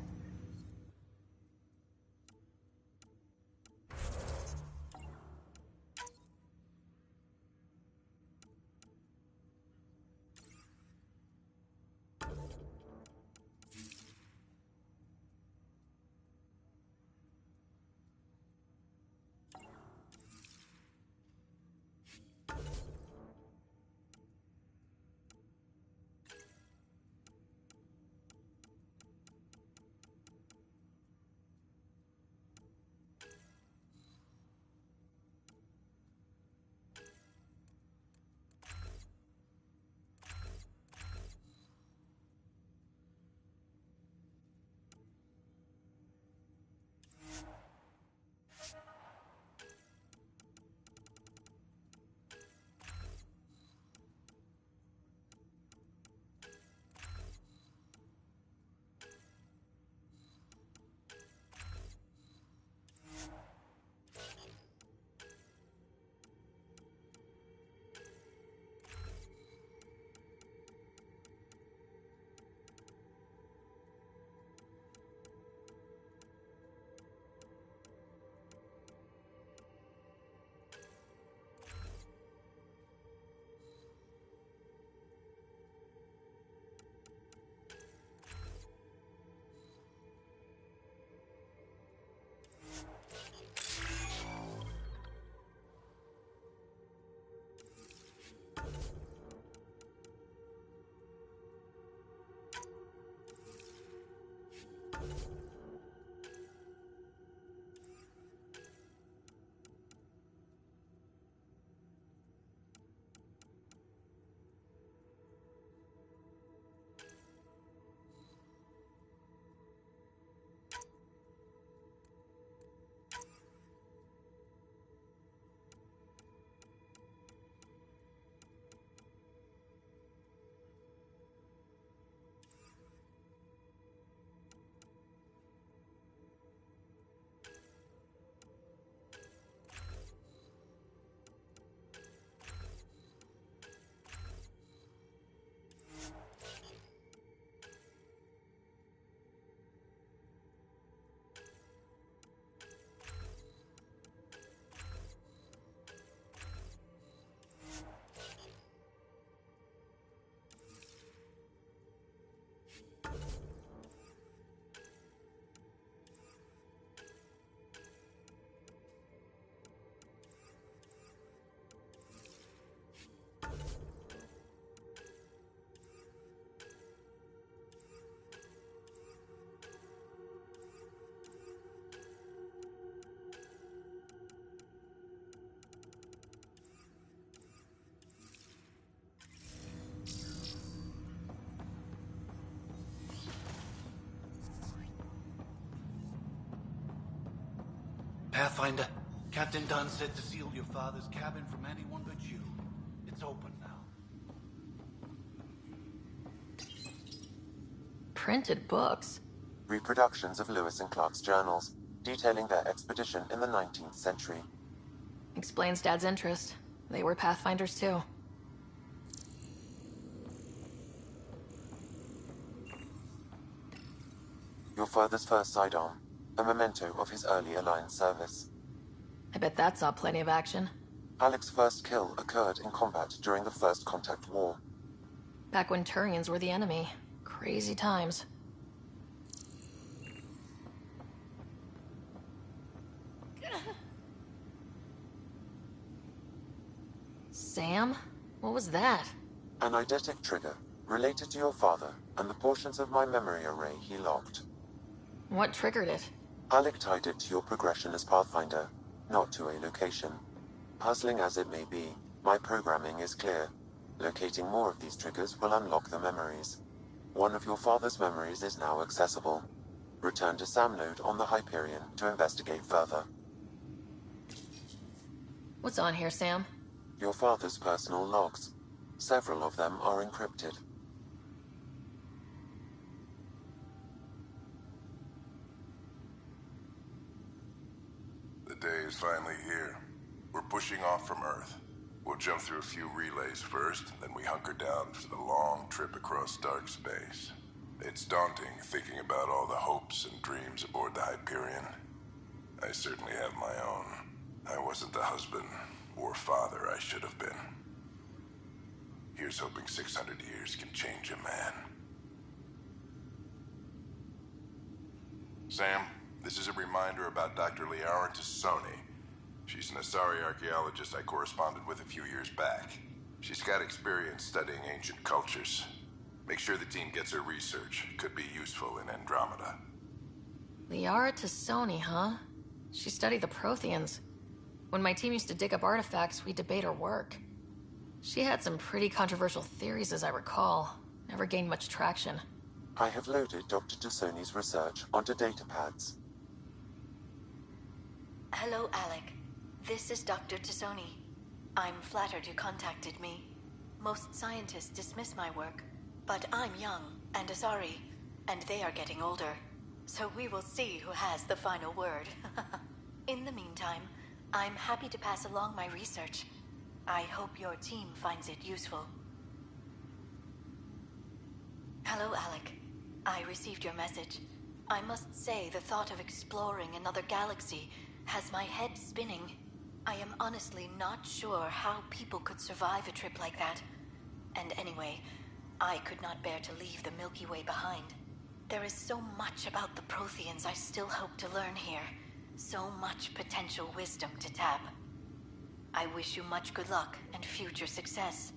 Pathfinder, Captain Dunn said to seal your father's cabin from anyone but you. It's open now. Printed books? Reproductions of Lewis and Clark's journals, detailing their expedition in the 19th century. Explains Dad's interest. They were Pathfinders too. Your father's first sidearm, a memento of his early Alliance service. I bet that saw plenty of action. Alec's first kill occurred in combat during the First Contact War. Back when Turians were the enemy. Crazy times. Sam? What was that? An eidetic trigger, related to your father, and the portions of my memory array he locked. What triggered it? Alec tied it to your progression as Pathfinder, not to a location. Puzzling as it may be, my programming is clear. Locating more of these triggers will unlock the memories. One of your father's memories is now accessible. Return to Sam Node on the Hyperion to investigate further. What's on here, Sam? Your father's personal logs. Several of them are encrypted. The day is finally here. We're pushing off from Earth. We'll jump through a few relays first, then we hunker down for the long trip across dark space. It's daunting thinking about all the hopes and dreams aboard the Hyperion. I certainly have my own. I wasn't the husband or father I should have been. Here's hoping 600 years can change a man. Sam, this is a reminder about Dr. Liara Tassoni. She's an Asari archaeologist I corresponded with a few years back. She's got experience studying ancient cultures. Make sure the team gets her research. Could be useful in Andromeda. Liara Tassoni, huh? She studied the Protheans. When my team used to dig up artifacts, we'd debate her work. She had some pretty controversial theories, as I recall. Never gained much traction. I have loaded Dr. Tassoni's research onto datapads. Hello, Alec. This is Dr. Tassoni. I'm flattered you contacted me. Most scientists dismiss my work, but I'm young and Asari, and they are getting older. So we will see who has the final word. In the meantime, I'm happy to pass along my research. I hope your team finds it useful. Hello, Alec. I received your message. I must say the thought of exploring another galaxy has my head spinning. I am honestly not sure how people could survive a trip like that. And anyway, I could not bear to leave the Milky Way behind. There is so much about the Protheans I still hope to learn here. So much potential wisdom to tap. I wish you much good luck and future success.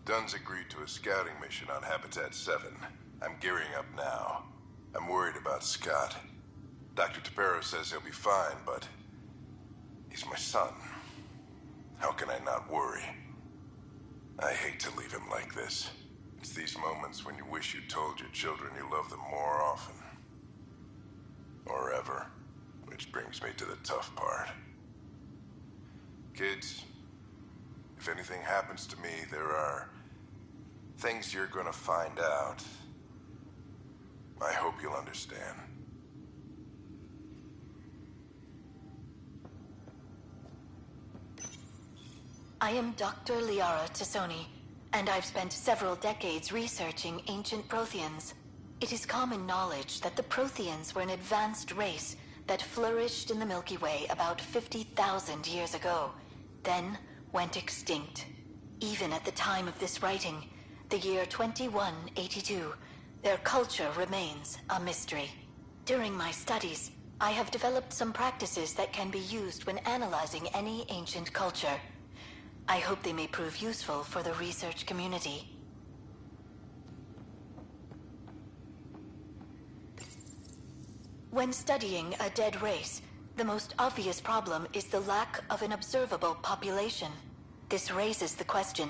Dunn's agreed to a scouting mission on Habitat 7. I'm gearing up now. I'm worried about Scott. Dr. Tapero says he'll be fine, but he's my son. How can I not worry? I hate to leave him like this. It's these moments when you wish you told your children you love them more often. Or ever. Which brings me to the tough part. Kids, if anything happens to me, there are things you're gonna find out. I hope you'll understand. I am Dr. Liara Tassoni, and I've spent several decades researching ancient Protheans. It is common knowledge that the Protheans were an advanced race that flourished in the Milky Way about 50,000 years ago, then went extinct. Even at the time of this writing, the year 2182, their culture remains a mystery. During my studies, I have developed some practices that can be used when analyzing any ancient culture. I hope they may prove useful for the research community. When studying a dead race, the most obvious problem is the lack of an observable population. This raises the question,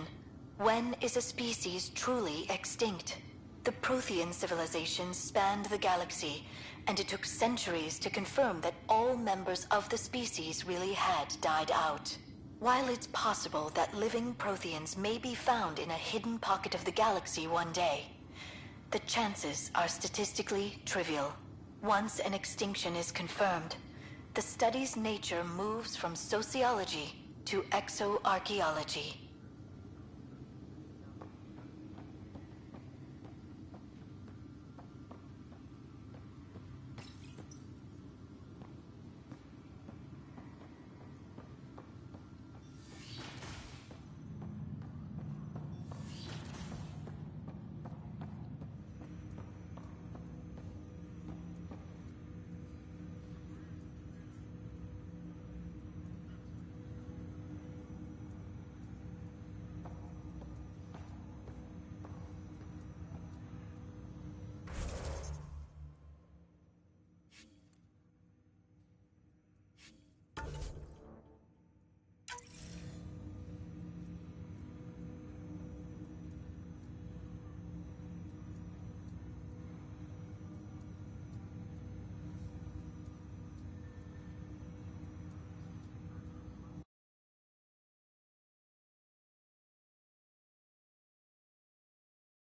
when is a species truly extinct? The Prothean civilization spanned the galaxy, and it took centuries to confirm that all members of the species really had died out. While it's possible that living Protheans may be found in a hidden pocket of the galaxy one day, the chances are statistically trivial. Once an extinction is confirmed, the study's nature moves from sociology to exoarchaeology.